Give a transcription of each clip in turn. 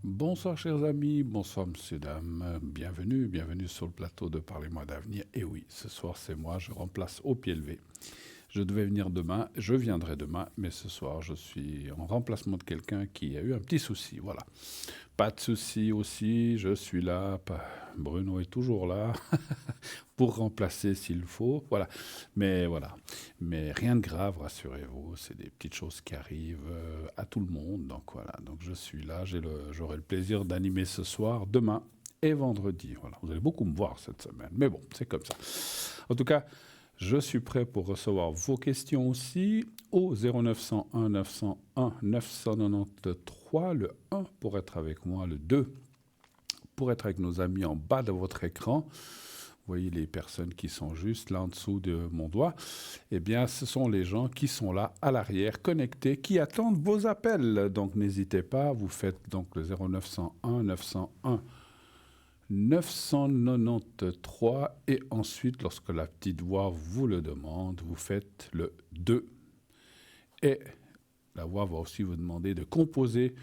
Bonsoir chers amis, bonsoir monsieur, dame, bienvenue sur le plateau de Parlez-moi d'avenir. Et oui, ce soir c'est moi, je remplace au pied levé. Je devais venir demain, je viendrai demain, mais ce soir je suis en remplacement de quelqu'un qui a eu un petit souci, voilà. Pas de souci aussi, je suis là, Bruno est toujours là pour remplacer s'il faut, voilà. Mais rien de grave, rassurez-vous, c'est des petites choses qui arrivent à tout le monde, donc voilà. Donc je suis là, j'aurai le plaisir d'animer ce soir, demain et vendredi, voilà. Vous allez beaucoup me voir cette semaine, mais bon, c'est comme ça. En tout cas, je suis prêt pour recevoir vos questions aussi au 0901 901 993, le 1 pour être avec moi, le 2 pour être avec nos amis en bas de votre écran. Vous voyez les personnes qui sont juste là en dessous de mon doigt. Eh bien, ce sont les gens qui sont là à l'arrière, connectés, qui attendent vos appels. Donc, n'hésitez pas, vous faites donc le 0901 901 993 et ensuite, lorsque la petite voix vous le demande, vous faites le 2. Et la voix va aussi vous demander de composer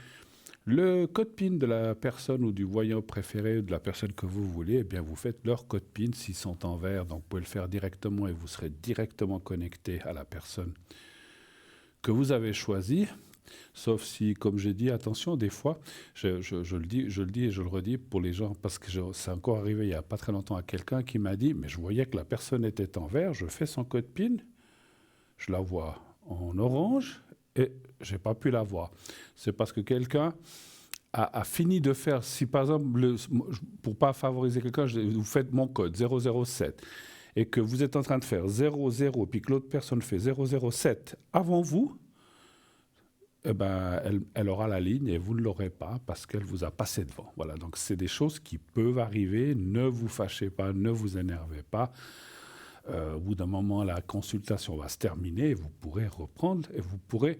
le code PIN de la personne ou du voyant préféré de la personne que vous voulez. Eh bien, vous faites leur code PIN s'ils sont en vert. Donc, vous pouvez le faire directement et vous serez directement connecté à la personne que vous avez choisie. Sauf si, comme j'ai dit, attention, des fois, je le dis et je le redis pour les gens, parce que c'est encore arrivé il n'y a pas très longtemps à quelqu'un qui m'a dit, mais je voyais que la personne était en vert, je fais son code PIN, je la vois en orange et je n'ai pas pu la voir. C'est parce que quelqu'un a fini de faire, si par exemple, pour ne pas favoriser quelqu'un, vous faites mon code 007 et que vous êtes en train de faire 00 puis que l'autre personne fait 007 avant vous, eh ben, elle aura la ligne et vous ne l'aurez pas parce qu'elle vous a passé devant. Voilà, donc c'est des choses qui peuvent arriver. Ne vous fâchez pas, ne vous énervez pas. Au bout d'un moment, la consultation va se terminer et vous pourrez reprendre et vous pourrez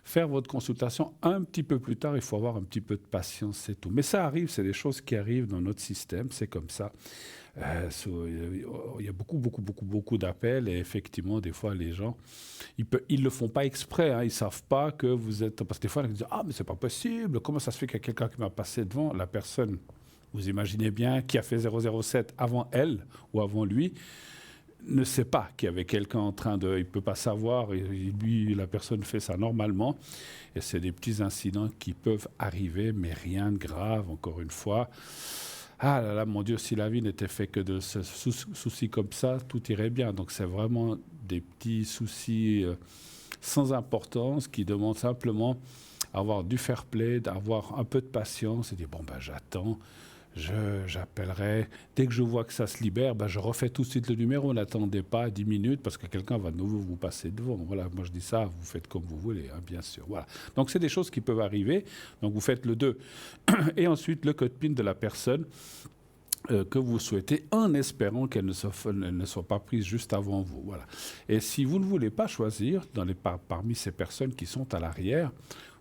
faire votre consultation un petit peu plus tard. Il faut avoir un petit peu de patience, c'est tout. Mais ça arrive, c'est des choses qui arrivent dans notre système, c'est comme ça. Il y a beaucoup d'appels et effectivement, des fois, les gens, ils le font pas exprès, hein, ils savent pas que vous êtes... Parce que des fois, ils disent « Ah, mais c'est pas possible, comment ça se fait qu'il y a quelqu'un qui m'a passé devant ?» La personne, vous imaginez bien, qui a fait 007 avant elle ou avant lui, ne sait pas qu'il y avait quelqu'un en train de... Il ne peut pas savoir, et lui, la personne fait ça normalement. Et c'est des petits incidents qui peuvent arriver, mais rien de grave, encore une fois. Ah là là, mon Dieu, si la vie n'était faite que de ce soucis comme ça, tout irait bien. Donc c'est vraiment des petits soucis sans importance qui demandent simplement avoir du fair play, d'avoir un peu de patience et dire bon ben j'attends, j'appellerai. Dès que je vois que ça se libère, ben, je refais tout de suite le numéro. N'attendez pas 10 minutes parce que quelqu'un va de nouveau vous passer devant. Voilà, moi je dis ça, vous faites comme vous voulez, hein, bien sûr. Voilà. Donc c'est des choses qui peuvent arriver. Donc vous faites le 2 et ensuite le code PIN de la personne que vous souhaitez en espérant qu'elle ne soit pas prise juste avant vous. Voilà. Et si vous ne voulez pas choisir parmi ces personnes qui sont à l'arrière,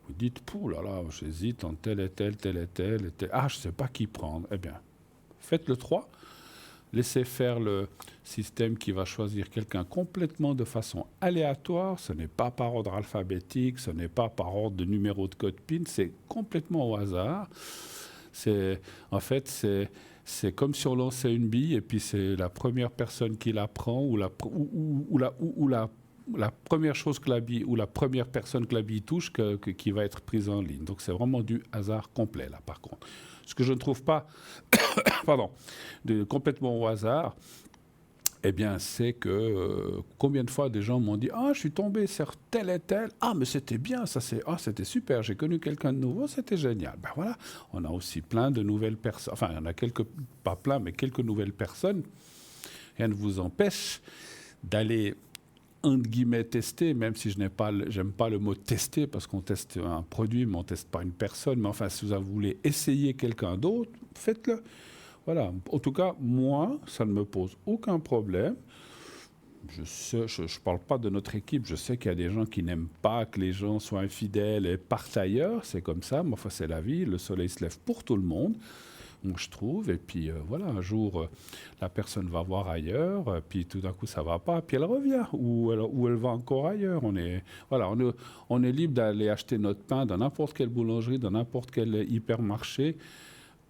vous dites, pouh là là, j'hésite entre tel et tel. Ah, je ne sais pas qui prendre. Eh bien, faites le 3. Laissez faire le système qui va choisir quelqu'un complètement de façon aléatoire. Ce n'est pas par ordre alphabétique, ce n'est pas par ordre de numéro de code PIN, c'est complètement au hasard. En fait, c'est comme si on lançait une bille et puis c'est la première personne qui la prend ou la première chose que la bille ou la première personne que la bille touche qui va être prise en ligne. Donc c'est vraiment du hasard complet là par contre. Ce que je ne trouve pas complètement au hasard, eh bien, c'est que combien de fois des gens m'ont dit « Ah, je suis tombé sur tel et tel. Ah, mais c'était bien, c'était super. J'ai connu quelqu'un de nouveau, c'était génial. » Ben voilà, on a aussi plein de nouvelles personnes. Enfin, il y en a pas plein, mais quelques nouvelles personnes. Rien ne vous empêche d'aller, entre guillemets, tester, même si j'aime pas le mot tester, parce qu'on teste un produit, mais on ne teste pas une personne. Mais enfin, si vous voulez essayer quelqu'un d'autre, faites-le. Voilà. En tout cas, moi, ça ne me pose aucun problème. Je parle pas de notre équipe. Je sais qu'il y a des gens qui n'aiment pas que les gens soient infidèles et partent ailleurs. C'est comme ça. Mais enfin, c'est la vie. Le soleil se lève pour tout le monde. moi, je trouve. Et puis voilà, un jour, la personne va voir ailleurs, puis tout d'un coup, ça va pas, puis elle revient, ou elle va encore ailleurs. Voilà, on est libre d'aller acheter notre pain dans n'importe quelle boulangerie, dans n'importe quel hypermarché.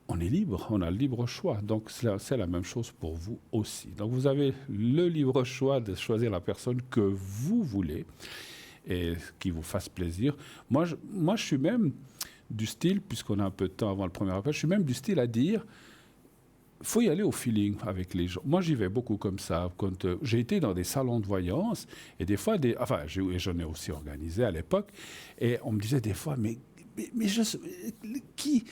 On est libre, on a le libre choix. Donc, c'est la même chose pour vous aussi. Donc, vous avez le libre choix de choisir la personne que vous voulez et qui vous fasse plaisir. Moi, je suis même du style, puisqu'on a un peu de temps avant le premier appel, je suis même du style à dire, il faut y aller au feeling avec les gens. Moi, j'y vais beaucoup comme ça. Quand j'ai été dans des salons de voyance, et des fois, j'en ai aussi organisé à l'époque, et on me disait des fois, mais qui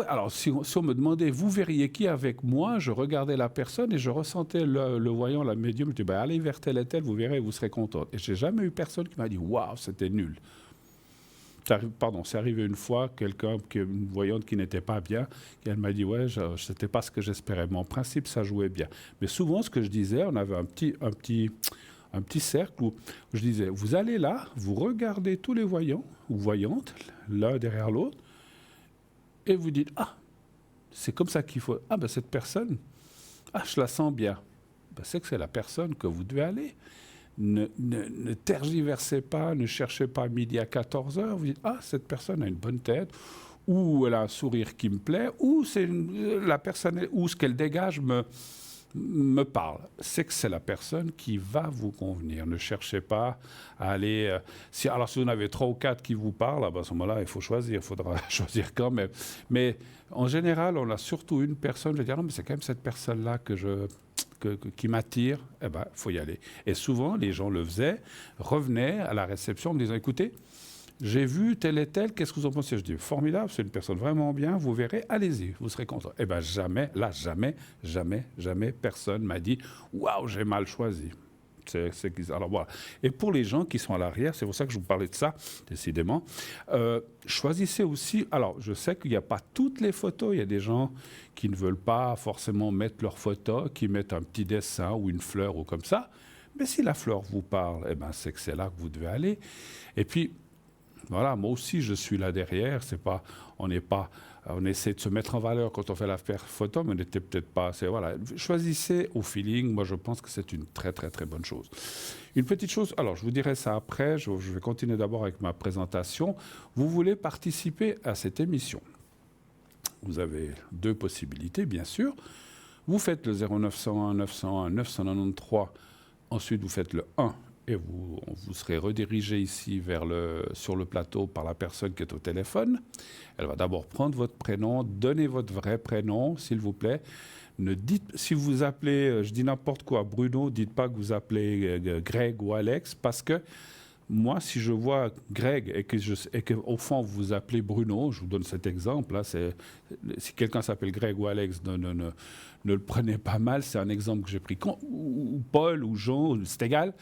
alors, si on me demandait, vous verriez qui avec moi, je regardais la personne et je ressentais le voyant, la médium, je disais, ben, allez vers tel et tel, vous verrez, vous serez contente. Et je n'ai jamais eu personne qui m'a dit, waouh, c'était nul. C'est arrivé une fois, une voyante qui n'était pas bien, et elle m'a dit, ouais, c'était pas ce que j'espérais. Mais en principe, ça jouait bien. Mais souvent, ce que je disais, on avait un petit cercle où je disais, vous allez là, vous regardez tous les voyants ou voyantes, l'un derrière l'autre, et vous dites, ah, c'est comme ça qu'il faut. Ah, ben cette personne, ah, je la sens bien. Ben, c'est que c'est la personne que vous devez aller. Ne tergiversez pas, ne cherchez pas midi à 14 heures. Vous dites, ah, cette personne a une bonne tête, ou elle a un sourire qui me plaît, ou la personne, ou ce qu'elle dégage me parle. C'est que c'est la personne qui va vous convenir. Ne cherchez pas à aller... si vous en avez 3 ou 4 qui vous parlent, à ce moment-là, il faut choisir. Il faudra choisir quand même. Mais en général, on a surtout une personne, je vais dire, non, mais c'est quand même cette personne-là qui m'attire. Eh bien, il faut y aller. Et souvent, les gens le faisaient, revenaient à la réception en me disant, écoutez, j'ai vu tel et tel, qu'est-ce que vous en pensez? Je dis, formidable, c'est une personne vraiment bien, vous verrez, allez-y, vous serez content. Eh bien, jamais, personne m'a dit, waouh, j'ai mal choisi. Alors voilà. Et pour les gens qui sont à l'arrière, c'est pour ça que je vous parlais de ça, décidément, choisissez aussi, alors je sais qu'il n'y a pas toutes les photos, il y a des gens qui ne veulent pas forcément mettre leurs photos, qui mettent un petit dessin ou une fleur ou comme ça, mais si la fleur vous parle, eh ben, c'est que c'est là que vous devez aller. Et puis, voilà, moi aussi, je suis là derrière. On essaie de se mettre en valeur quand on fait la photo, mais on n'était peut-être pas assez. Voilà, choisissez au feeling. Moi, je pense que c'est une très, très, très bonne chose. Une petite chose, alors je vous dirai ça après. Je vais continuer d'abord avec ma présentation. Vous voulez participer à cette émission. Vous avez 2 possibilités, bien sûr. Vous faites le 0901 901 993. Ensuite, vous faites le 1. Et vous serez redirigé ici sur le plateau par la personne qui est au téléphone. Elle va d'abord prendre votre prénom, donner votre vrai prénom, s'il vous plaît. Si vous appelez, je dis n'importe quoi, Bruno, dites pas que vous appelez Greg ou Alex, parce que moi, si je vois Greg et qu'au fond vous appelez Bruno, je vous donne cet exemple, là, si quelqu'un s'appelle Greg ou Alex, ne le prenez pas mal, c'est un exemple que j'ai pris, ou Paul ou Jean, c'est égal.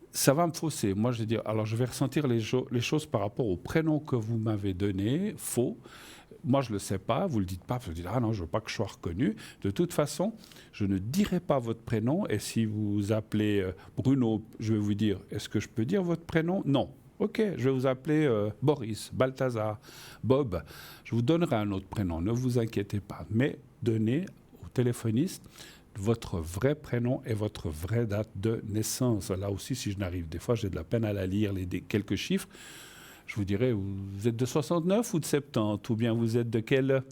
Ça va me fausser. Moi, je vais dire, alors je vais ressentir les choses par rapport au prénom que vous m'avez donné, faux. Moi, je ne le sais pas, vous ne le dites pas, vous dites, ah non, je ne veux pas que je sois reconnu. De toute façon, je ne dirai pas votre prénom. Et si vous appelez Bruno, je vais vous dire, est-ce que je peux dire votre prénom? Non. OK, je vais vous appeler Boris, Balthazar, Bob. Je vous donnerai un autre prénom, ne vous inquiétez pas. Mais donnez au téléphoniste votre vrai prénom et votre vraie date de naissance. Là aussi, si je n'arrive, des fois, j'ai de la peine à la lire, quelques chiffres. Je vous dirais, vous êtes de 69 ou de 70, ou bien vous êtes de quelle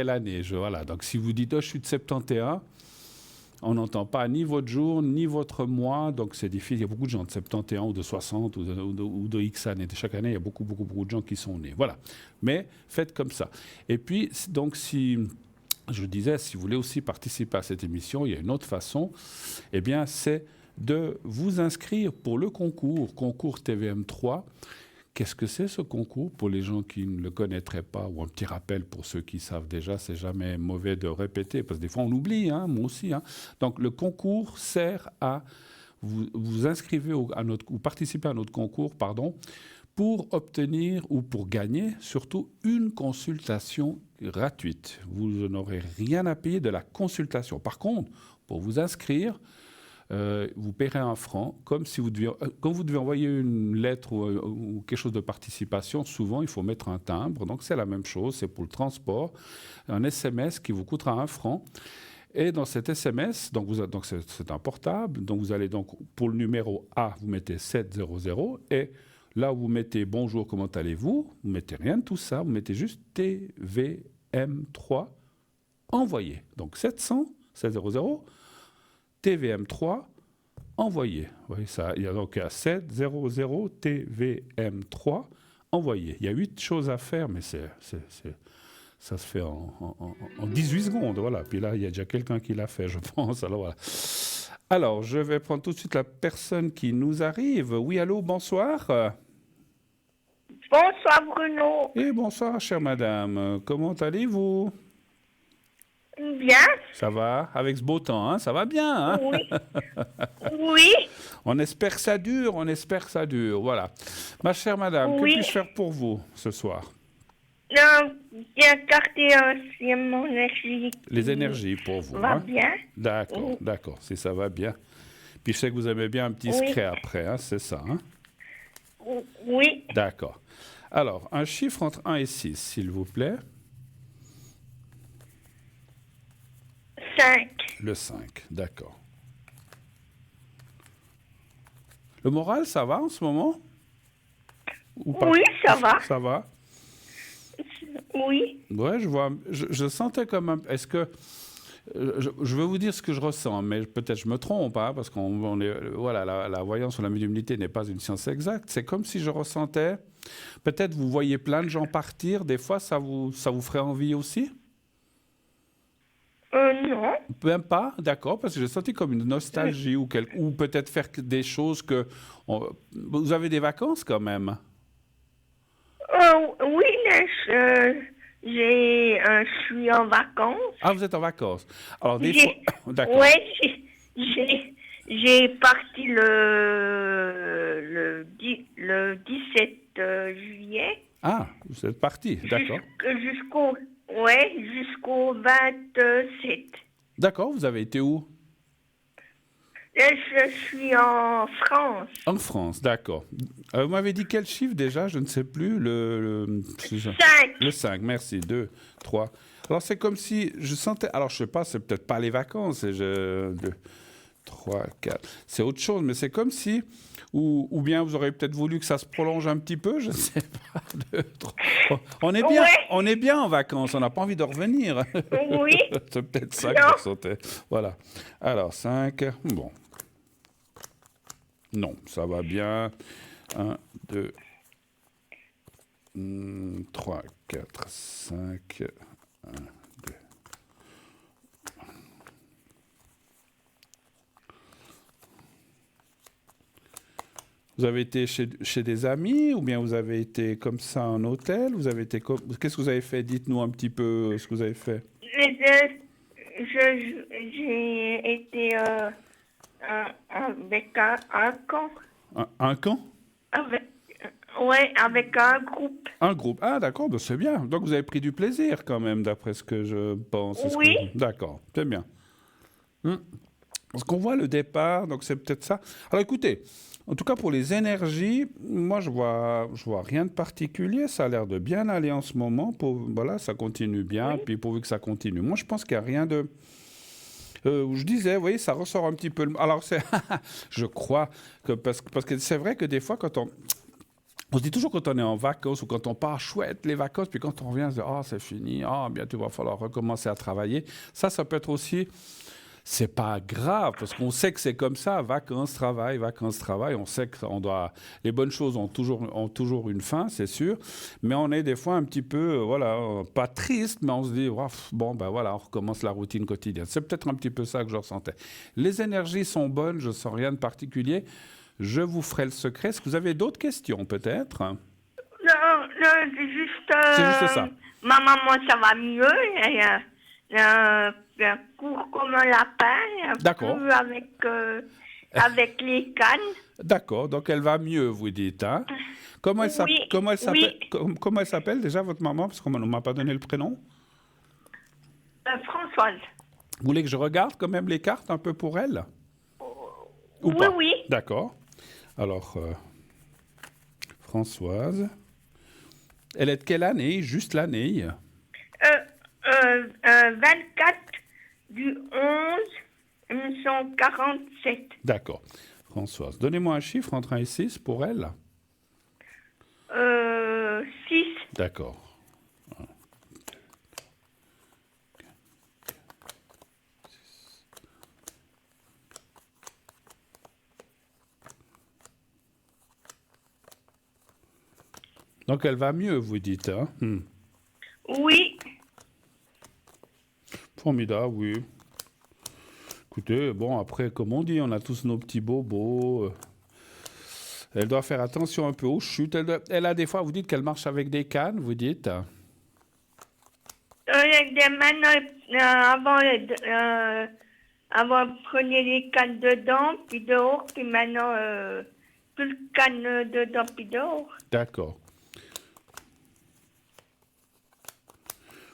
année? Voilà. Donc, si vous dites, oh, je suis de 71, on n'entend pas ni votre jour, ni votre mois, donc c'est difficile. Il y a beaucoup de gens de 71 ou de 60 ou de X années. Chaque année, il y a beaucoup de gens qui sont nés. Voilà. Mais faites comme ça. Et puis, donc, je disais, si vous voulez aussi participer à cette émission, il y a une autre façon, eh bien, c'est de vous inscrire pour le concours TVM3. Qu'est-ce que c'est ce concours pour les gens qui ne le connaîtraient pas? Ou un petit rappel pour ceux qui savent déjà, c'est jamais mauvais de répéter, parce que des fois on oublie, moi aussi. Donc le concours sert à vous inscrivez ou participer à notre concours, pour obtenir ou pour gagner surtout une consultation gratuite. Vous n'aurez rien à payer de la consultation. Par contre, pour vous inscrire, vous paierez 1 franc, comme si vous deviez, quand vous devez envoyer une lettre ou quelque chose de participation, souvent il faut mettre un timbre, donc c'est la même chose, c'est pour le transport, un SMS qui vous coûtera 1 franc. Et dans cet SMS, donc c'est un portable, donc vous allez donc pour le numéro A, vous mettez 700 et là où vous mettez bonjour, comment allez-vous, vous mettez rien de tout ça, vous mettez juste TVM3 envoyé. Donc 700 TVM3 envoyé. Vous voyez ça, il y a donc 700 TVM3 envoyé. Il y a 8 choses à faire, mais ça se fait en 18 secondes. Voilà. Puis là, il y a déjà quelqu'un qui l'a fait, je pense. Alors voilà. Alors, je vais prendre tout de suite la personne qui nous arrive. Oui, allô, bonsoir. Bonsoir Bruno. Et bonsoir, chère madame. Comment allez-vous? Bien? Ça va? Avec ce beau temps, hein? Ça va bien, hein? Oui. Oui. On espère que ça dure, on espère que ça dure. Voilà. Ma chère madame, Oui. que puis-je faire pour vous ce soir? Non, j'ai écarté aussi mon énergie. Les énergies pour vous. Va Hein? bien. D'accord, Oui. d'accord, si ça va bien. Puis je sais que vous aimez bien un petit Oui. secret après, hein? C'est ça, hein? Oui. D'accord. Alors, un chiffre entre 1 et 6, s'il vous plaît. 5. Le 5, d'accord. Le moral, ça va en ce moment? Ou pas? Oui, ça va. Ça va? Oui. Ouais, je vois. Je sentais comme un. Est-ce que. Je veux vous dire ce que je ressens, mais peut-être je me trompe, hein, parce qu'on est. Voilà, la voyance ou la médiumnité n'est pas une science exacte. C'est comme si je ressentais. Peut-être vous voyez plein de gens partir. Des fois, ça vous ferait envie aussi? Non. Même pas, d'accord, parce que j'ai senti comme une nostalgie ou peut-être faire des choses que. Vous avez des vacances quand même? Oui, là, je suis en vacances. Ah, vous êtes en vacances. Alors, des fois. D'accord. Ouais, j'ai parti le 17 juillet. Ah, vous êtes parti, d'accord. Jusqu'au 27. D'accord, vous avez été où? Là, je suis en France. En France, d'accord. Vous m'avez dit quel chiffre déjà? Je ne sais plus. Le 5. 5, merci. 2, 3. Alors, c'est comme si je sentais. Alors, je ne sais pas, c'est peut-être pas les vacances. 2, 3, 4. C'est autre chose, mais c'est comme si. Ou bien vous aurez peut-être voulu que ça se prolonge un petit peu, je ne sais pas. 2, 3. On est bien, Ouais. on est bien en vacances, on n'a pas envie de revenir. Oui. C'est peut-être ça que Non. je ressentais. Voilà. Alors, 5. Bon. Non, ça va bien. 1, 2, 3, 4, 5. 1, 2. Vous avez été chez des amis ou bien vous avez été comme ça en hôtel? Vous avez été Qu'est-ce que vous avez fait? Dites-nous un petit peu ce que vous avez fait. J'ai été avec un camp. Un camp? Avec un groupe. Un groupe. Ah, d'accord, ben c'est bien. Donc vous avez pris du plaisir quand même, d'après ce que je pense. Oui. D'accord, c'est bien. Parce qu'on voit le départ, donc c'est peut-être ça. Alors écoutez, en tout cas pour les énergies, moi je vois rien de particulier. Ça a l'air de bien aller en ce moment. Voilà, ça continue bien. Oui. Puis pourvu que ça continue. Moi je pense qu'il n'y a rien de. Je disais, vous voyez, ça ressort un petit peu. Alors c'est, je crois que parce que c'est vrai que des fois quand on se dit toujours quand on est en vacances ou quand on part, chouette, les vacances, puis quand on revient, on se dit, ah, c'est fini, ah, bientôt il va falloir recommencer à travailler. Ça peut être aussi, c'est pas grave, parce qu'on sait que c'est comme ça, vacances, travail, on sait que les bonnes choses ont toujours une fin, c'est sûr, mais on est des fois un petit peu, voilà, pas triste, mais on se dit, oh, bon, ben voilà, on recommence la routine quotidienne. C'est peut-être un petit peu ça que je ressentais. Les énergies sont bonnes, je sens rien de particulier. Je vous ferai le secret. Est-ce que vous avez d'autres questions, peut-être? Non, c'est juste... C'est juste ça. Ma maman, ça va mieux. Elle court comme un lapin. D'accord. Avec les cannes. D'accord. Donc, elle va mieux, vous dites. Hein? Comment elle s'appelle déjà, votre maman? Parce qu'on ne m'a pas donné le prénom. Françoise. Vous voulez que je regarde quand même les cartes un peu pour elle? Ou Oui, pas? oui. D'accord. Alors, Françoise. Elle est de quelle année? Juste l'année. 24 du 11 1947. D'accord. Françoise. Donnez-moi un chiffre entre 1 et 6 pour elle. 6. D'accord. Donc elle va mieux, vous dites, hein? Oui. Formidable, oui. Écoutez, bon, après, comme on dit, on a tous nos petits bobos. Elle doit faire attention un peu aux chutes. Elle a des fois, vous dites qu'elle marche avec des cannes, vous dites. Avec des mains, avant, on prenait les cannes dedans, puis dehors, puis maintenant, plus de cannes dedans, puis dehors. D'accord.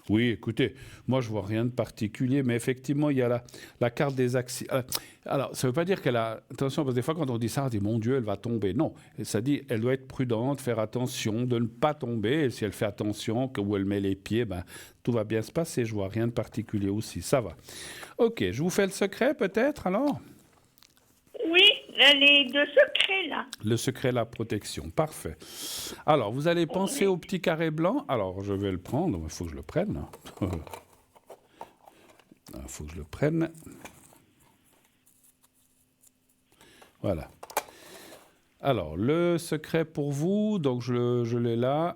Oui, écoutez, moi je vois rien de particulier, mais effectivement, il y a la carte des accidents. Alors, ça ne veut pas dire qu'elle a... Attention, parce que des fois, quand on dit ça, on dit, mon Dieu, elle va tomber. Non, ça dit, elle doit être prudente, faire attention, de ne pas tomber. Et si elle fait attention, où elle met les pieds, ben, tout va bien se passer. Je vois rien de particulier aussi, ça va. Ok, je vous fais le secret peut-être alors? Oui, les deux secrets, là. Le secret, la protection, parfait. Alors, vous allez penser au petit carré blanc. Alors, je vais le prendre, il faut que je le prenne. Il faut que je le prenne. Voilà. Alors, le secret pour vous, donc je l'ai là.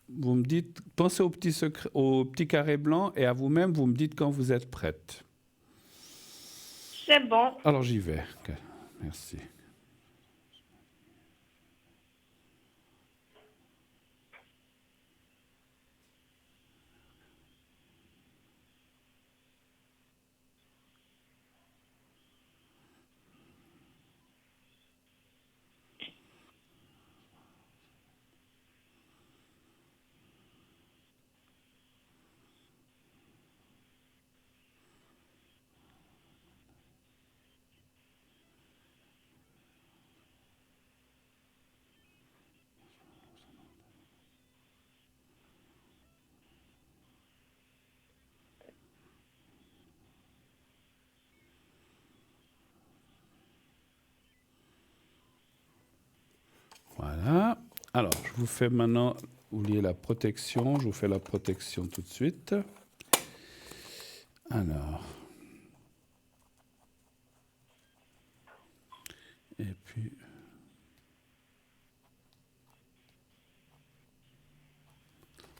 Vous me dites, pensez au petit carré blanc et à vous-même, vous me dites quand vous êtes prête. C'est bon. Alors, j'y vais. Ok, merci. Voilà. Alors, je vous fais maintenant, oubliez la protection, je vous fais la protection tout de suite. Alors. Et puis...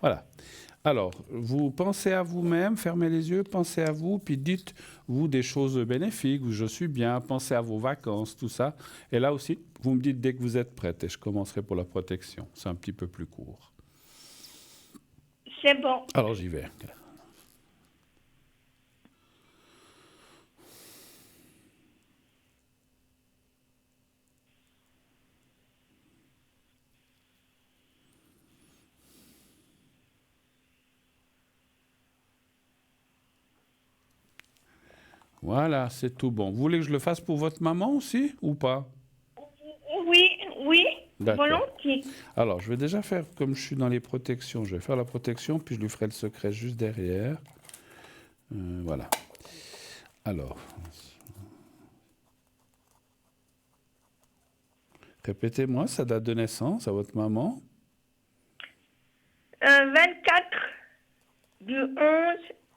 Voilà. Alors, vous pensez à vous-même, fermez les yeux, pensez à vous, puis dites-vous des choses bénéfiques, où je suis bien, pensez à vos vacances, tout ça. Et là aussi, vous me dites dès que vous êtes prête, et je commencerai pour la protection. C'est un petit peu plus court. C'est bon. Alors, j'y vais. Voilà, c'est tout bon. Vous voulez que je le fasse pour votre maman aussi, ou pas? Oui, oui, D'accord. volontiers. Alors, je vais déjà faire, comme je suis dans les protections, je vais faire la protection, puis je lui ferai le secret juste derrière. Voilà. Alors, répétez-moi sa date de naissance à votre maman. 24 du 11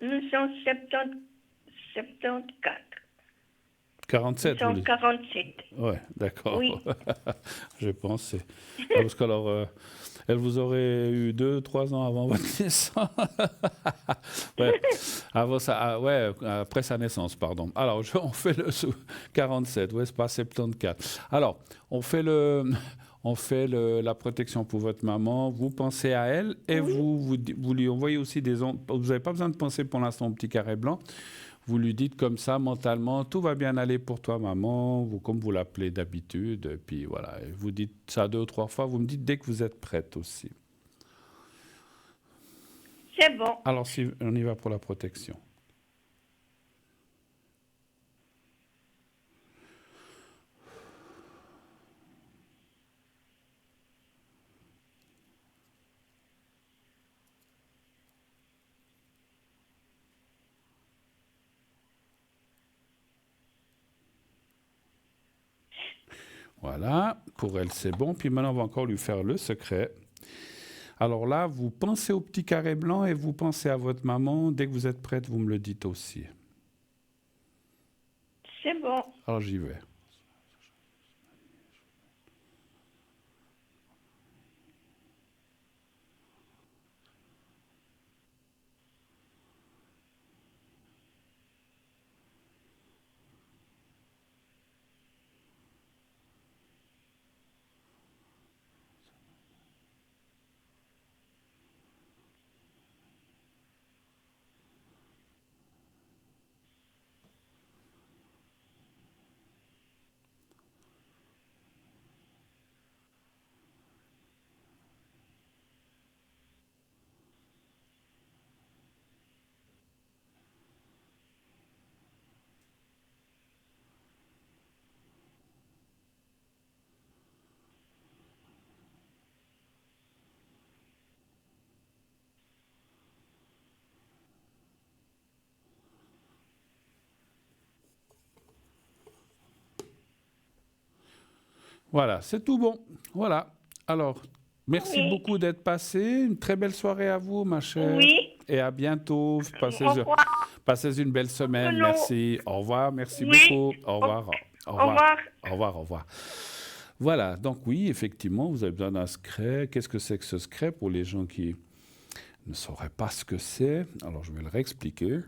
1974. 47, vous voulez? 1947. Ouais, d'accord. Oui. J'ai pensé. Ah, parce qu'alors, elle vous aurait eu 2, 3 ans avant votre naissance. Ouais, avant ouais, après sa naissance, pardon. Alors, on fait le 47, ouais, c'est pas 74. Alors, on fait la protection pour votre maman, vous pensez à elle et Oui. vous lui envoyez aussi des ondes. Vous n'avez pas besoin de penser pour l'instant au petit carré blanc. Vous lui dites comme ça, mentalement, tout va bien aller pour toi, maman, comme vous l'appelez d'habitude. Et puis voilà, et vous dites ça 2 ou 3 fois, vous me dites dès que vous êtes prête aussi. C'est bon. Alors, si on y va pour la protection. Voilà, pour elle, c'est bon. Puis maintenant, on va encore lui faire le secret. Alors là, vous pensez au petit carré blanc et vous pensez à votre maman. Dès que vous êtes prête, vous me le dites aussi. C'est bon. Alors, j'y vais. Voilà, c'est tout bon. Voilà. Alors, merci Oui. beaucoup d'être passé. Une très belle soirée à vous, ma chère. Oui. Et à bientôt. Au revoir. Passez une belle semaine. Non. Merci. Au revoir. Merci Oui. beaucoup. Au revoir. Au Au revoir. revoir. Au revoir. Au revoir. Voilà. Donc, oui, effectivement, vous avez besoin d'un secret. Qu'est-ce que c'est que ce secret pour les gens qui ne sauraient pas ce que c'est? Alors, je vais le réexpliquer.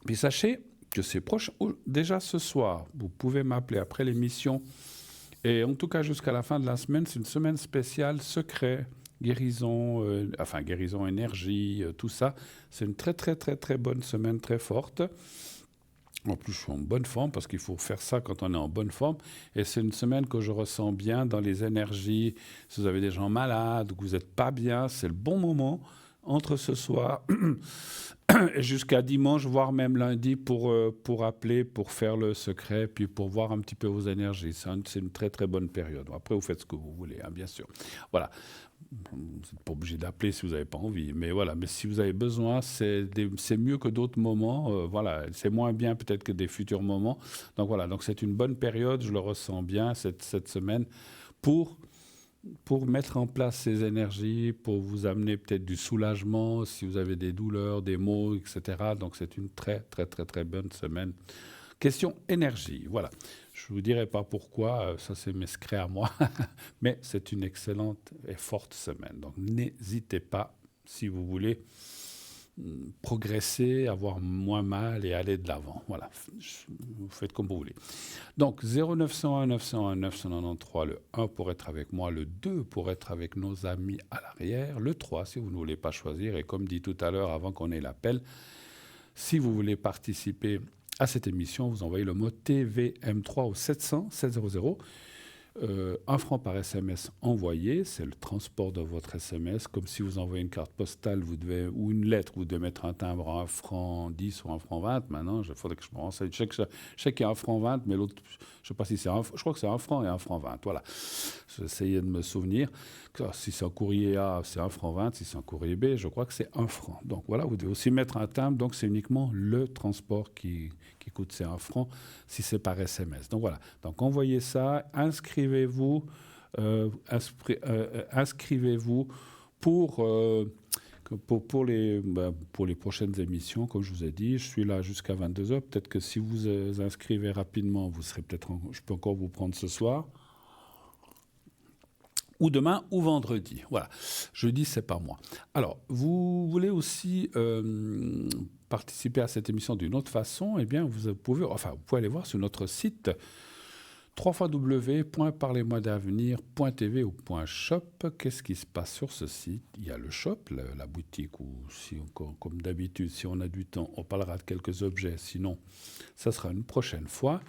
Puis sachez que c'est proche. Déjà ce soir, vous pouvez m'appeler après l'émission. Et en tout cas, jusqu'à la fin de la semaine, c'est une semaine spéciale secret, guérison, guérison, énergie, tout ça. C'est une très, très, très, très bonne semaine, très forte. En plus, je suis en bonne forme parce qu'il faut faire ça quand on est en bonne forme. Et c'est une semaine que je ressens bien dans les énergies. Si vous avez des gens malades ou que vous n'êtes pas bien, c'est le bon moment entre ce soir et jusqu'à dimanche, voire même lundi, pour appeler, pour faire le secret, puis pour voir un petit peu vos énergies. C'est une très, très bonne période. Après, vous faites ce que vous voulez, hein, bien sûr. Voilà. Vous n'êtes pas obligé d'appeler si vous n'avez pas envie. Mais voilà, mais si vous avez besoin, c'est mieux que d'autres moments. Voilà, c'est moins bien peut-être que des futurs moments. Donc voilà, donc c'est une bonne période, je le ressens bien cette semaine, pour mettre en place ces énergies, pour vous amener peut-être du soulagement si vous avez des douleurs, des maux, etc. Donc c'est une très, très, très, très bonne semaine. Question énergie, voilà. Je ne vous dirai pas pourquoi, ça c'est mes secrets à moi, mais c'est une excellente et forte semaine. Donc n'hésitez pas, si vous voulez progresser, avoir moins mal et aller de l'avant. Voilà, vous faites comme vous voulez. Donc 0901 901 993, le 1 pour être avec moi, le 2 pour être avec nos amis à l'arrière, le 3 si vous ne voulez pas choisir, et comme dit tout à l'heure avant qu'on ait l'appel, si vous voulez participer à cette émission, vous envoyez le mot TVM3 au 700 700. 1 franc par SMS envoyé, c'est le transport de votre SMS, comme si vous envoyez une carte postale ou une lettre, vous devez mettre un timbre à 1 franc 10 ou 1 franc 20. Maintenant, il faudrait que je me renseigne. Je sais qu'il y a 1 franc 20, mais l'autre, je ne sais pas si c'est je crois que c'est 1 franc et 1 franc 20. Voilà. J'essayais de me souvenir. Si c'est un courrier A, c'est 1 franc 20. Si c'est un courrier B, je crois que c'est 1 franc. Donc voilà, vous devez aussi mettre un timbre. Donc c'est uniquement le transport qui coûte, c'est 1 franc si c'est par SMS. Donc voilà. Donc envoyez ça, inscrivez-vous pour les prochaines émissions. Comme je vous ai dit, je suis là jusqu'à 22h. Peut-être que si vous inscrivez rapidement, je peux encore vous prendre ce soir. Ou demain ou vendredi. Voilà. Jeudi, c'est pas moi. Alors, vous voulez aussi participer à cette émission d'une autre façon, eh bien, vous pouvez aller voir sur notre site www.parlez-moi-d'avenir.tv ou .shop. Qu'est-ce qui se passe sur ce site? Il y a le shop, la boutique, où, comme d'habitude, si on a du temps, on parlera de quelques objets. Sinon, ça sera une prochaine fois.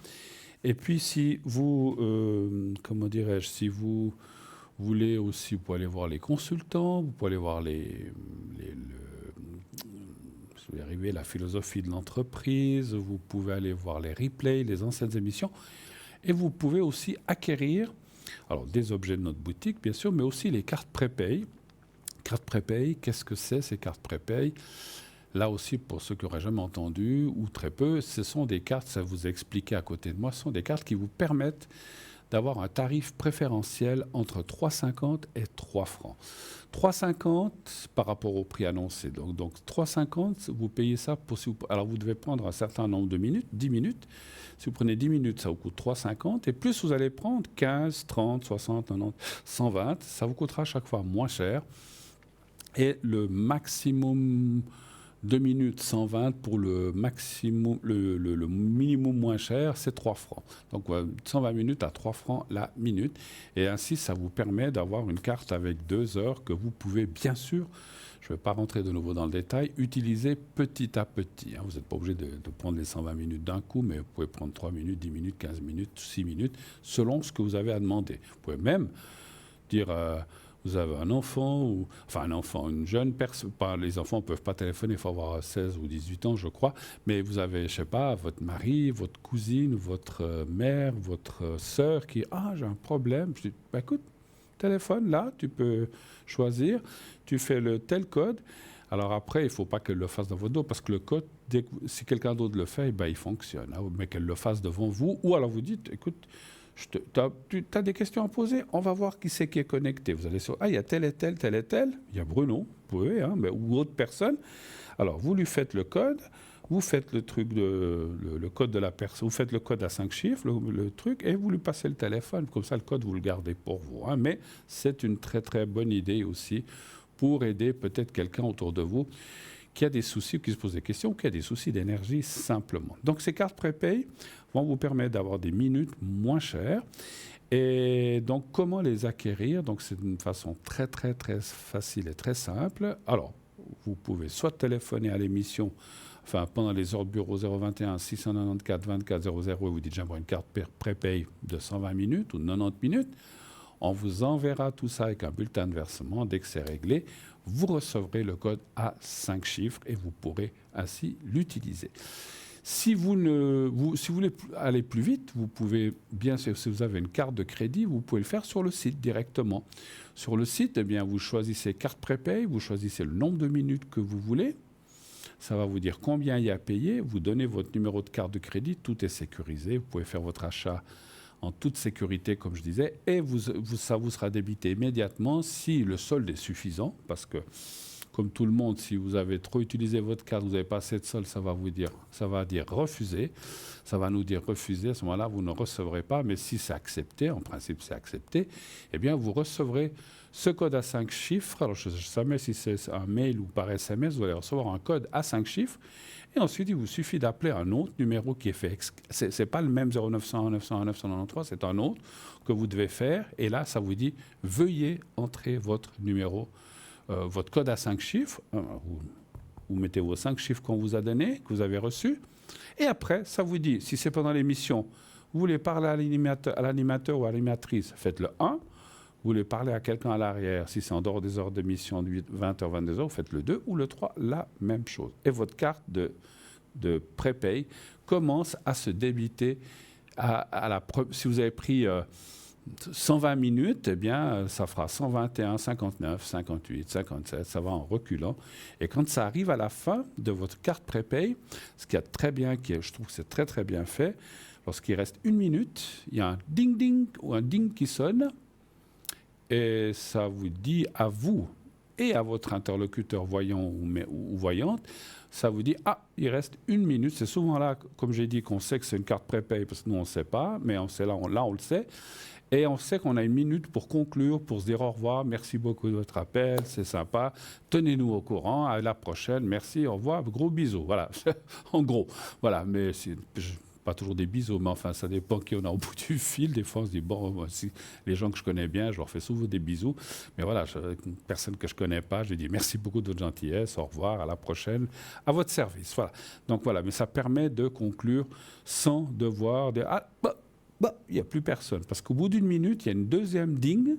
Et puis, si vous, si vous voulez aussi, vous pouvez aller voir les consultants, vous pouvez aller voir la philosophie de l'entreprise, vous pouvez aller voir les replays, les anciennes émissions, et vous pouvez aussi acquérir des objets de notre boutique, bien sûr, mais aussi les cartes prépay. Cartes prépay, qu'est-ce que c'est ces cartes prépay? Là aussi, pour ceux qui n'auraient jamais entendu, ou très peu, ce sont des cartes, ça vous a expliqué à côté de moi, ce sont des cartes qui vous permettent d'avoir un tarif préférentiel entre 3,50 et 3 francs. 3,50 par rapport au prix annoncé. Donc 3,50, vous payez ça pour... Alors vous devez prendre un certain nombre de minutes, 10 minutes. Si vous prenez 10 minutes, ça vous coûte 3,50. Et plus vous allez prendre 15, 30, 60, 90, 120, ça vous coûtera à chaque fois moins cher. Et le maximum 2 minutes 120 pour le maximum, le minimum moins cher, c'est 3 francs. Donc 120 minutes à 3 francs la minute. Et ainsi, ça vous permet d'avoir une carte avec 2 heures que vous pouvez, bien sûr, je ne vais pas rentrer de nouveau dans le détail, utiliser petit à petit. Vous n'êtes pas obligé de prendre les 120 minutes d'un coup, mais vous pouvez prendre 3 minutes, 10 minutes, 15 minutes, 6 minutes, selon ce que vous avez à demander. Vous pouvez même dire... vous avez un enfant, une jeune personne, les enfants ne peuvent pas téléphoner, il faut avoir 16 ou 18 ans, je crois, mais vous avez, je ne sais pas, votre mari, votre cousine, votre mère, votre sœur qui, j'ai un problème. Je dis, écoute, téléphone, là, tu peux choisir, tu fais le tel code. Alors après, il ne faut pas qu'elle le fasse dans votre dos, parce que le code, si quelqu'un d'autre le fait, il fonctionne, mais qu'elle le fasse devant vous, ou alors vous dites, écoute, tu as des questions à poser, on va voir qui c'est qui est connecté. Vous allez sur, il y a tel et tel, il y a Bruno, vous pouvez, ou autre personne. Alors, vous lui faites le code, vous faites le truc le code de la personne, vous faites le code à 5 chiffres, le truc, et vous lui passez le téléphone. Comme ça, le code, vous le gardez pour vous. Mais c'est une très, très bonne idée aussi pour aider peut-être quelqu'un autour de vous qui a des soucis, qui se pose des questions, qui a des soucis d'énergie simplement. Donc, ces cartes prépay vont vous permettre d'avoir des minutes moins chères. Et donc, comment les acquérir? Donc, c'est d'une façon très, très, très facile et très simple. Alors, vous pouvez soit téléphoner à l'émission, pendant les heures de bureau 021 694 24 00, et vous dites j'aimerais une carte prépay de 120 minutes ou de 90 minutes. On vous enverra tout ça avec un bulletin de versement. Dès que c'est réglé, vous recevrez le code à 5 chiffres et vous pourrez ainsi l'utiliser. Si vous voulez aller plus vite, vous pouvez, bien sûr, si vous avez une carte de crédit, vous pouvez le faire sur le site directement. Sur le site, vous choisissez carte prépay, vous choisissez le nombre de minutes que vous voulez. Ça va vous dire combien il y a à payer. Vous donnez votre numéro de carte de crédit, tout est sécurisé. Vous pouvez faire votre achat en toute sécurité, comme je disais, et ça vous sera débité immédiatement si le solde est suffisant, parce que, comme tout le monde, si vous avez trop utilisé votre carte, vous n'avez pas assez de solde, ça va dire refuser. Ça va nous dire refuser. À ce moment-là, vous ne recevrez pas. Mais si c'est accepté, en principe c'est accepté, vous recevrez ce code à 5 chiffres. Alors, je ne sais jamais si c'est un mail ou par SMS, vous allez recevoir un code à 5 chiffres. Et ensuite, il vous suffit d'appeler un autre numéro qui est fait. Ce n'est pas le même 0900 900 993, c'est un autre que vous devez faire. Et là, ça vous dit « Veuillez entrer votre numéro, votre code à 5 chiffres. » Vous mettez vos 5 chiffres qu'on vous a donnés, que vous avez reçus. Et après, ça vous dit, si c'est pendant l'émission, vous voulez parler à l'animateur ou à l'animatrice, faites le 1. Vous voulez parler à quelqu'un à l'arrière, si c'est en dehors des heures d'émission de 20h, 22h, vous faites le 2 ou le 3, la même chose. Et votre carte de prépay commence à se débiter si vous avez pris 120 minutes, ça fera 121, 59, 58, 57, ça va en reculant. Et quand ça arrive à la fin de votre carte prépay, ce qui est très bien, je trouve que c'est très très bien fait, lorsqu'il reste 1 minute, il y a un ding-ding ou un ding qui sonne, et ça vous dit à vous et à votre interlocuteur voyant ou voyante, ça vous dit, il reste 1 minute. C'est souvent là, comme j'ai dit, qu'on sait que c'est une carte prépay, parce que nous, on ne sait pas, mais on le sait. Et on sait qu'on a 1 minute pour conclure, pour se dire au revoir, merci beaucoup de votre appel, c'est sympa, tenez-nous au courant, à la prochaine, merci, au revoir, gros bisous. Voilà, en gros. Voilà, mais pas toujours des bisous, mais enfin, ça dépend qui on a au bout du fil. Des fois, on se dit, bon, si les gens que je connais bien, je leur fais souvent des bisous. Mais voilà, une personne que je ne connais pas, je dis merci beaucoup de votre gentillesse, au revoir, à la prochaine, à votre service. Voilà. Donc voilà, mais ça permet de conclure sans devoir dire, il n'y a plus personne. Parce qu'au bout d'1 minute, il y a une deuxième ding,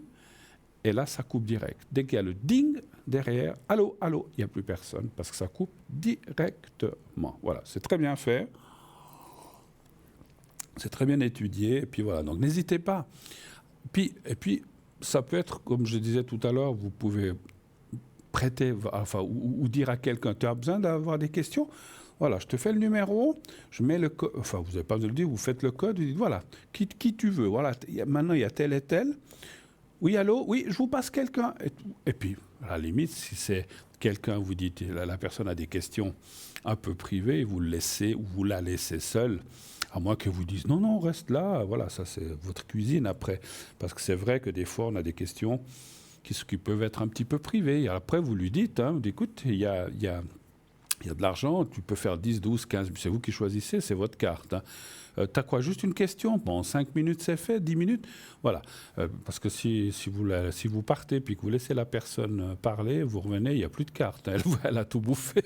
et là, ça coupe direct. Dès qu'il y a le ding derrière, allô, allô, il n'y a plus personne, parce que ça coupe directement. Voilà, c'est très bien fait. C'est très bien étudié, et puis voilà, donc n'hésitez pas. Et puis, ça peut être, comme je disais tout à l'heure, vous pouvez prêter, enfin, ou dire à quelqu'un, tu as besoin d'avoir des questions? Voilà, je te fais le numéro, je mets le code, enfin, vous n'avez pas besoin de le dire, vous faites le code, vous dites, voilà, qui tu veux, voilà, maintenant il y a tel et tel. Oui, allô? Oui, je vous passe quelqu'un. Et puis, à la limite, si c'est quelqu'un, vous dites, la personne a des questions un peu privées, vous le laissez ou vous la laissez seule, à moins que vous disiez, non, non, reste là, voilà, ça c'est votre cuisine après. Parce que c'est vrai que des fois, on a des questions qui peuvent être un petit peu privées. Et après, vous lui dites, hein, écoute, il y a de l'argent, tu peux faire 10, 12, 15, c'est vous qui choisissez, c'est votre carte. Hein. T'as quoi? Juste une question? Bon, 5 minutes c'est fait, 10 minutes? Voilà. Parce que si vous partez puis que vous laissez la personne parler, vous revenez, il n'y a plus de carte. Hein. Elle a tout bouffé.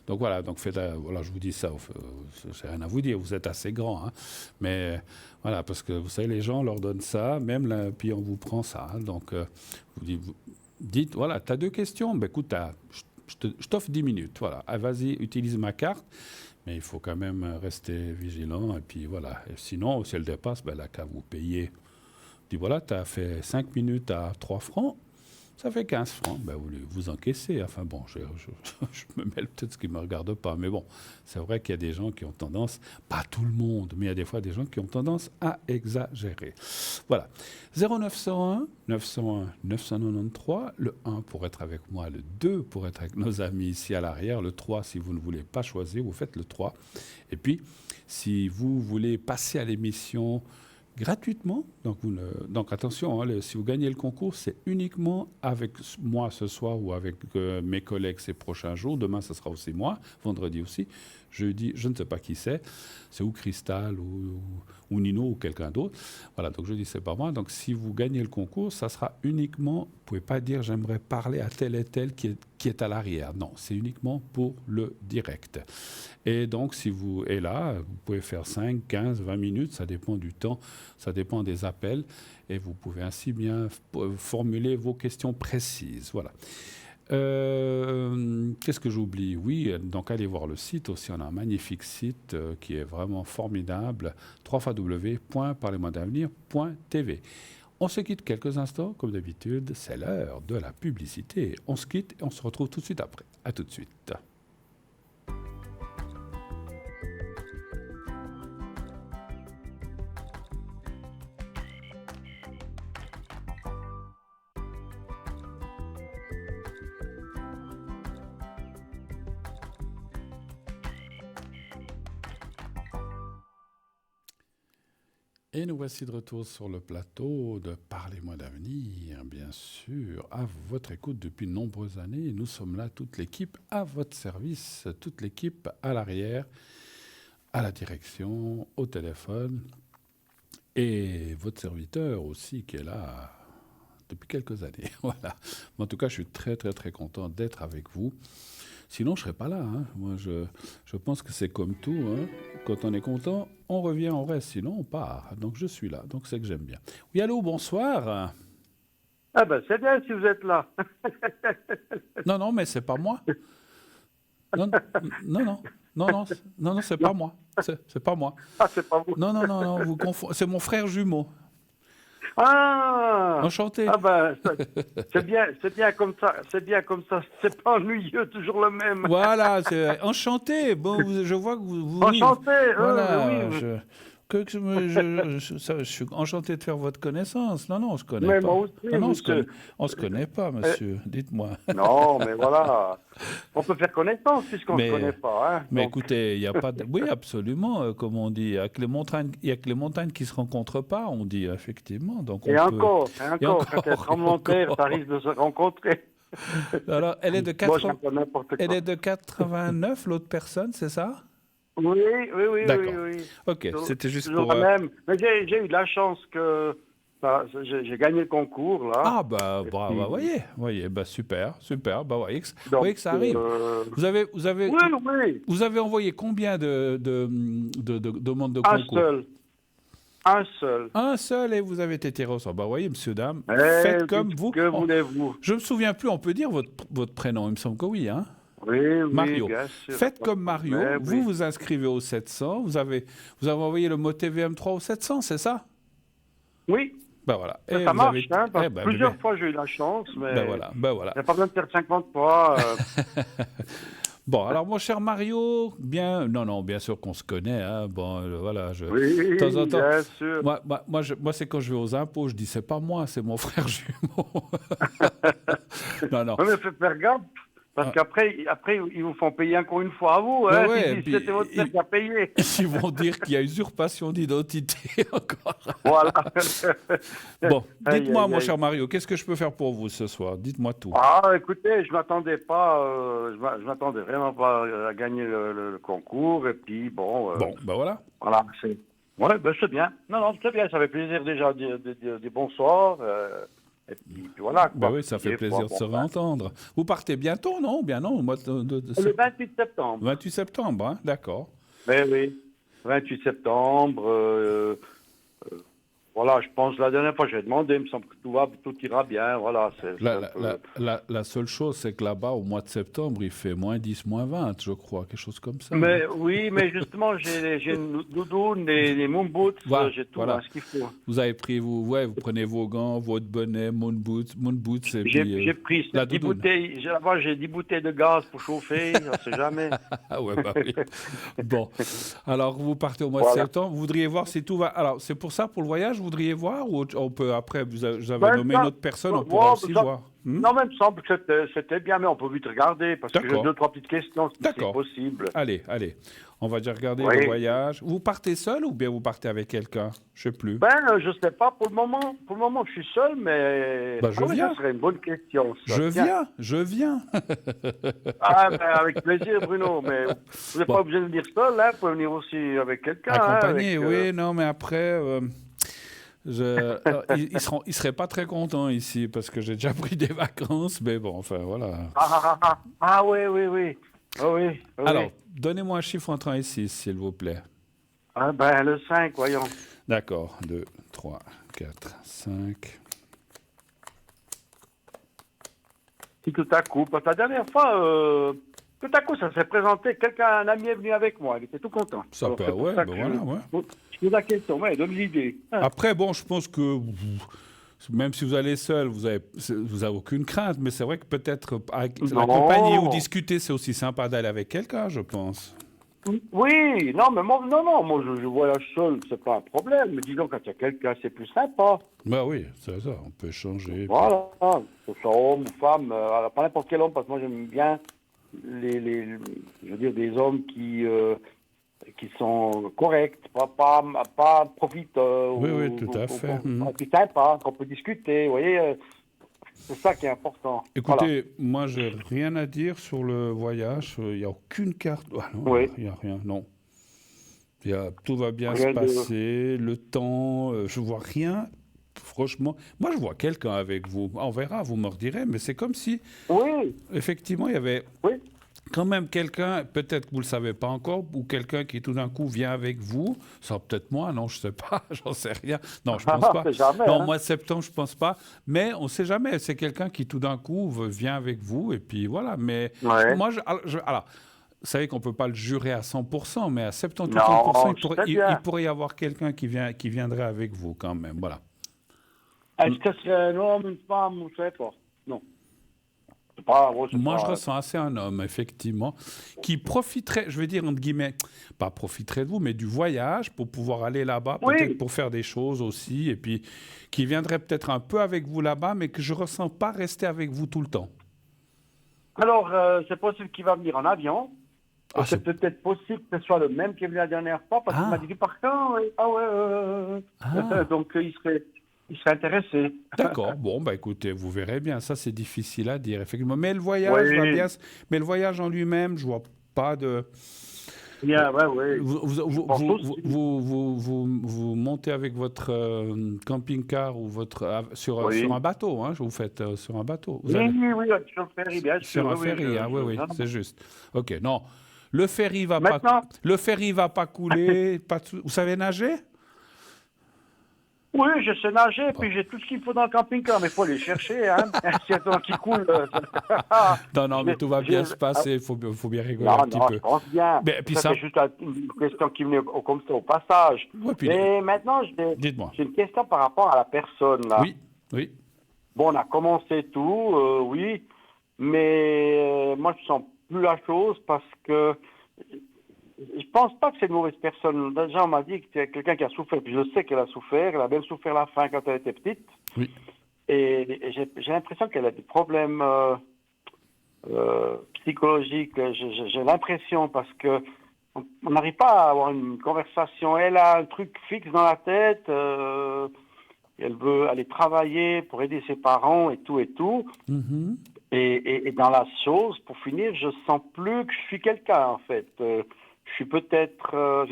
Donc voilà, voilà, je vous dis ça, j'ai rien à vous dire, vous êtes assez grand. Hein. Mais voilà, parce que vous savez, les gens leur donnent ça, même là, puis on vous prend ça. Hein. Donc vous dites, voilà, tu as 2 questions? Ben écoute, je t'offre 10 minutes. Voilà, vas-y, utilise ma carte. Mais il faut quand même rester vigilant. Et puis voilà. Et sinon, si elle dépasse, ben, là, qu'à vous payer. Dis voilà, tu as fait 5 minutes à 3 francs, ça fait 15 francs. Ben, vous encaissez. Enfin bon, je me mêle peut-être ce qui ne me regarde pas. Mais bon, c'est vrai qu'il y a des gens qui ont tendance, pas tout le monde, mais il y a des fois des gens qui ont tendance à exagérer. Voilà. 0901 901 993, le 1 pour être avec moi, le 2 pour être avec nos amis ici à l'arrière, le 3 si vous ne voulez pas choisir, vous faites le 3. Et puis, si vous voulez passer à l'émission gratuitement, donc attention, hein, si vous gagnez le concours, c'est uniquement avec moi ce soir ou avec mes collègues ces prochains jours. Demain, ce sera aussi moi, vendredi aussi. Jeudi, je ne sais pas qui c'est ou Cristal ou Nino ou quelqu'un d'autre. Voilà, donc jeudi, c'est pas moi. Donc si vous gagnez le concours, ça sera uniquement, vous ne pouvez pas dire j'aimerais parler à tel et tel qui est à l'arrière. Non, c'est uniquement pour le direct. Et donc, si vous êtes là, vous pouvez faire 5, 15, 20 minutes, ça dépend du temps, ça dépend des appels, et vous pouvez ainsi bien formuler vos questions précises. Voilà. Qu'est-ce que j'oublie? Oui, donc allez voir le site aussi, on a un magnifique site qui est vraiment formidable, www.parlez-moi-d'avenir.tv. On se quitte quelques instants, comme d'habitude, c'est l'heure de la publicité. On se quitte et on se retrouve tout de suite après. À tout de suite. Et nous voici de retour sur le plateau de Parlez-moi d'avenir, bien sûr, à votre écoute depuis de nombreuses années. Nous sommes là, toute l'équipe à votre service, toute l'équipe à l'arrière, à la direction, au téléphone, et votre serviteur aussi qui est là depuis quelques années. Voilà. Mais en tout cas, je suis très, très, très content d'être avec vous. Sinon, je ne serais pas là. Hein. Moi, je pense que c'est comme tout. Hein. Quand on est content, on revient, on reste. Sinon, on part. Donc, je suis là. Donc, c'est que j'aime bien. Oui, allô, bonsoir. Ah ben, c'est bien si vous êtes là. Non, non, mais c'est pas moi. Non, non, non. Non, non, non, c'est pas moi. C'est pas moi. Ah, c'est pas vous. Non, non, non, non, vous confondez. C'est mon frère jumeau. Ah! Enchanté. Ah ben, c'est bien comme ça. C'est bien comme ça. C'est pas ennuyeux, toujours le même. Voilà, c'est enchanté. Bon, je vois que vous Enchanté. voilà, Oui. je suis enchanté de faire votre connaissance. Non, non, je connais Mais pas. moi aussi, Non, non, monsieur. on se connaît pas, monsieur. Dites-moi. Non, mais voilà. On peut faire connaissance puisqu'on ne se connaît pas. Hein. Mais Donc, écoutez, il n'y a pas de... Oui, absolument, comme on dit. Il n'y a que les montagnes qui ne se rencontrent pas, on dit, effectivement. Donc et on peut... encore, quand elle tremble en terre, ça risque de se rencontrer. Alors, elle est de, Moi, j'en peux n'importe quoi. elle est de 89, l'autre personne, c'est ça? Oui. D'accord. Oui. Ok, c'était juste toujours pour... la même. Mais j'ai eu de la chance que j'ai gagné le concours, là. Ah, bah, bravo, puis- bah, voyez, bah, super, bah, voyez Donc, que ça arrive. Vous avez Oui. Vous avez envoyé combien de demandes de Un concours? seul. Un seul et vous avez été tiré au sort. Bah, voyez, monsieur, dame, Eh, faites comme vous. Que voulez-vous? Je me souviens plus, on peut dire votre prénom, il me semble que oui, hein? Oui, Mario. bien sûr. Faites comme Mario, Mais vous oui. vous inscrivez au 700, vous avez envoyé le mot TVM3 au 700, c'est ça? Oui. Ben voilà. Ça, Et ça vous marche, avez... hein, parce Eh que ben, plusieurs ben, fois j'ai eu la chance, mais ben voilà, ben voilà. il n'y a pas besoin de faire 50 fois. Bon, alors mon cher Mario, bien, non, non, bien sûr qu'on se connaît, hein. Bon, voilà, de Oui, temps en temps, bien sûr. moi, c'est quand je vais aux impôts, je dis c'est pas moi, c'est mon frère jumeau. Non, non. Oui, mais faites faire gaffe, parce Ah. qu'après, ils vous font payer encore une fois à vous. Ben Hein, ouais, et ils disent puis que c'était votre frère qui a payé. ils vont dire qu'il y a usurpation d'identité encore. Voilà. Bon, Aïe, dites-moi, aïe, mon aïe. cher Mario, qu'est-ce que je peux faire pour vous ce soir? Dites-moi tout. Ah, écoutez, je m'attendais pas, je m'attendais vraiment pas à gagner le concours. Et puis, bon, Bon, ben voilà. voilà, c'est... Ouais, ben c'est bien. Non, non, c'est bien, ça fait plaisir déjà de dire bonsoir. Et puis voilà, Ben quoi. oui, ça fait Et plaisir de se réentendre. Vous partez bientôt, non? Bien non, au mois Le 28 septembre. 28 septembre, hein? D'accord. Ben oui, 28 septembre. Voilà, je pense, la dernière fois j'ai demandé, il me semble que tout ira bien. Voilà, c'est un peu... La seule chose, c'est que là-bas, au mois de septembre, il fait moins 10, moins 20, je crois, quelque chose comme ça. Mais oui, mais justement, j'ai une doudoune, les moon boots, Voilà, j'ai tout voilà. hein, ce qu'il faut. Vous avez pris, vous prenez vos gants, votre bonnet, moon boots et puis J'ai pris la 10 doudoune. bouteilles, là-bas j'ai 10 bouteilles de gaz pour chauffer, on sait jamais. Ah ouais, bah oui. Bon, alors vous partez au mois Voilà. de septembre. Vous voudriez voir si tout va. Alors, c'est pour ça, pour le voyage, vous voudriez voir ou on peut après, vous avez Ben, nommé ça- une autre personne, on pourra Ouais, aussi ça- voir. Non, mais il me semble que c'était bien, mais on peut vite regarder, parce que j'ai D'accord. 2-3 petites questions, si c'est D'accord. possible. Allez, allez. On va déjà regarder Oui. le voyage. Vous partez seul ou bien vous partez avec quelqu'un? Je sais plus. Ben, je sais pas pour le moment. Pour le moment, je suis seul, mais... Ben, je Ah oui, viens. ça serait une bonne question. ça. Tiens. Je viens. Ah, ben, avec plaisir, Bruno, mais vous n'êtes Bon. pas obligé de venir seul, hein, vous pouvez venir aussi avec quelqu'un. Accompagné, hein, avec, oui, non, mais après, ils seraient pas très contents ici parce que j'ai déjà pris des vacances, mais bon, enfin, voilà. Ah, oui, oui, oui. Ah, oui, oui. Alors, donnez-moi un chiffre entre 1 et 6, s'il vous plaît. Ah, ben, le 5, voyons. D'accord, 2, 3, 4, 5. Si tout à coup, parce que la dernière fois, tout à coup, ça s'est présenté, un ami est venu avec moi, il était tout content. Ça Alors, peut, c'est pour ouais, ça ben que voilà, ouais. je pose la question, ouais, donne l'idée. Après, bon, je pense que même si vous allez seul, vous avez aucune crainte, mais c'est vrai que peut-être Non. accompagner ou discuter, c'est aussi sympa d'aller avec quelqu'un, je pense. Oui, non, mais moi, moi je voyage seul, c'est pas un problème, mais disons, quand il y a quelqu'un, c'est plus sympa. Bah oui, c'est ça, on peut échanger. Voilà, que ce soit homme ou femme, alors, pas n'importe quel homme, parce que moi j'aime bien je veux dire, des hommes qui sont corrects, pas profiteurs. Oui, oui, tout à fait. Puis sympa, qu'on peut discuter, vous voyez, c'est ça qui est important. Écoutez, moi, j'ai rien à dire sur le voyage. Il n'y a aucune carte. Ah non, Oui. il n'y a rien, non. Tout va bien Rien se de- passer. Le temps, je vois rien. Franchement, moi, je vois quelqu'un avec vous. On verra, vous me redirez, mais c'est comme si, Oui, effectivement, il y avait oui. quand même quelqu'un, peut-être que vous ne le savez pas encore, ou quelqu'un qui tout d'un coup vient avec vous. Ça peut-être moi, non, je ne sais pas, j'en sais rien. Non, je pense pas. C'est jamais, Non, hein. mois de septembre, je ne pense pas. Mais on ne sait jamais. C'est quelqu'un qui tout d'un coup vient avec vous, et puis voilà. Mais Ouais. moi, alors, vous savez qu'on ne peut pas le jurer à 100%, mais à 70 ou Non, 80%, je sais bien. il pourrait y avoir quelqu'un qui viendrait avec vous quand même. Voilà. Est-ce que c'est un homme, une femme, ou je sais pas? Non. C'est pas, ouais, c'est Moi, pas- je ressens assez un homme, effectivement, qui profiterait, je vais dire entre guillemets, pas profiterait de vous, mais du voyage pour pouvoir aller là-bas, Oui. peut-être pour faire des choses aussi, et puis qui viendrait peut-être un peu avec vous là-bas, mais que je ressens pas rester avec vous tout le temps. Alors, c'est possible qu'il va venir en avion. Ah, C'est peut-être possible que ce soit le même qui est venu la dernière fois, parce Ah. qu'il m'a dit, par quand? Ah ouais, Ah. Donc, il serait intéressé. D'accord. Bon, bah écoutez, vous verrez bien. Ça, c'est difficile à dire, effectivement. Mais le voyage Oui. va bien. Mais le voyage en lui-même, je vois pas de. Bien, ouais. Vous pense aussi. vous montez avec votre camping-car ou sur Oui. un bateau, hein, vous faites sur un bateau. Vous Oui, allez oui, sur le ferry, bien sûr. sur un oui, ferry, hein, oui, non, c'est juste. Ok, non, le ferry va Maintenant- pas couler. Pas de vous savez nager? Oui, je sais nager, puis j'ai tout ce qu'il faut dans le camping-car, mais il faut aller chercher, hein. S'il y a un qui coule... Non, mais tout va bien se passer, il faut bien rigoler un petit Non, peu. je pense bien. Mais, puis Ça, c'est juste une question qui venait comme ça au passage. Ouais, puis Mais maintenant, dites-moi. j'ai une question par rapport à la personne, là. Oui, oui. Bon, on a commencé tout, oui, mais moi, je sens plus la chose parce que je pense pas que c'est une mauvaise personne. Déjà, on m'a dit que c'est quelqu'un qui a souffert, puis je sais qu'elle a souffert. Elle a même souffert la faim quand elle était petite. Oui. Et j'ai l'impression qu'elle a des problèmes psychologiques. J'ai l'impression parce que on n'arrive pas à avoir une conversation. Elle a un truc fixe dans la tête. Elle veut aller travailler pour aider ses parents et tout et tout. Mhm. Et dans la chose, pour finir, je sens plus que je suis quelqu'un, en fait. Je suis peut-être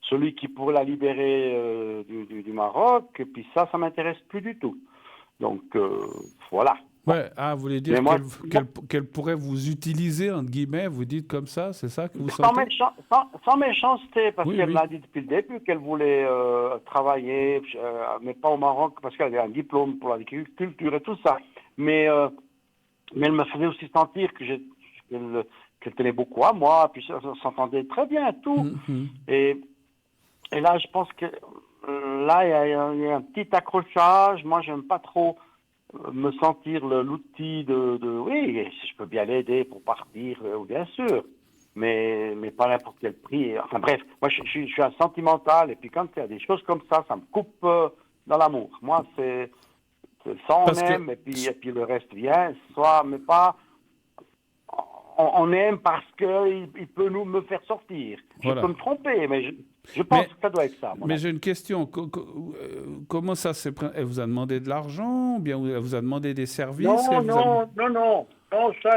celui qui pourrait la libérer du Maroc, et puis ça m'intéresse plus du tout. Donc, voilà. Ouais, vous voulez dire Mais moi, qu'elle pourrait vous utiliser, entre guillemets, vous dites comme ça, c'est ça que vous sans, sentez? sans méchanceté, parce Oui, qu'elle oui. m'a dit depuis le début qu'elle voulait travailler, mais pas au Maroc, parce qu'elle avait un diplôme pour l'agriculture et tout ça. Mais elle me faisait aussi sentir qu'elle tenait beaucoup à moi, puis ça s'entendait très bien, tout. Mhm. Et là, je pense que là, il y a un petit accrochage. Moi, j'aime pas trop me sentir l'outil oui, si je peux bien l'aider pour partir, bien sûr, mais pas n'importe quel prix. Enfin bref, moi, je suis un sentimental, et puis quand il y a des choses comme ça me coupe dans l'amour. Moi, ça on Parce que, aime, et puis le reste vient, soit, mais pas... On aime parce qu'il peut me faire sortir. Voilà. Je peux me tromper, mais je pense que ça doit être ça. Mais j'ai une question. Comment ça s'est... Elle vous a demandé de l'argent ou bien elle vous a demandé des services? Non, ça, elle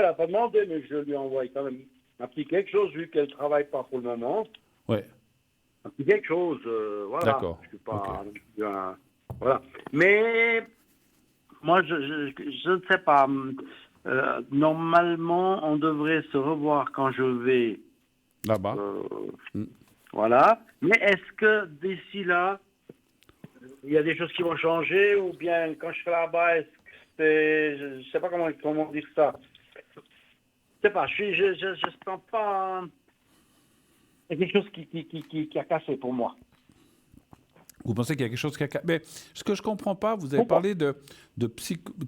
n'a pas demandé, mais je lui envoie quand même un petit quelque chose, vu qu'elle ne travaille pas pour le moment. Ouais. Un petit quelque chose, voilà. D'accord. Je suis pas voilà. Mais moi, je ne sais pas. Normalement, on devrait se revoir quand je vais. Là-bas. Voilà. Mais est-ce que d'ici là, il y a des choses qui vont changer, ou bien quand je serai là-bas, est-ce que je ne sais pas comment dire ça. Je sais pas. Je sens pas. Il y a quelque chose qui a cassé pour moi. Vous pensez qu'il y a quelque chose qui a... Mais ce que je ne comprends pas, vous avez parlé de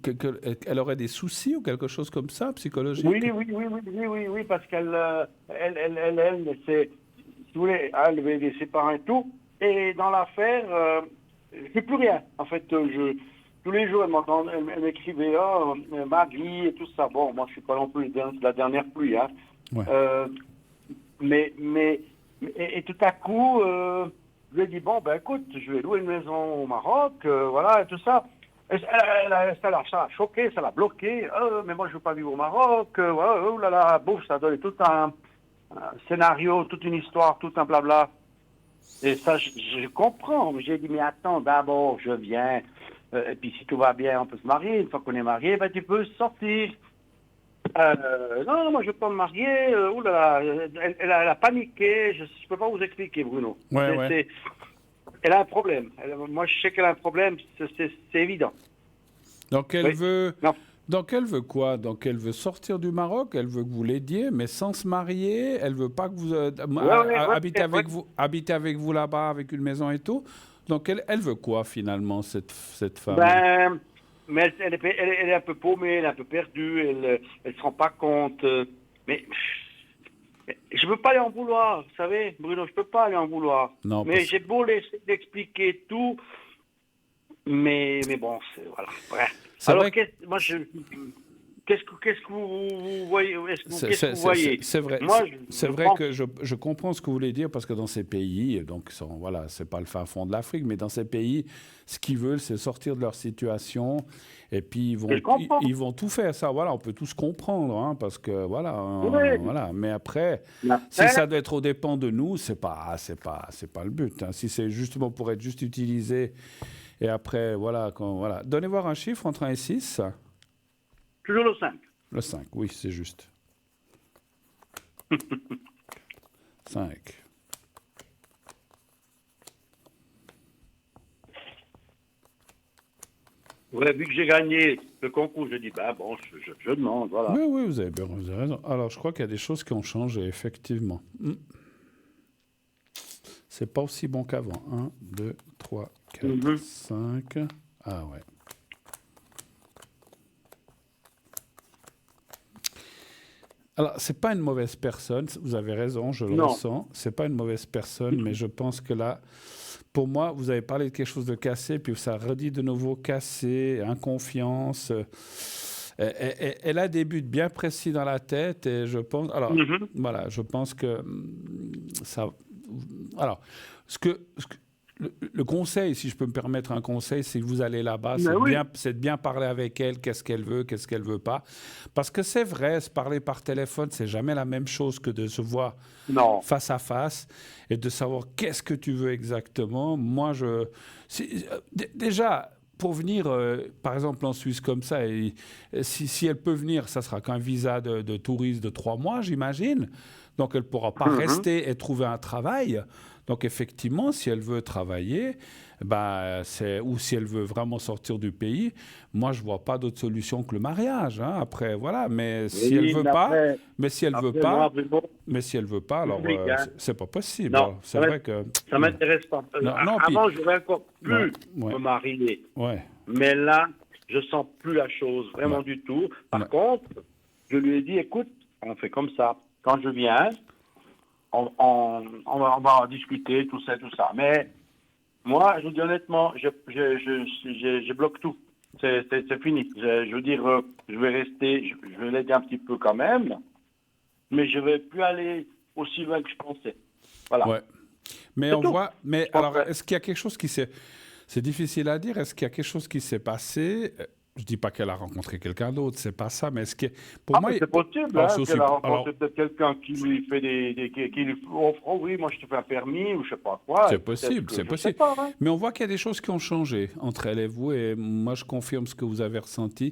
qu'elle aurait des soucis ou quelque chose comme ça, psychologique? Oui, parce qu'elle, c'est, si vous voulez, elle veut aider ses parents et tout. Et dans l'affaire, je fais plus rien. En fait, tous les jours, elle m'écrivait, ma vie et tout ça. Bon, moi, je suis pas non plus la dernière pluie, hein. Ouais. Et tout à coup, je lui ai dit, bon, ben écoute, je vais louer une maison au Maroc, voilà, et tout ça. Et ça l'a choqué, ça l'a bloqué. Mais moi, je ne veux pas vivre au Maroc. Oh là là, bouf, ça donne tout un scénario, toute une histoire, tout un blabla. Et ça, je comprends. J'ai dit, mais attends, d'abord, je viens. Et puis, si tout va bien, on peut se marier. Une fois qu'on est marié, ben, tu peux sortir. Non, moi je ne veux pas me marier. Elle a paniqué. Je ne peux pas vous expliquer, Bruno. Ouais. Elle a un problème. Moi, je sais qu'elle a un problème. C'est évident. Donc elle veut. Non. Donc elle veut quoi? Donc elle veut sortir du Maroc. Elle veut que vous l'aidiez, mais sans se marier. Elle veut pas que vous habitez avec vous là-bas avec une maison et tout. Donc elle veut quoi finalement cette femme? Mais elle est un peu paumée, elle est un peu perdue, elle ne se rend pas compte. Mais je ne peux pas lui en vouloir, vous savez, Bruno, je ne peux pas lui en vouloir. Non, mais j'ai beau laisser d'expliquer tout, mais bon, voilà. Ouais. Alors, qu'est-ce que vous voyez? Qu'est-ce que vous voyez? C'est vrai. Moi, c'est vrai que je comprends ce que vous voulez dire parce que dans ces pays, donc voilà, c'est pas le fin fond de l'Afrique, mais dans ces pays, ce qu'ils veulent, c'est sortir de leur situation et puis ils vont tout faire. Ça, voilà, on peut tous comprendre, hein, parce que voilà, voilà. Mais après, si ça doit être aux dépens de nous, c'est pas le but. Hein. Si c'est justement pour être juste utilisé et après, voilà, donnez voir un chiffre entre 1 et 6. Toujours le 5. Le 5, oui, c'est juste. 5. Ouais, vu que j'ai gagné le concours, je dis, bon, je demande, voilà. Oui, oui, vous avez bien vous avez raison. Alors, je crois qu'il y a des choses qui ont changé, effectivement. C'est pas aussi bon qu'avant. 1, 2, 3, 4, Mhm. 5. Ah ouais. Alors, c'est pas une mauvaise personne, vous avez raison, je le Non. ressens. C'est pas une mauvaise personne, mais je pense que là, pour moi, vous avez parlé de quelque chose de cassé, puis ça redit de nouveau cassé, inconfiance. Elle a des buts bien précis dans la tête, et je pense. Alors, Mhm. voilà, je pense que ça. Alors, le conseil, si je peux me permettre un conseil, c'est que vous allez là-bas, Mais oui. c'est de bien parler avec elle, qu'est-ce qu'elle veut pas. Parce que c'est vrai, se parler par téléphone, c'est jamais la même chose que de se voir Non. face à face et de savoir qu'est-ce que tu veux exactement. Moi, déjà, pour venir, par exemple, en Suisse comme ça, si elle peut venir, ça sera qu'un visa de touriste de 3 mois, j'imagine. Donc, elle ne pourra pas Mhm. rester et trouver un travail. Donc, effectivement, si elle veut travailler, ou si elle veut vraiment sortir du pays, moi, je ne vois pas d'autre solution que le mariage. Hein. Après, voilà. Oui, Mais si elle veut après moi, pas, Bruno, mais si elle veut pas, alors public, hein. c'est pas possible. Non, Alors, c'est vrai que ça non, m'intéresse pas. non, non. Puis Avant, j'aurais encore ouais, pu ouais, me marier. ouais, Mais là, je sens plus la chose, ouais, vraiment du tout. ouais. Par contre, je lui ai dit, écoute, on fait comme ça. Quand je viens, on va en discuter, tout ça, tout ça. Mais moi, je vous dis honnêtement, je bloque tout. C'est fini. Je veux dire, je vais rester, je vais l'aider un petit peu quand même, mais je vais plus aller aussi loin que je pensais. Voilà. Ouais. Mais C'est on tout. voit. Mais Je pense alors, que... est-ce qu'il y a quelque chose qui s'est. C'est difficile à dire. Est-ce qu'il y a quelque chose qui s'est passé? Je dis pas qu'elle a rencontré quelqu'un d'autre, c'est pas ça. Mais est-ce que. Pour Ah, moi. mais c'est possible, Alors, hein, c'est aussi. qu'elle a Alors, rencontré peut-être quelqu'un qui lui fait qui lui offre, oh oui, moi je te fais un permis, ou je sais pas quoi, et c'est peut-être possible, que, c'est je sais possible. pas, hein. Mais on voit qu'il y a des choses qui ont changé entre elle et vous. Et moi, je confirme ce que vous avez ressenti.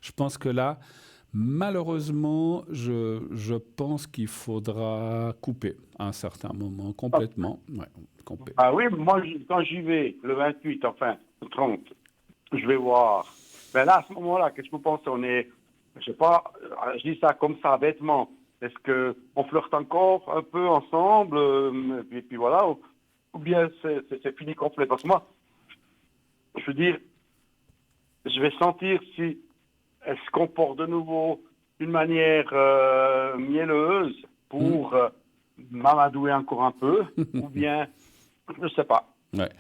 Je pense que là, malheureusement, je pense qu'il faudra couper à un certain moment, Ah, complètement. Ouais, couper. ah oui, moi, quand j'y vais, le 28, enfin, le 30, je vais voir. Mais là, à ce moment-là, qu'est-ce que vous pensez? On est, je sais pas, je dis ça comme ça, bêtement. Est-ce que on flirte encore un peu ensemble, puis voilà, ou bien c'est fini complet? Parce que moi, je veux dire, je vais sentir si elle se comporte de nouveau d'une manière mielleuse Hmm. pour m'amadouer encore un peu, ou bien, je ne sais pas. Ouais.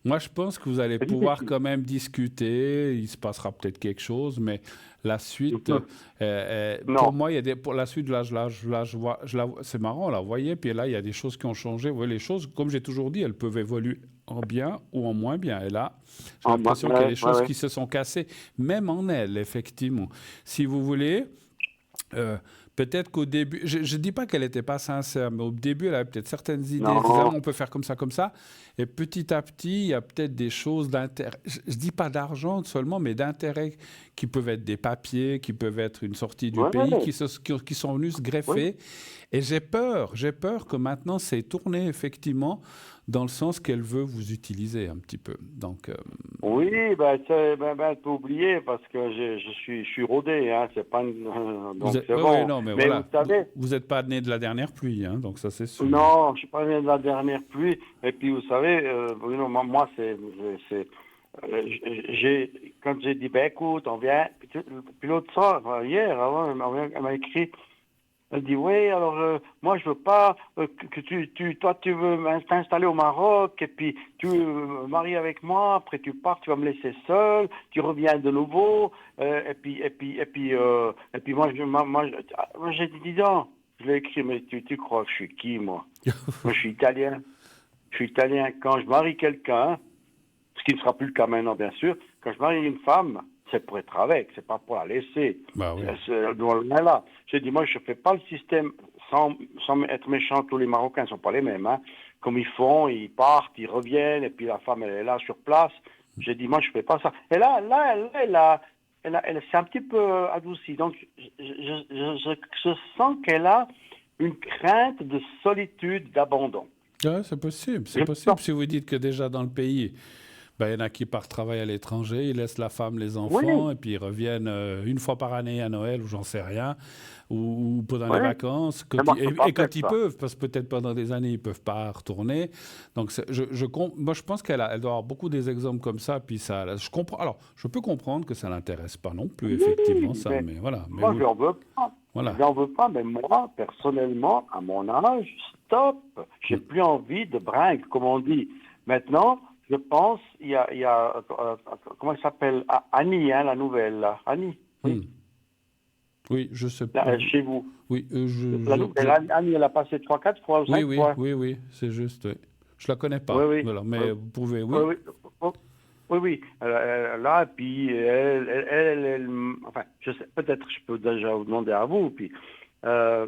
Moi, je pense que vous allez C'est pouvoir difficile. quand même discuter. Il se passera peut-être quelque chose, mais la suite, pour Non. moi, il y a pour la suite, là, je vois, c'est marrant, là, vous voyez. Puis là, il y a des choses qui ont changé. Vous voyez, les choses, comme j'ai toujours dit, elles peuvent évoluer en bien ou en moins bien. Et là, j'ai Ah, l'impression qu'il y a ouais, des ouais, choses ouais. qui se sont cassées, même en elle, effectivement. Si vous voulez. Euh, Peut-être qu'au début, je ne dis pas qu'elle n'était pas sincère, mais au début, elle avait peut-être certaines idées. Elle se disait, ah, Non. on peut faire comme ça, comme ça. Et petit à petit, il y a peut-être des choses d'intérêt. Je ne dis pas d'argent seulement, mais d'intérêt qui peuvent être des papiers, qui peuvent être une sortie du pays, Ouais, qui sont venus se oui. greffer. Et j'ai peur que maintenant, c'est tourné effectivement dans le sens qu'elle veut vous utiliser un petit peu. Donc, Oui, t'as oublié parce que je suis rodé, hein, c'est pas donc c'est oui, oui, bon. non, mais Mais vous voilà, savez, vous n'êtes pas né de la dernière pluie, hein, donc ça c'est sûr. non, je suis pas né de la dernière pluie. Et puis vous savez, Bruno, moi c'est, quand j'ai dit ben écoute, on vient, puis l'autre soir, hier, avant, elle m'a écrit. Elle dit oui, alors moi je veux pas que toi tu veux t'installer au Maroc et puis tu veux me marier avec moi, après tu pars, tu vas me laisser seul, tu reviens de nouveau et puis moi j'ai dit dis donc, je l'ai écrit mais tu crois que je suis qui moi? Moi je suis italien, quand je marie quelqu'un, ce qui ne sera plus le cas maintenant bien sûr, quand je marie une femme, c'est pour être avec, c'est pas pour la laisser. Bah oui. Elle doit le mettre là. J'ai dit, moi, je ne fais pas le système sans être méchant. Tous les Marocains ne sont pas les mêmes. Hein. Comme ils font, ils partent, ils reviennent, et puis la femme, elle est là sur place. J'ai dit, moi, je ne fais pas ça. Et elle s'est un petit peu adoucie. Donc, je sens qu'elle a une crainte de solitude, d'abandon. Ouais, c'est possible, c'est Je possible. sens. Si vous dites que déjà dans le pays, Ben, il y en a qui partent travailler à l'étranger, ils laissent la femme, les enfants, Oui, et puis ils reviennent une fois par année à Noël, ou j'en sais rien, ou pendant les oui. vacances, Mais moi, je peux pas et faire quand ils ça. peuvent, parce que peut-être pendant des années, ils ne peuvent pas retourner. Donc, moi, je pense elle doit avoir beaucoup des exemples comme ça, puis ça, je comprends. Alors, je peux comprendre que ça l'intéresse pas non plus, effectivement, Oui, ça, mais mais voilà. Mais moi, vous, j'en veux pas. voilà. J'en veux pas, mais moi, personnellement, à mon âge, stop. J'ai Mm. plus envie de brinque, comme on dit. Maintenant, je pense, comment elle s'appelle? Annie, hein, la nouvelle, là. Annie, oui, Mm. Oui, je sais là, pas. chez vous. Oui, La nouvelle Annie, elle a passé 3, 4 fois ou oui, 5 fois. oui, c'est juste. Oui. Je la connais Oui, pas. oui. Voilà, Oui, mais vous pouvez, oui, oui. oui. Oh, oui, oui. Là, puis enfin, je sais, peut-être je peux déjà vous demander à vous. Puis, euh,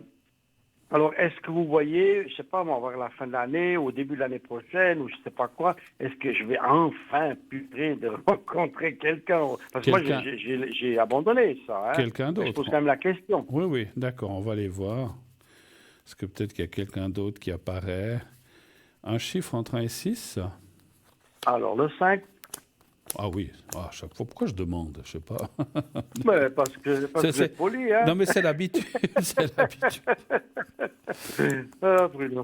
alors, est-ce que vous voyez, je sais pas, moi, vers la fin de l'année, au début de l'année prochaine, ou je sais pas quoi, est-ce que je vais enfin purée de rencontrer quelqu'un? Parce que moi, Quelqu'un, j'ai abandonné ça, hein. quelqu'un Mais je pose d'autre. quand même la question. Oui, oui, d'accord, on va aller voir. Parce que peut-être qu'il y a quelqu'un d'autre qui apparaît. Un chiffre entre 1 et 6. Alors, le 5, Ah oui, à chaque fois. Pourquoi je demande? Je sais pas. mais parce que vous êtes poli, hein. Non, mais c'est l'habitude. C'est l'habitude. Ah, Bruno.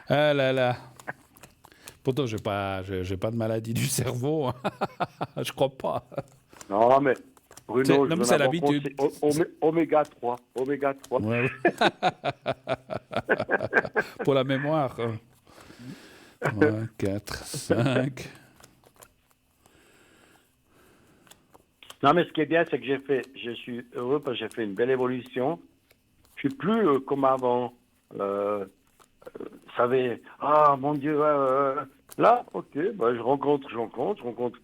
Ah là là. Pourtant, j'ai pas de maladie du cerveau, hein. Je crois pas. Non, mais Bruno, je Non, mais veux en c'est avoir compte, l'habitude. c'est oméga 3. Oméga 3. Ouais, ouais. Pour la mémoire. 3, 4, 5. Non, mais ce qui est bien, c'est que je suis heureux parce que j'ai fait une belle évolution. Je suis plus comme avant. Vous savez, ah mon Dieu, là, ok, bah, je rencontre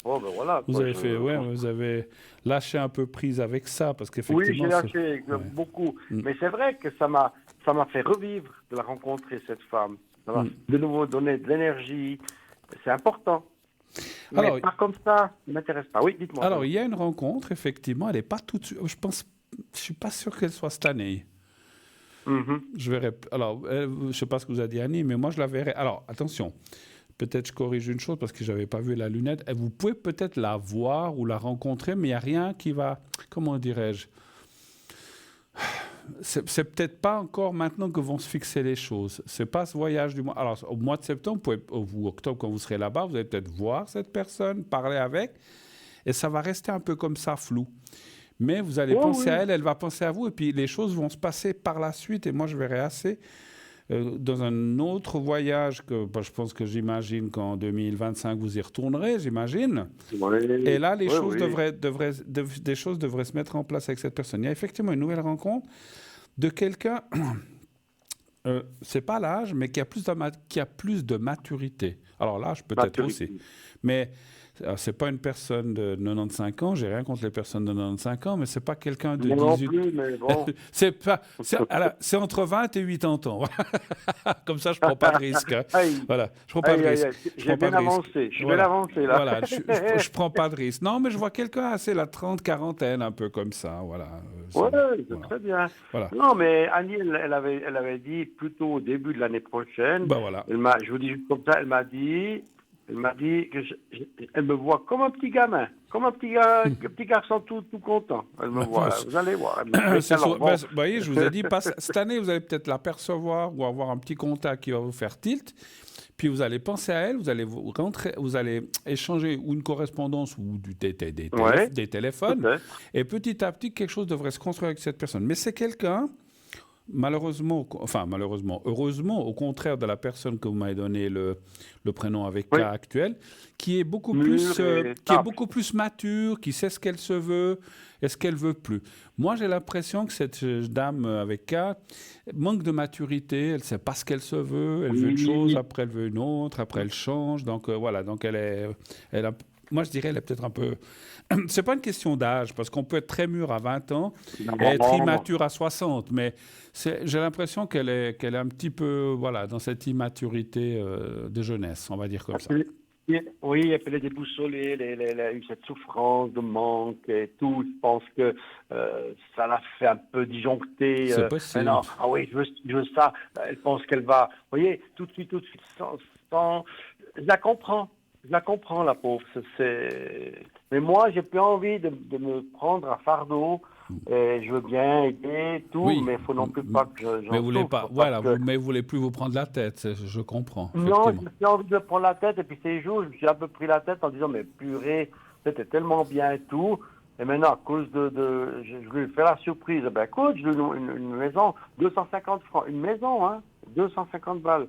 pas, ben voilà, Vous quoi. avez fait, ouais, vous avez lâché un peu prise avec ça, parce Oui, j'ai qu'effectivement, c'est. lâché Ouais. beaucoup, Mm, mais c'est vrai que ça m'a fait revivre de la rencontrer, cette femme. Ça m'a mm. de nouveau donné de l'énergie. C'est important. Mais Alors, pas comme ça, ne m'intéresse pas. Oui, dites-moi, alors, pardon. il y a une rencontre, effectivement, elle n'est pas tout de suite. Je suis pas sûr qu'elle soit cette année. Mhm. Je verrai. Alors, je sais pas ce que vous a dit Annie, mais moi, je la verrai. Alors, attention. Peut-être je corrige une chose parce que je n'avais pas vu la lunette. Et vous pouvez peut-être la voir ou la rencontrer, mais il n'y a rien qui va. Comment dirais-je? C'est peut-être pas encore maintenant que vont se fixer les choses. C'est pas ce voyage du mois. Alors, au mois de septembre, ou octobre, quand vous serez là-bas, vous allez peut-être voir cette personne, parler avec, et ça va rester un peu comme ça, flou. Mais vous allez Oh penser à oui. elle, elle va penser à vous, et puis les choses vont se passer par la suite, et moi, je verrai assez. Dans un autre voyage que je pense que j'imagine qu'en 2025 vous y retournerez, j'imagine. Et Oui, là, les oui, choses oui. des choses devraient se mettre en place avec cette personne. Il y a effectivement une nouvelle rencontre de quelqu'un, c'est pas l'âge, mais qui a plus de maturité. Alors l'âge peut-être aussi, Maturité. mais c'est pas une personne de 95 ans. J'ai rien contre les personnes de 95 ans, mais c'est pas quelqu'un de Moi non 18. plus, mais bon. C'est entre 20 et 80 ans. Comme ça, je prends pas de risque, hein. Aïe, Voilà, je prends pas de aïe, aïe, risque. aïe. Je J'ai prends pas bien de risque. avancé. Je suis bien Voilà. avancé, là. Voilà, je prends pas de risque. Non, mais je vois quelqu'un assez la 30, quarantaine, un peu comme ça. Voilà. Oui, c'est Voilà. très bien. Voilà. Non, mais Annie, elle avait dit plutôt au début de l'année prochaine. Ben voilà. Je vous dis juste comme ça, elle m'a dit que elle me voit comme un petit gamin, comme un petit garçon tout content. Elle me voit, là. Vous allez voir. Elle me fait alors, bon. Voyez, je vous ai dit, cette année, vous allez peut-être l'apercevoir ou avoir un petit contact qui va vous faire tilt. Puis vous allez penser à elle, vous allez vous rentrer, vous allez échanger ou une correspondance ou Ouais, des téléphones. peut-être. Et petit à petit, quelque chose devrait se construire avec cette personne. Mais c'est quelqu'un, heureusement, au contraire de la personne que vous m'avez donné le prénom avec K Oui, actuel, qui est mûr et qui est stable. beaucoup plus mature, qui sait ce qu'elle se veut et ce qu'elle veut plus. Moi, j'ai l'impression que cette dame avec K manque de maturité. Elle ne sait pas ce qu'elle se veut. Elle veut une chose, Oui, après elle veut une autre, après elle change. Donc voilà. Donc moi, je dirais, elle est peut-être un peu. C'est pas une question d'âge, parce qu'on peut être très mûr à 20 ans et être non. immature à 60, mais j'ai l'impression qu'elle est un petit peu, voilà, dans cette immaturité de jeunesse, on va dire comme ça. Oui, et puis elle est déboussolée, elle a eu cette souffrance de manque et tout. Je pense que ça l'a fait un peu disjoncter. C'est Non, possible. ah oui, je veux ça. Elle pense qu'elle va. Vous voyez, tout de suite, je la comprends. je la comprends, la pauvre. Mais moi, j'ai plus envie de me prendre à fardeau. Et je veux bien aider, tout, Oui. mais il faut non plus pas que Mais j'en vous voulez souffre. pas, voilà, mais vous voulez plus vous prendre la tête, je comprends, Non, effectivement. je me suis envie de me prendre la tête, et puis ces jours, je me suis un peu pris la tête en disant, mais purée, c'était tellement bien et tout. Et maintenant, à cause je lui fais la surprise. Ben écoute, je lui donne une maison, 250 francs, une maison, hein, 250 balles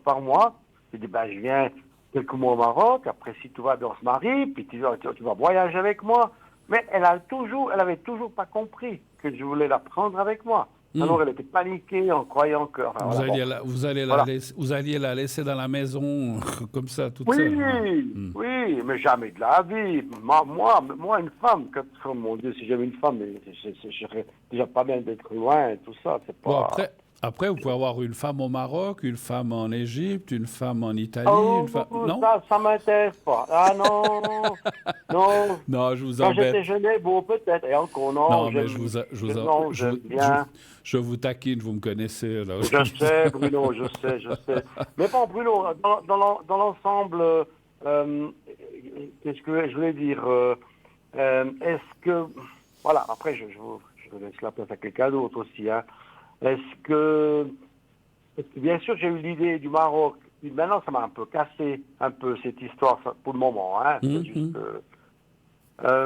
par mois. Je dis, ben je viens quelques mois au Maroc, après si tout va bien, on se marie, puis tu vas voyager avec moi. Mais elle avait toujours pas compris que je voulais la prendre avec moi. Alors elle était paniquée en croyant que... Enfin, Vous voilà, alliez, bon. la, Voilà. vous alliez la laisser dans la maison comme ça, toute Oui, seule. oui, mais jamais de la vie. Moi, une femme, oh mon Dieu, si j'avais une femme, je serais déjà pas bien d'être loin, tout ça, c'est Bon, pas... après, vous pouvez avoir une femme au Maroc, une femme en Égypte, une femme en Italie, Oh, une femme... Non? ça m'intéresse pas. Ah non, non. Non, je vous Quand j'étais embête. jeune, bon, peut-être. Et encore, non, Non, mais non, j'aime bien. je vous taquine, vous me connaissez. Là. Je sais, Bruno, je sais. Mais bon, Bruno, dans l'ensemble, qu'est-ce que je voulais dire est-ce que, voilà, après, je vous laisse la place à quelqu'un d'autre aussi, hein. Parce que bien sûr, j'ai eu l'idée du Maroc. Puis maintenant, ça m'a un peu cassé, un peu, cette histoire, pour le moment, hein. C'est juste,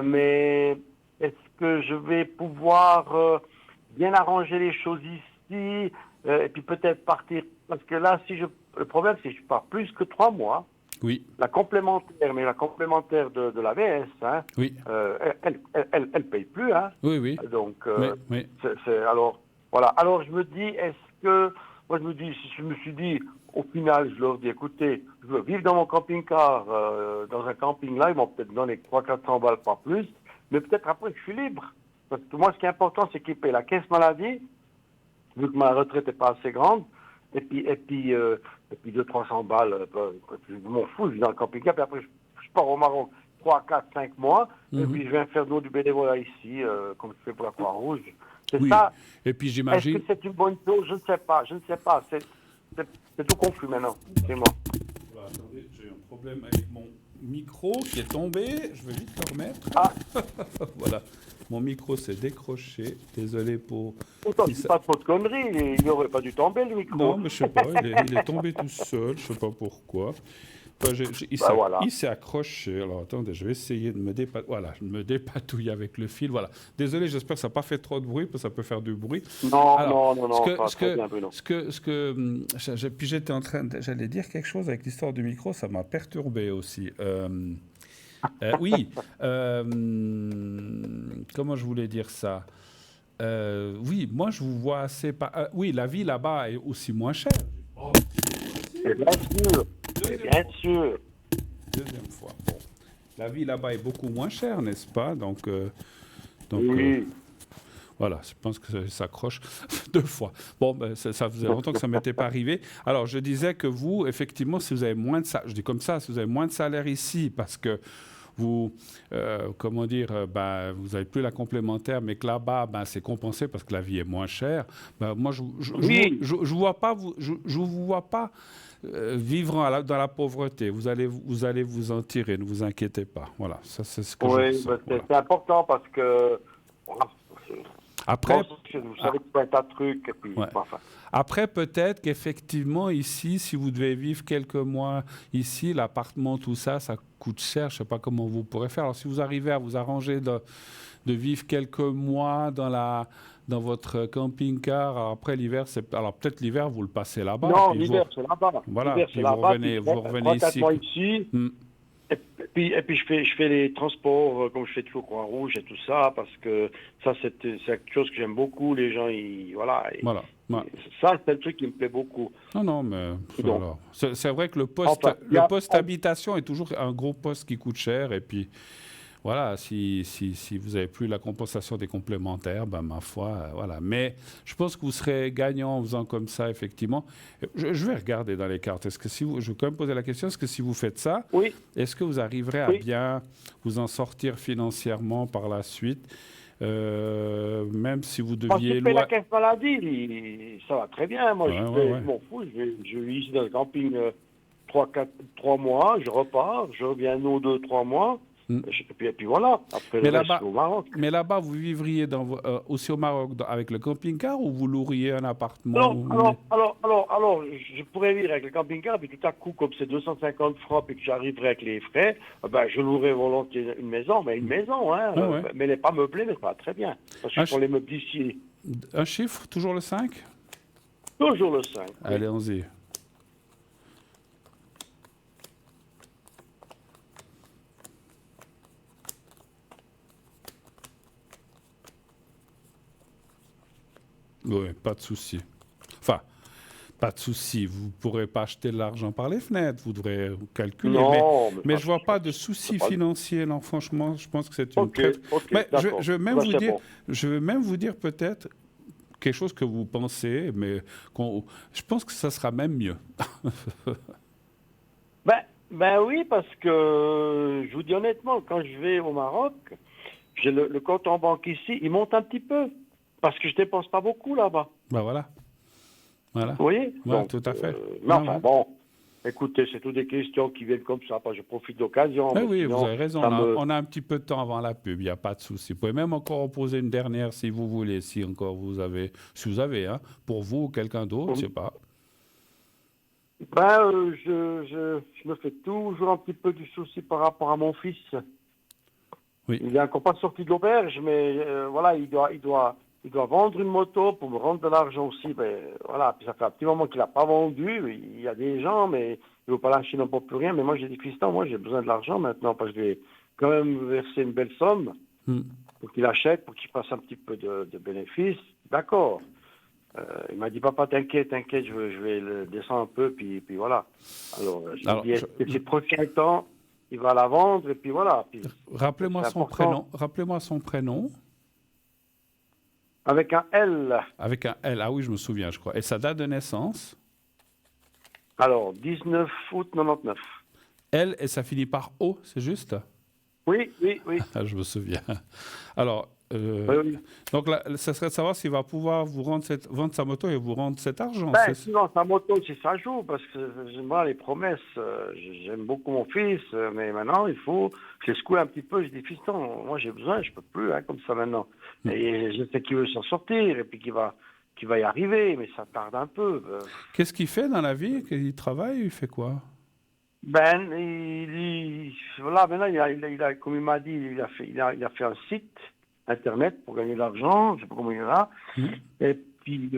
mais est-ce que je vais pouvoir bien arranger les choses ici et puis peut-être partir? Parce que là, le problème, c'est que je pars plus que 3 mois. Oui, La complémentaire de la VS, hein, oui, elle paye plus, hein. oui, oui. Donc, Oui. alors, voilà. Alors, je me dis, moi, je me suis dit, au final, je leur dis, écoutez, je veux vivre dans mon camping-car, dans un camping là, ils m'ont peut-être donné 300-400 balles, pas plus, mais peut-être après, je suis libre. Parce que moi, ce qui est important, c'est qu'ils payent la caisse maladie, vu que ma retraite n'est pas assez grande, et puis 200-300 balles, je m'en fous, je vis dans le camping-car, puis après, je pars au Maroc 3, 4, 5 mois, et puis je viens faire du bénévolat ici, comme je fais pour la Croix-Rouge. C'est Oui. ça. Et puis Est-ce j'imagine... que c'est une bonne chose? Je ne sais pas. C'est tout confus maintenant. C'est moi. Voilà, attendez, j'ai un problème avec mon micro qui est tombé. Je vais vite le remettre. Ah. Voilà. Mon micro s'est décroché. Désolé pour... Pourtant, je dis pas trop de conneries. Il n'aurait pas dû tomber, le micro. Non, mais je sais pas. Il est tombé tout seul. Je sais pas pourquoi. Enfin, Voilà. il s'est accroché. Alors attendez, je vais essayer de me dépatouiller. Voilà, je me dépatouille avec le fil. Voilà. Désolé, j'espère que ça n'a pas fait trop de bruit, parce que ça peut faire du bruit. Non, Alors, pas très bien, Bruno. Puis j'étais en train j'allais dire quelque chose avec l'histoire du micro, ça m'a perturbé aussi. Oui, comment je voulais dire ça? Oui, moi je vous vois assez... oui, la vie là-bas est aussi moins chère. Et bien sûr. Et bien sûr. Deuxième fois. Bon. La vie là-bas est beaucoup moins chère, n'est-ce pas? Donc, Oui. voilà, je pense que ça s'accroche 2 fois. Bon, ben, ça faisait longtemps que ça ne m'était pas arrivé. Alors, je disais que vous, effectivement, si vous avez moins de salaire, je dis comme ça, si vous avez moins de salaire ici, parce que vous, comment dire, vous n'avez plus la complémentaire, mais que là-bas, c'est compensé parce que la vie est moins chère. Moi, je vous vois pas vivre dans la pauvreté. Vous allez vous en tirer, ne vous inquiétez pas. Voilà, ça c'est ce que je ressens. C'est important parce que... Voilà, après, vous savez que c'est un tas de trucs. Et puis, ouais. Enfin. Après, peut-être qu'effectivement, ici, si vous devez vivre quelques mois ici, l'appartement, tout ça, ça coûte cher. Je ne sais pas comment vous pourrez faire. Alors, si vous arrivez à vous arranger de vivre quelques mois dans votre camping-car, alors après l'hiver, alors peut-être l'hiver, vous le passez là-bas. Non, l'hiver, c'est là-bas. Voilà, l'hiver, puis vous revenez ici. Et puis je fais les transports comme je fais toujours Croix-Rouge et tout ça, parce que ça c'est quelque chose que j'aime beaucoup. Les gens, voilà. Ça, c'est le truc qui me plaît beaucoup. Non, mais voilà. C'est vrai que le poste habitation est toujours un gros poste qui coûte cher. Et puis, voilà, si vous n'avez plus la compensation des complémentaires, ma foi, voilà. Mais je pense que vous serez gagnant en faisant comme ça, effectivement. Je vais regarder dans les cartes. Je vais quand même poser la question, est-ce que si vous faites ça, oui. Est-ce que vous arriverez à bien vous en sortir financièrement par la suite, même si vous deviez... Parce que la caisse maladie, ça va très bien. Moi, je m'en fous. Je vis ici dans le camping 3 mois, je repars, je reviens 2, 3 mois, et puis voilà, après Mais le reste là-bas, au Maroc. mais là-bas, vous vivriez aussi au Maroc avec le camping-car ou vous loueriez un appartement Alors, je pourrais vivre avec le camping-car, puis tout à coup, comme c'est 250 francs, puis que j'arriverai avec les frais, ben, je louerai volontiers une maison, mais une maison, hein, Ah ouais. mais elle n'est pas meublée, mais pas très bien. Parce que Un pour les meubles d'ici, Un chiffre, toujours le 5? toujours le 5. Allez, allons-y. Oui, pas de souci. Enfin, pas de souci. Vous ne pourrez pas acheter de l'argent par les fenêtres. Vous devrez calculer. Non, Mais je ne vois pas de souci financier. Non, franchement, je pense que c'est une Ok, Mais d'accord. je vais même Ben, vous c'est dire, bon. je vais même vous dire peut-être quelque chose que vous pensez, mais je pense que ça sera même mieux. Ben oui, parce que je vous dis honnêtement, quand je vais au Maroc, j'ai le compte en banque ici, il monte un petit peu. Parce que je dépense pas beaucoup là-bas. Ben voilà. Voilà. Vous voyez? Ouais, Donc, tout à fait. mais Ouais, enfin, ouais. bon, écoutez, c'est toutes des questions qui viennent comme ça. Je profite de l'occasion. Eh Mais oui, sinon, vous avez raison. ça me... On a un petit peu de temps avant la pub, il n'y a pas de souci. Vous pouvez même encore en poser une dernière si vous voulez, si vous avez, hein, pour vous ou quelqu'un d'autre, je sais pas. Ben, je me fais toujours un petit peu du souci par rapport à mon fils. Oui. Il n'est encore pas sorti de l'auberge, mais voilà, il doit vendre une moto pour me rendre de l'argent aussi. Ben, voilà, puis ça fait un petit moment qu'il n'a pas vendu. Il y a des gens, mais il ne veut pas lâcher non plus rien. Mais moi, j'ai dit, Christian, moi, j'ai besoin de l'argent maintenant, parce que je vais quand même verser une belle somme pour qu'il achète, pour qu'il fasse un petit peu de bénéfices. D'accord. Il m'a dit, papa, t'inquiète, je vais le descendre un peu, puis voilà. Alors, je lui ai dit, ces prochains temps, il va la vendre, et puis voilà. Puis, Rappelez-moi son prénom. Rappelez-moi son prénom. Avec un L. Avec un L. Ah oui, je me souviens, je crois. Et sa date de naissance? Alors, 19 août 99. L et ça finit par O, c'est juste? Oui. Ah, je me souviens. Alors, Oui. donc là, ça serait de savoir s'il va pouvoir vous rendre vendre sa moto et vous rendre cet argent. Ben, sinon, sa moto, si ça joue, parce que moi, les promesses, j'aime beaucoup mon fils, mais maintenant, il faut... Je l'ai secoué un petit peu, je dis, fiston, moi, j'ai besoin, je peux plus, hein, comme ça, maintenant. Et je sais qu'il veut s'en sortir, et puis qu'il va y arriver, mais ça tarde un peu. Qu'est-ce qu'il fait dans la vie? Il travaille? Il fait quoi? Ben, voilà, maintenant, comme il m'a dit, il a fait un site Internet pour gagner de l'argent, je sais pas comment il est là. Et puis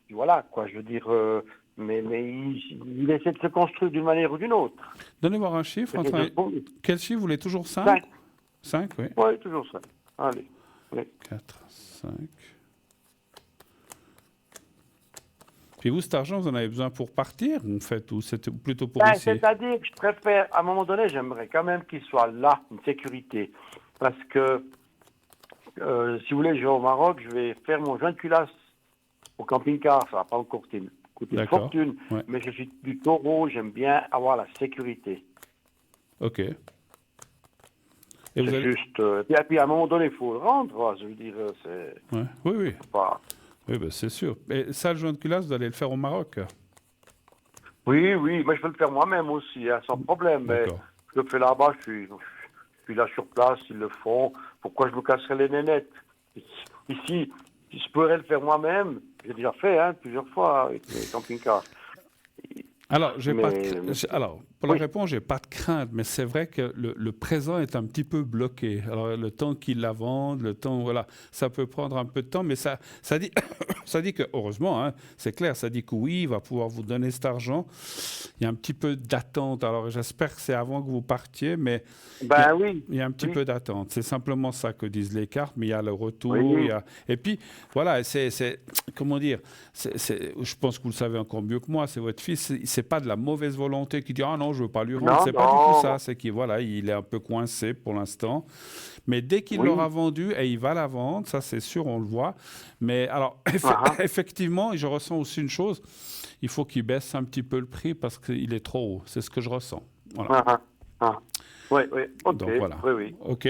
voilà, quoi, je veux dire, mais il essaie de se construire d'une manière ou d'une autre. Donnez-moi un chiffre. Quel chiffre? Vous voulez toujours 5? 5. 5, oui. Oui, toujours 5. Allez. Oui. 4, 5. Puis vous, cet argent, vous en avez besoin pour partir, en fait, ou c'est plutôt pour ici? C'est-à-dire que je préfère, à un moment donné, j'aimerais quand même qu'il soit là, une sécurité. Parce que, si vous voulez, je vais au Maroc, je vais faire mon joint de culasse au camping-car. Ça va pas encore coûter une fortune. Ouais. Mais je suis du taureau, j'aime bien avoir la sécurité. OK. Et c'est juste... et puis, à un moment donné, il faut le rendre. Je veux dire, c'est... Ouais. Oui. Pas... Oui, ben c'est sûr. Et ça, le joint de culasse, vous allez le faire au Maroc? Oui, mais je peux le faire moi-même aussi, hein, sans problème. Mais je le fais là-bas, je suis là sur place, ils le font. Pourquoi je me casserais les nénettes? Ici, si je pourrais le faire moi-même, j'ai déjà fait plusieurs fois avec les camping-cars. Alors, pour la réponse, j'ai pas de crainte, mais c'est vrai que le présent est un petit peu bloqué. Alors, le temps qu'ils la vendent, le temps, voilà, ça peut prendre un peu de temps, mais ça dit, ça dit que, heureusement, hein, c'est clair, ça dit que oui, il va pouvoir vous donner cet argent. Il y a un petit peu d'attente. Alors, j'espère que c'est avant que vous partiez, mais il y a un petit peu d'attente. C'est simplement ça que disent les cartes, mais il y a le retour. Et puis, voilà, comment dire, je pense que vous le savez encore mieux que moi, c'est votre fils, c'est pas de la mauvaise volonté qui dit « Ah non, je veux pas lui rendre ». C'est pas du tout ça. C'est qu'il il est un peu coincé pour l'instant. Mais dès qu'il l'aura vendu, et il va la vendre, ça c'est sûr, on le voit. Mais alors, effectivement, je ressens aussi une chose, il faut qu'il baisse un petit peu le prix parce qu'il est trop haut. C'est ce que je ressens. Voilà. Oui. OK. Donc voilà. Oui. OK.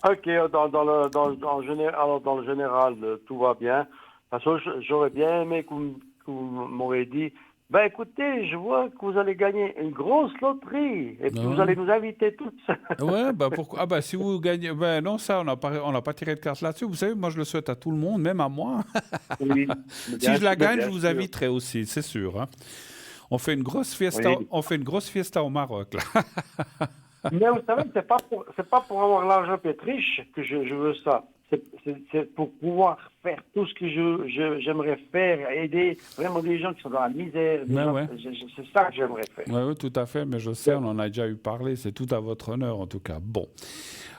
OK, dans le général, tout va bien. Parce que j'aurais bien aimé qu'on m'aurait dit, Ben écoutez, je vois que vous allez gagner une grosse loterie et puis vous allez nous inviter toutes. Ouais, bah pourquoi? Ah bah si vous gagnez, ben non, ça on n'a pas tiré de carte là-dessus. Vous savez, moi je le souhaite à tout le monde, même à moi. Oui, mais Si bien je la sûr, mais gagne, je bien vous sûr. inviterai aussi, c'est sûr, hein. On fait une grosse fiesta, Oui. on fait une grosse fiesta au Maroc là. Mais vous savez, c'est pas pour avoir l'argent et être riche que je veux ça. C'est pour pouvoir faire tout ce que j'aimerais faire, aider vraiment des gens qui sont dans la misère, des Mais gens, ouais. c'est ça que j'aimerais faire. Ouais, ouais, tout à fait, mais je sais, on en a déjà eu parlé, c'est tout à votre honneur en tout cas. Bon.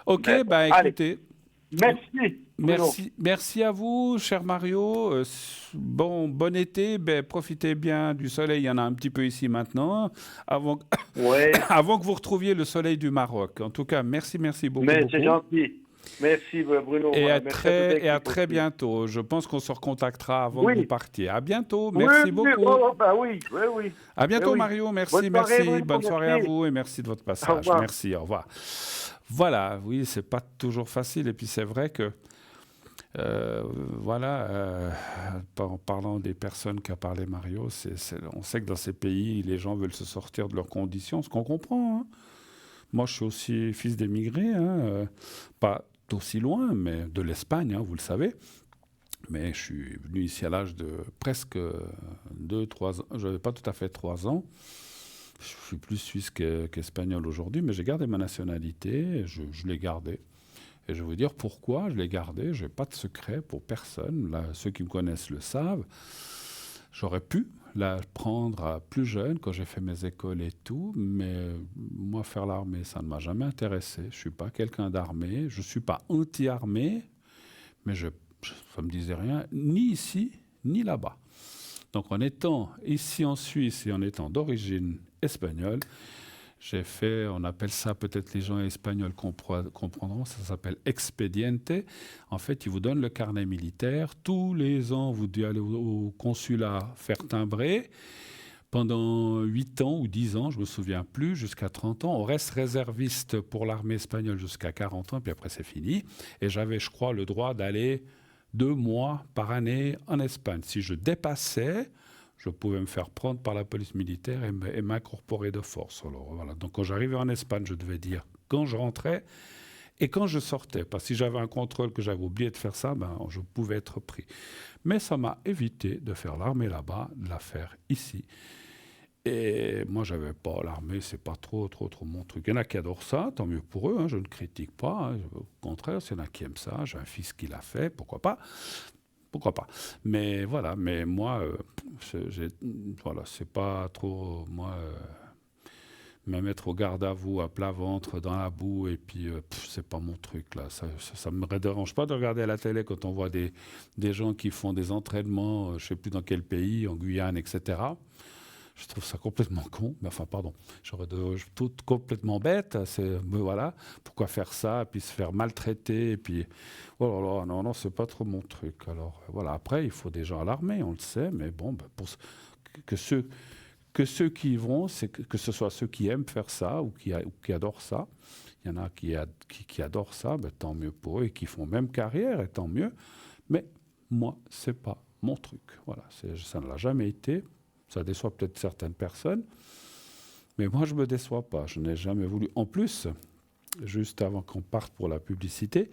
Ok, Mais, bah allez, écoutez, merci, Bruno. merci à vous, cher Mario. Bon été, ben, profitez bien du soleil, il y en a un petit peu ici maintenant, avant, Ouais, avant que vous retrouviez le soleil du Maroc. En tout cas, merci beaucoup, mais c'est beaucoup. gentil. Merci, Bruno. Et Voilà, merci à toute à l'équipe très aussi. bientôt. Je pense qu'on se recontactera avant que vous Oui, partiez. À bientôt, oui, merci oui, beaucoup. bah oui, oui, oui, À oui, bientôt, oui. Mario. Bonne Merci, soirée, merci. Bruno, Bonne soirée à merci. vous et merci de votre Au passage. revoir. Merci, au revoir. Voilà, oui, c'est pas toujours facile. Et puis c'est vrai que, voilà, en parlant des personnes qu'a parlé Mario, on sait que dans ces pays, les gens veulent se sortir de leurs conditions, ce qu'on comprend, hein. Moi, je suis aussi fils d'émigrés, hein, pas d'aussi loin, mais de l'Espagne, hein, vous le savez. Mais je suis venu ici à l'âge de presque 2, 3 ans. Je n'avais pas tout à fait 3 ans. Je suis plus suisse qu'espagnol aujourd'hui, mais j'ai gardé ma nationalité, je l'ai gardée. Et je vais vous dire pourquoi je l'ai gardée. Je n'ai pas de secret pour personne. Là, ceux qui me connaissent le savent. J'aurais pu la prendre à plus jeune, quand j'ai fait mes écoles et tout, mais moi, faire l'armée, ça ne m'a jamais intéressé. Je ne suis pas quelqu'un d'armé. Je ne suis pas anti-armée, mais ça ne me disait rien, ni ici, ni là-bas. Donc en étant ici en Suisse et en étant d'origine espagnole, j'ai fait, on appelle ça, peut-être les gens espagnols comprendront, ça s'appelle expediente. En fait, ils vous donnent le carnet militaire. Tous les ans, vous devez aller au consulat faire timbrer. Pendant 8 ans ou 10 ans, je ne me souviens plus, jusqu'à 30 ans, on reste réserviste pour l'armée espagnole jusqu'à 40 ans, puis après c'est fini. Et j'avais, je crois, le droit d'aller 2 mois par année en Espagne. Si je dépassais, je pouvais me faire prendre par la police militaire et m'incorporer de force. Alors, voilà. Donc quand j'arrivais en Espagne, je devais dire quand je rentrais et quand je sortais. Parce que si j'avais un contrôle que j'avais oublié de faire ça, ben, je pouvais être pris. Mais ça m'a évité de faire l'armée là-bas, de la faire ici. Et moi, j'avais pas l'armée, c'est pas trop mon truc. Il y en a qui adorent ça, tant mieux pour eux, hein, je ne critique pas. Hein, au contraire, s'il y en a qui aiment ça, j'ai un fils qui l'a fait, pourquoi pas. Pourquoi pas. Mais voilà, mais moi, voilà, c'est pas trop, moi, me mettre au garde à vous à plat ventre dans la boue, et puis c'est pas mon truc là. Ça me dérange pas de regarder à la télé quand on voit des gens qui font des entraînements, je sais plus dans quel pays, en Guyane, etc. Je trouve ça complètement con, mais enfin, pardon, tout complètement bête. Mais voilà, pourquoi faire ça, et puis se faire maltraiter, et puis, oh là là, non, c'est pas trop mon truc. Alors, voilà, après, il faut des gens à l'armée, on le sait, mais bon, ben, que ceux qui y vont, que ce soit ceux qui aiment faire ça, ou qui adorent ça. Il y en a qui adorent ça, ben, tant mieux pour eux, et qui font même carrière, et tant mieux. Mais moi, c'est pas mon truc. Voilà, ça ne l'a jamais été. Ça déçoit peut-être certaines personnes, mais moi, je ne me déçois pas. Je n'ai jamais voulu. En plus, juste avant qu'on parte pour la publicité,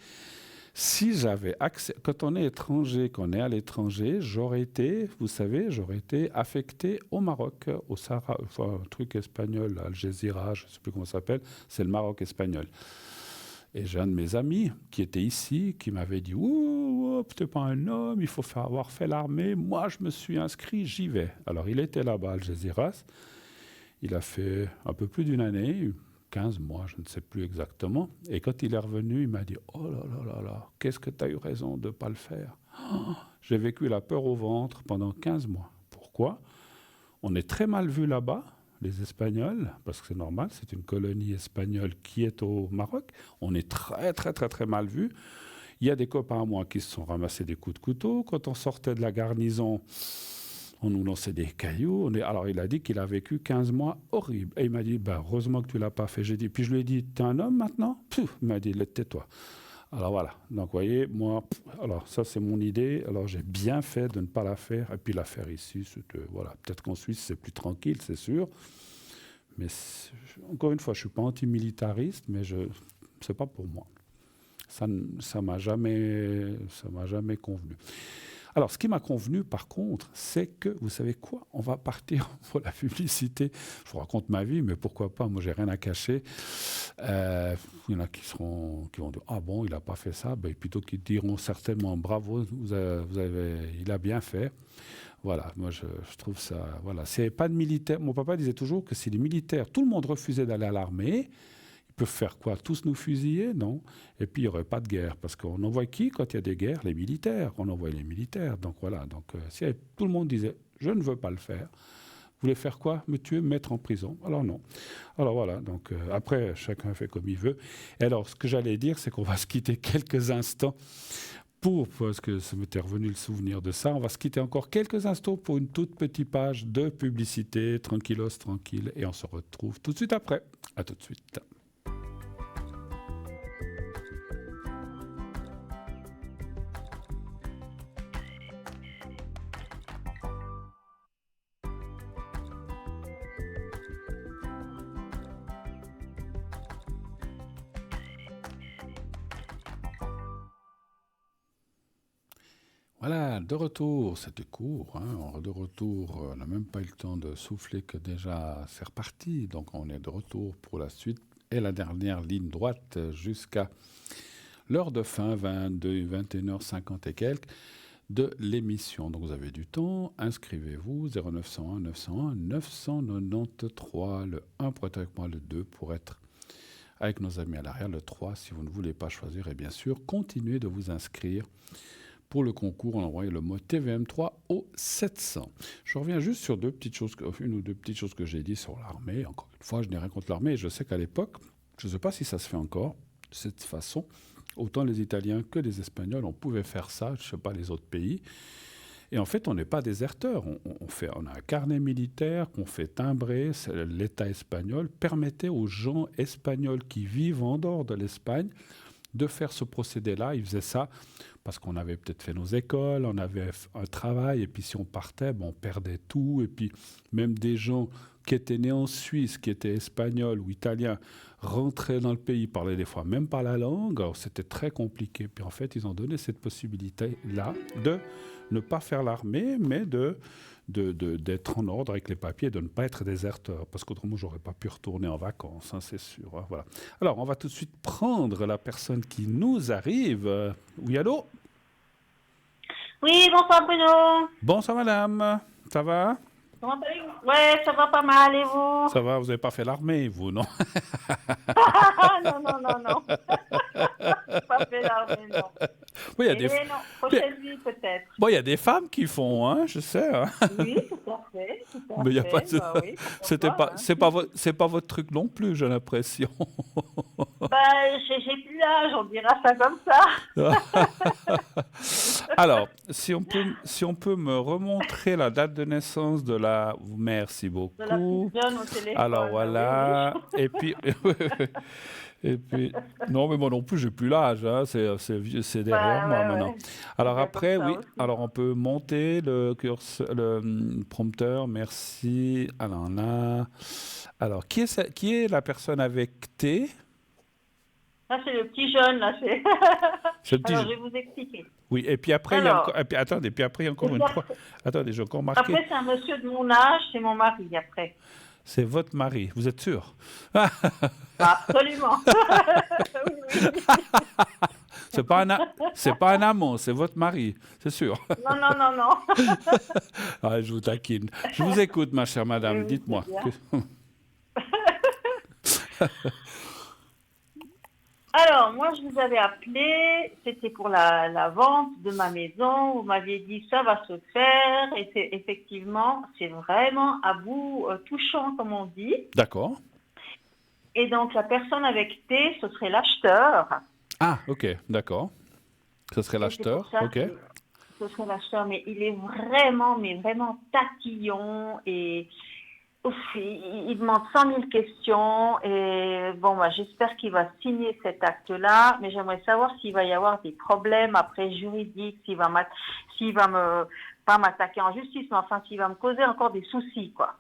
si j'avais accès, quand on est étranger, qu'on est à l'étranger, j'aurais été affecté au Maroc, au Sahara, enfin, un truc espagnol, Al Jazeera, je ne sais plus comment ça s'appelle, c'est le Maroc espagnol. Et j'ai un de mes amis qui était ici, qui m'avait dit « Ouh, t'es pas un homme, il faut avoir fait l'armée. Moi, je me suis inscrit, j'y vais. » Alors, il était là-bas à Algeciras. Il a fait un peu plus d'une année, 15 mois, je ne sais plus exactement. Et quand il est revenu, il m'a dit « Oh là là là là, qu'est-ce que tu as eu raison de ne pas le faire. Oh, j'ai vécu la peur au ventre pendant 15 mois. Pourquoi ? On est très mal vu là-bas. Les Espagnols, parce que c'est normal, c'est une colonie espagnole qui est au Maroc. On est très, très, très, très mal vu. Il y a des copains à moi qui se sont ramassés des coups de couteau. Quand on sortait de la garnison, on nous lançait des cailloux. Alors, il a dit qu'il a vécu 15 mois horribles. Et il m'a dit, heureusement que tu ne l'as pas fait. J'ai dit, puis je lui ai dit, t'es un homme maintenant ? Il m'a dit, tais-toi. Alors voilà, donc vous voyez, moi, alors ça c'est mon idée, alors j'ai bien fait de ne pas la faire, et puis la faire ici, voilà, peut-être qu'en Suisse c'est plus tranquille, c'est sûr, mais encore une fois, je ne suis pas antimilitariste, mais c'est pas pour moi. Ça m'a jamais convenu. Alors, ce qui m'a convenu, par contre, c'est que, vous savez quoi, on va partir pour la publicité. Je vous raconte ma vie, mais pourquoi pas, moi, j'ai rien à cacher. Il y en a qui vont dire, ah bon, il n'a pas fait ça. Ben, plutôt qu'ils diront certainement, bravo, il a bien fait. Voilà, moi, je trouve ça, voilà. S'il n'y avait pas de militaires, mon papa disait toujours que si les militaires, tout le monde refusait d'aller à l'armée, ils peuvent faire quoi? Tous nous fusiller? Non. Et puis, il n'y aurait pas de guerre. Parce qu'on envoie qui quand il y a des guerres? Les militaires. On envoie les militaires. Donc, voilà. Donc, si tout le monde disait, je ne veux pas le faire, vous voulez faire quoi? Me tuer, me mettre en prison? Alors, non. Alors, voilà. Donc, après, chacun fait comme il veut. Et alors, ce que j'allais dire, c'est qu'on va se quitter quelques instants parce que ça m'était revenu le souvenir de ça, on va se quitter encore quelques instants pour une toute petite page de publicité, tranquillos, tranquille, et on se retrouve tout de suite après. À tout de suite. Voilà, de retour, c'était court, hein, de retour, on n'a même pas eu le temps de souffler que déjà c'est reparti, donc on est de retour pour la suite et la dernière ligne droite jusqu'à l'heure de fin, 22, 21h50 et quelques, de l'émission. Donc vous avez du temps, inscrivez-vous, 0901 901 993, le 1 pour être avec moi, le 2 pour être avec nos amis à l'arrière, le 3 si vous ne voulez pas choisir, et bien sûr, continuez de vous inscrire. Pour le concours, on a envoyé le mot TVM3 au 700. Je reviens juste sur une ou deux petites choses que j'ai dit sur l'armée. Encore une fois, je n'ai rien contre l'armée. Je sais qu'à l'époque, je ne sais pas si ça se fait encore de cette façon. Autant les Italiens que les Espagnols, on pouvait faire ça. Je ne sais pas les autres pays. Et en fait, on n'est pas déserteurs. On a un carnet militaire qu'on fait timbrer. L'État espagnol permettait aux gens espagnols qui vivent en dehors de l'Espagne de faire ce procédé-là. Ils faisaient ça parce qu'on avait peut-être fait nos écoles, on avait un travail, et puis si on partait, on perdait tout. Et puis même des gens qui étaient nés en Suisse, qui étaient espagnols ou italiens, rentraient dans le pays, parlaient des fois même pas la langue. Alors c'était très compliqué. Puis en fait, ils ont donné cette possibilité-là de ne pas faire l'armée, mais d'être en ordre avec les papiers, de ne pas être déserteur, parce qu'autrement, j'aurais pas pu retourner en vacances, c'est sûr. Voilà. Alors, on va tout de suite prendre la personne qui nous arrive. Oui, allô? Oui, bonsoir Bruno. Bonsoir, madame. Ça va? Comment allez-vous? Ouais, ça va pas mal, et vous? Ça va, vous n'avez pas fait l'armée, vous, non? Non, non, non, non. Pas fait l'armée, non. Oui, il y a des... non, prochaine vie peut-être. Bon, il y a des femmes qui font, hein, je sais. Hein. Oui, tout à fait. Mais il y a pas de... Bah, oui, c'est pas votre truc non plus, j'ai l'impression. Bah, j'ai plus l'âge, on dira ça comme ça. Alors, si on peut me remontrer la date de naissance de la... Merci beaucoup. De la petite jeune au téléphone. Alors voilà, Oui. et puis... Et puis, non, mais moi non plus, j'ai plus l'âge, hein. C'est derrière moi maintenant. Ouais. Alors après, oui, Aussi. alors on peut monter le prompteur, merci. Alors là, alors qui est la personne avec T? Là, c'est le petit jeune, là. C'est le petit Alors, jeune. je vais vous expliquer. Oui, et puis après, il y a encore, et puis, attendez, puis après, il y a encore une fois. Attendez, j'ai encore marqué. Après, c'est un monsieur de mon âge, c'est mon mari, après. C'est votre mari, vous êtes sûr? Absolument. Oui. C'est pas un amant, c'est votre mari, c'est sûr. Non, non, non, non. Ah, je vous taquine. Je vous écoute, ma chère madame, Oui, dites-moi. c'est bien. Alors, moi, je vous avais appelé, c'était pour la vente de ma maison. Vous m'aviez dit ça va se faire. Et effectivement, c'est vraiment à bout touchant, comme on dit. D'accord. Et donc, la personne avec T, ce serait l'acheteur. Ah, ok, d'accord. Ce serait l'acheteur, ok. Ce serait l'acheteur, mais il est vraiment, mais vraiment tatillon. Et Ouf, il demande 100 000 questions et bon, bah, j'espère qu'il va signer cet acte-là, mais j'aimerais savoir s'il va y avoir des problèmes après juridiques, s'il va me, pas m'attaquer en justice, mais enfin s'il va me causer encore des soucis, quoi.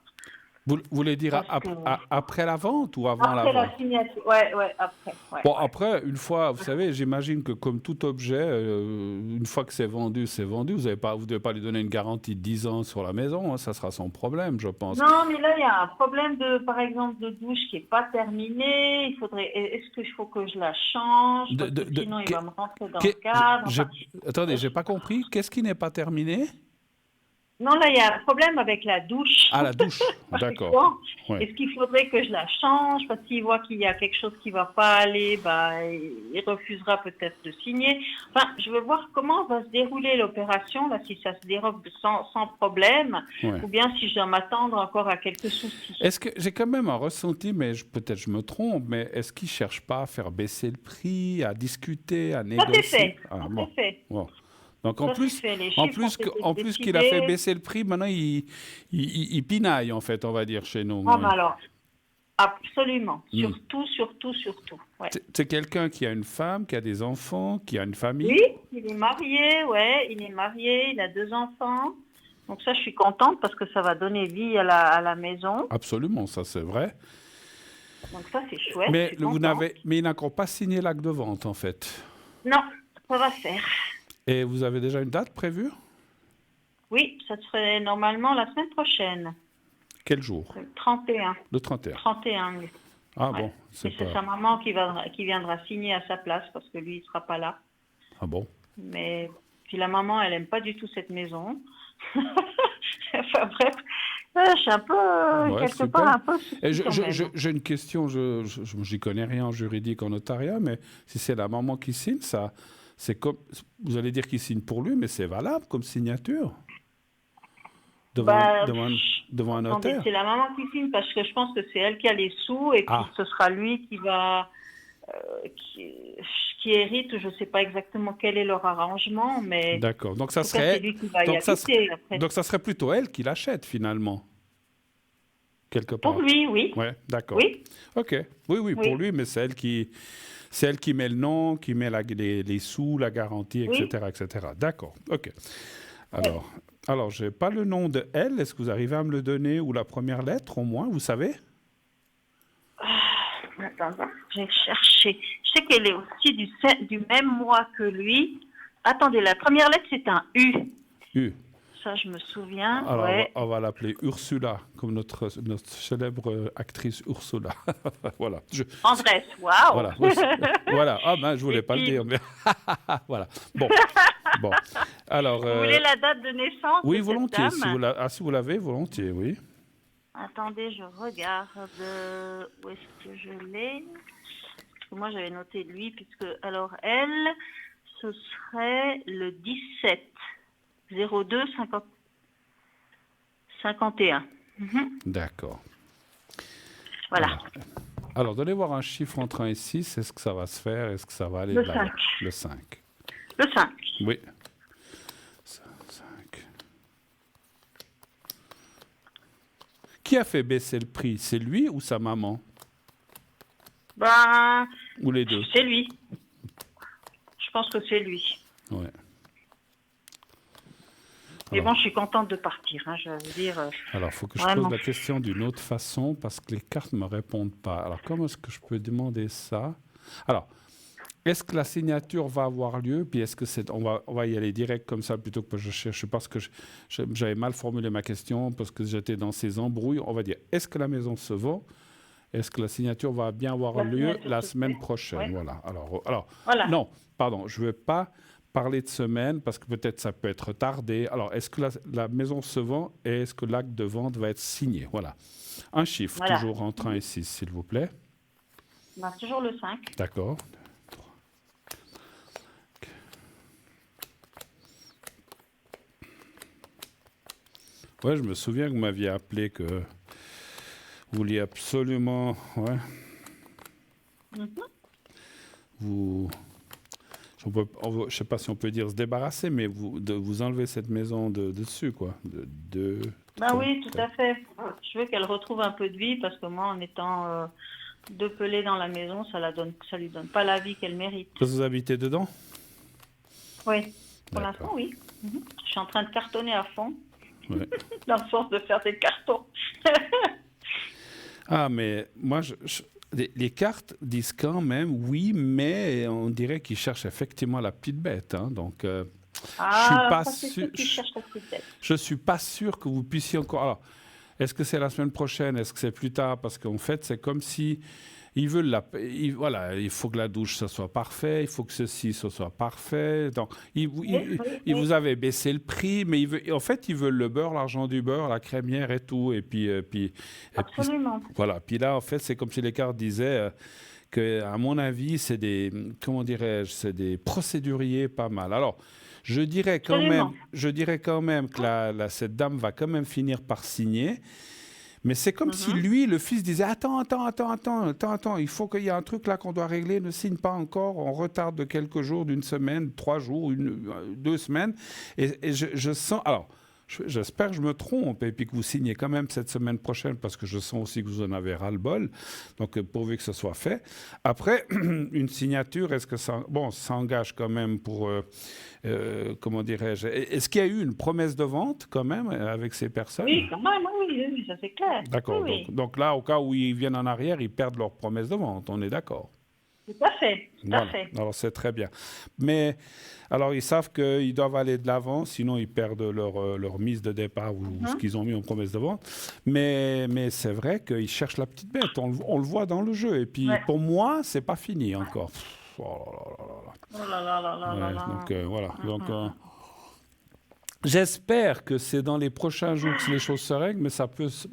Vous voulez dire Parce que après la vente ou avant la après vente? la signature, ouais, après, ouais, Bon, ouais. après, une fois, vous savez, j'imagine que comme tout objet, une fois que c'est vendu, c'est vendu. Vous ne devez pas lui donner une garantie de 10 ans sur la maison, hein, ça sera son problème, je pense. Non, mais là, il y a un problème par exemple, de douche qui est pas terminé. Est-ce qu'il faut que je la change? De- Parce de- que de- sinon, il que- va me rentrer dans le que- cadre. j'ai- Enfin, attendez, j'ai pas compris. Qu'est-ce qui n'est pas terminé? non, là, il y a un problème avec la douche. Ah, la douche. Par D'accord. exemple, Ouais. est-ce qu'il faudrait que je la change? Parce qu'il voit qu'il y a quelque chose qui va pas aller, bah, il refusera peut-être de signer. Enfin, je veux voir comment va se dérouler l'opération, là, si ça se déroule sans problème, Ouais. ou bien si je dois m'attendre encore à quelques soucis. Est-ce que j'ai quand même un ressenti, mais peut-être je me trompe, mais est-ce qu'il cherche pas à faire baisser le prix, à discuter, à Ça c'est négocier? fait. Ah, Ça bon, c'est fait. bon. Donc Ça, c'est fait. Les chiffres ont été en plus qu'il a fait décidés. baisser le prix, maintenant il pinaille en fait, on va dire chez nous. Ah, Ouais. mais alors, absolument. Hmm. Surtout. Ouais. C'est quelqu'un qui a une femme, qui a des enfants, qui a une famille. Oui, il est marié, il a 2 enfants. Donc ça, je suis contente parce que ça va donner vie à la maison. Absolument, ça c'est vrai. Donc ça, c'est chouette. Mais je suis contente. mais il n'a encore pas signé l'acte de vente en fait. Non, ça va faire. Et vous avez déjà une date prévue? Oui, ça serait normalement la semaine prochaine, Quel jour? le 31. Le 31. 31. Ah Ouais. bon, Et c'est c'est pas. sa maman qui viendra signer à sa place parce que lui, il sera pas là. Ah bon. Mais puis la maman, elle aime pas du tout cette maison. Enfin bref, je suis un peu, Ouais, quelque super. part, un peu Et soucie quand même. j'ai une question, j'y connais rien en juridique, en notariat, mais si c'est la maman qui signe, ça, c'est comme, vous allez dire qu'il signe pour lui, mais c'est valable comme signature devant, Bah, devant un Attendez, notaire. c'est la maman qui signe parce que je pense que c'est elle qui a les sous et puis Ah. ce sera lui qui va, qui hérite. Je ne sais pas exactement quel est leur arrangement, mais D'accord. Donc en ça tout cas, c'est serait, lui qui va y donc ça habiter après. donc ça serait plutôt elle qui l'achète finalement, quelque part. Pour lui, oui. Ouais, d'accord. Oui, Ok. Oui, Oui. pour lui, mais c'est elle qui met le nom, qui met les sous, la garantie, Oui. etc. D'accord. Ok. Alors, j'ai pas le nom de elle. Est-ce que vous arrivez à me le donner ou la première lettre au moins, vous savez? attends, j'ai cherché. Je sais qu'elle est aussi du même mois que lui. Attendez, la première lettre, c'est un U. U. Ça, je me souviens. Alors, Ouais. on va l'appeler Ursula, comme notre célèbre actrice Ursula. Voilà. Andrés, waouh. Voilà. Voilà. Ah ben, je voulais Et pas le puis- dire, mais voilà. Bon. Alors. Vous voulez la date de naissance Oui, de cette volontiers. dame Si vous l'avez, volontiers, oui. Attendez, je regarde où est-ce que je l'ai. Parce que moi, j'avais noté lui, puisque alors elle, ce serait le 17 02 51. D'accord. Voilà. Alors, donnez voir un chiffre entre 1 et 6. Est-ce que ça va se faire? Est-ce que ça va aller Le de l'avant? 5. Le 5. Le 5. Oui. 5. Qui a fait baisser le prix? C'est lui ou sa maman? Ben, Ou les deux? c'est lui. Je pense que c'est lui. Ouais. Mais Alors- bon, je suis contente de partir, hein, je veux dire. Alors, il faut que je Vraiment. pose la question d'une autre façon parce que les cartes ne me répondent pas. Alors, comment est-ce que je peux demander ça? Alors, est-ce que la signature va avoir lieu? Puis est-ce que on va y aller direct comme ça plutôt que je cherche parce que j'avais mal formulé ma question parce que j'étais dans ces embrouilles. On va dire, est-ce que la maison se vend? Est-ce que la signature va bien avoir La lieu signature la se semaine fait. prochaine? Ouais. Voilà. Alors, Voilà. non, pardon, je ne veux pas parler de semaine parce que peut-être ça peut être tardé. Alors, est-ce que la maison se vend et est-ce que l'acte de vente va être signé? Voilà. Un chiffre, Voilà. toujours entre 1 et 6, s'il vous plaît. Ben, toujours le 5. D'accord. Ouais, je me souviens que vous m'aviez appelé que vous vouliez absolument, ouais, vous, je ne sais pas si on peut dire se débarrasser, mais vous enlever cette maison de dessus, quoi. De 2, Ben oui, tout à fait. Je veux qu'elle retrouve un peu de vie parce que moi, en étant deux pelés dans la maison, ça lui donne pas la vie qu'elle mérite. Vous habitez dedans? Oui, pour D'accord. l'instant, oui. Je suis en train de cartonner à fond, Ouais. dans le sens de faire des cartons. Ah, mais moi, les cartes disent quand même oui, mais on dirait qu'ils cherchent effectivement la petite bête. Hein, donc, je suis pas Ça, c'est sûr. ceux qui cherchent la petite tête. Je suis pas sûr que vous puissiez encore. Alors, est-ce que c'est la semaine prochaine? Est-ce que c'est plus tard? Parce qu'en fait, c'est comme si ils veulent voilà, il faut que la douche ça soit parfait, il faut que ceci ce soit parfait. Donc, ils vous avez baissé le prix, mais en fait, ils veulent le beurre, l'argent du beurre, la crémière et tout. Et puis, Absolument. voilà. Puis là, en fait, c'est comme si les cartes disaient que, à mon avis, c'est des, comment dirais-je, c'est des procéduriers pas mal. Alors, je dirais quand même que cette dame va quand même finir par signer. Mais c'est comme si lui, le fils, disait attends, il faut qu'il y ait un truc là qu'on doit régler, ne signe pas encore, on retarde de quelques jours, d'une semaine, 3 jours, 2 semaines. Et je sens. Alors, j'espère que je me trompe et puis que vous signez quand même cette semaine prochaine parce que je sens aussi que vous en avez ras-le-bol. Donc, pourvu que ce soit fait. Après, une signature, est-ce que ça engage quand même pour, comment dirais-je, est-ce qu'il y a eu une promesse de vente quand même avec ces personnes? Oui, quand même, oui, ça c'est clair. D'accord. Oui. Donc là, au cas où ils viennent en arrière, ils perdent leur promesse de vente. On est d'accord. Tout à fait, Voilà. Alors, c'est très bien. Mais, alors, ils savent qu'ils doivent aller de l'avant, sinon ils perdent leur mise de départ ou ce qu'ils ont mis en promesse de vente. Mais c'est vrai qu'ils cherchent la petite bête. On le voit dans le jeu. Et puis, pour moi, c'est pas fini encore. Oh là là. Donc, voilà. Donc, j'espère que c'est dans les prochains jours que les choses se règlent, mais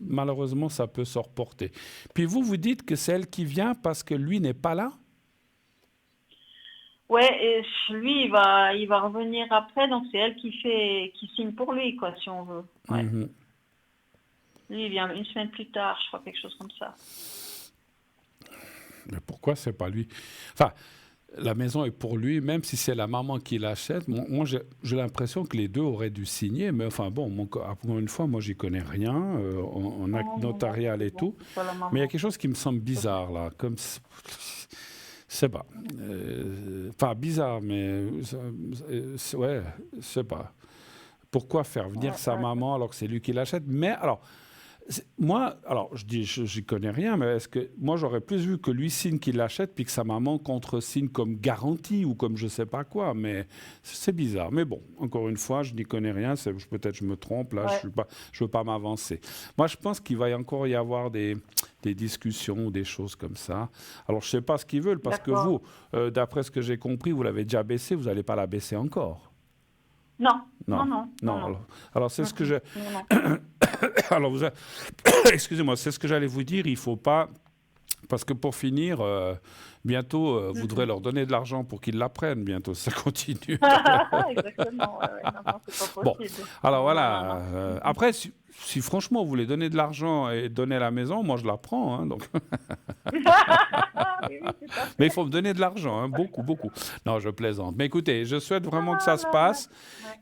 malheureusement, ça peut se reporter. Puis vous dites que c'est elle qui vient parce que lui n'est pas là? Ouais, et lui, il va revenir après, donc c'est elle qui signe pour lui, quoi, si on veut. Ouais. Lui, il vient une semaine plus tard, je crois, quelque chose comme ça. Mais pourquoi c'est pas lui? Enfin, la maison est pour lui, même si c'est la maman qui l'achète. Moi, j'ai l'impression que les deux auraient dû signer, mais enfin bon, encore une fois, moi, j'y connais rien en acte notarial et tout. Mais il y a quelque chose qui me semble bizarre là, comme je sais pas. Enfin, bizarre, mais ouais, je sais pas. Pourquoi faire venir sa maman alors que c'est lui qui l'achète? Mais alors, moi, je dis, j'y connais rien, mais est-ce que moi j'aurais plus vu que lui signe qu'il l'achète puis que sa maman contre-signe comme garantie ou comme je sais pas quoi, mais c'est bizarre. Mais bon, encore une fois, je n'y connais rien. Peut-être je me trompe là. Je veux pas m'avancer. Moi, je pense qu'il va encore y avoir des discussions ou des choses comme ça. Alors, je sais pas ce qu'ils veulent parce que vous, d'après ce que j'ai compris, vous l'avez déjà baissé, vous n'allez pas la baisser encore. Non. Alors, c'est ce que je... Alors, excusez-moi, c'est ce que j'allais vous dire. Il ne faut pas... Parce que pour finir, bientôt, vous devrez leur donner de l'argent pour qu'ils l'apprennent. Bientôt, ça continue. Exactement. Non, c'est pas possible. Bon, alors voilà. Après, si franchement, vous voulez donner de l'argent et donner la maison, moi, je la prends. Hein, donc... Mais il faut me donner de l'argent, hein, beaucoup. Non, je plaisante. Mais écoutez, je souhaite vraiment que ça se passe,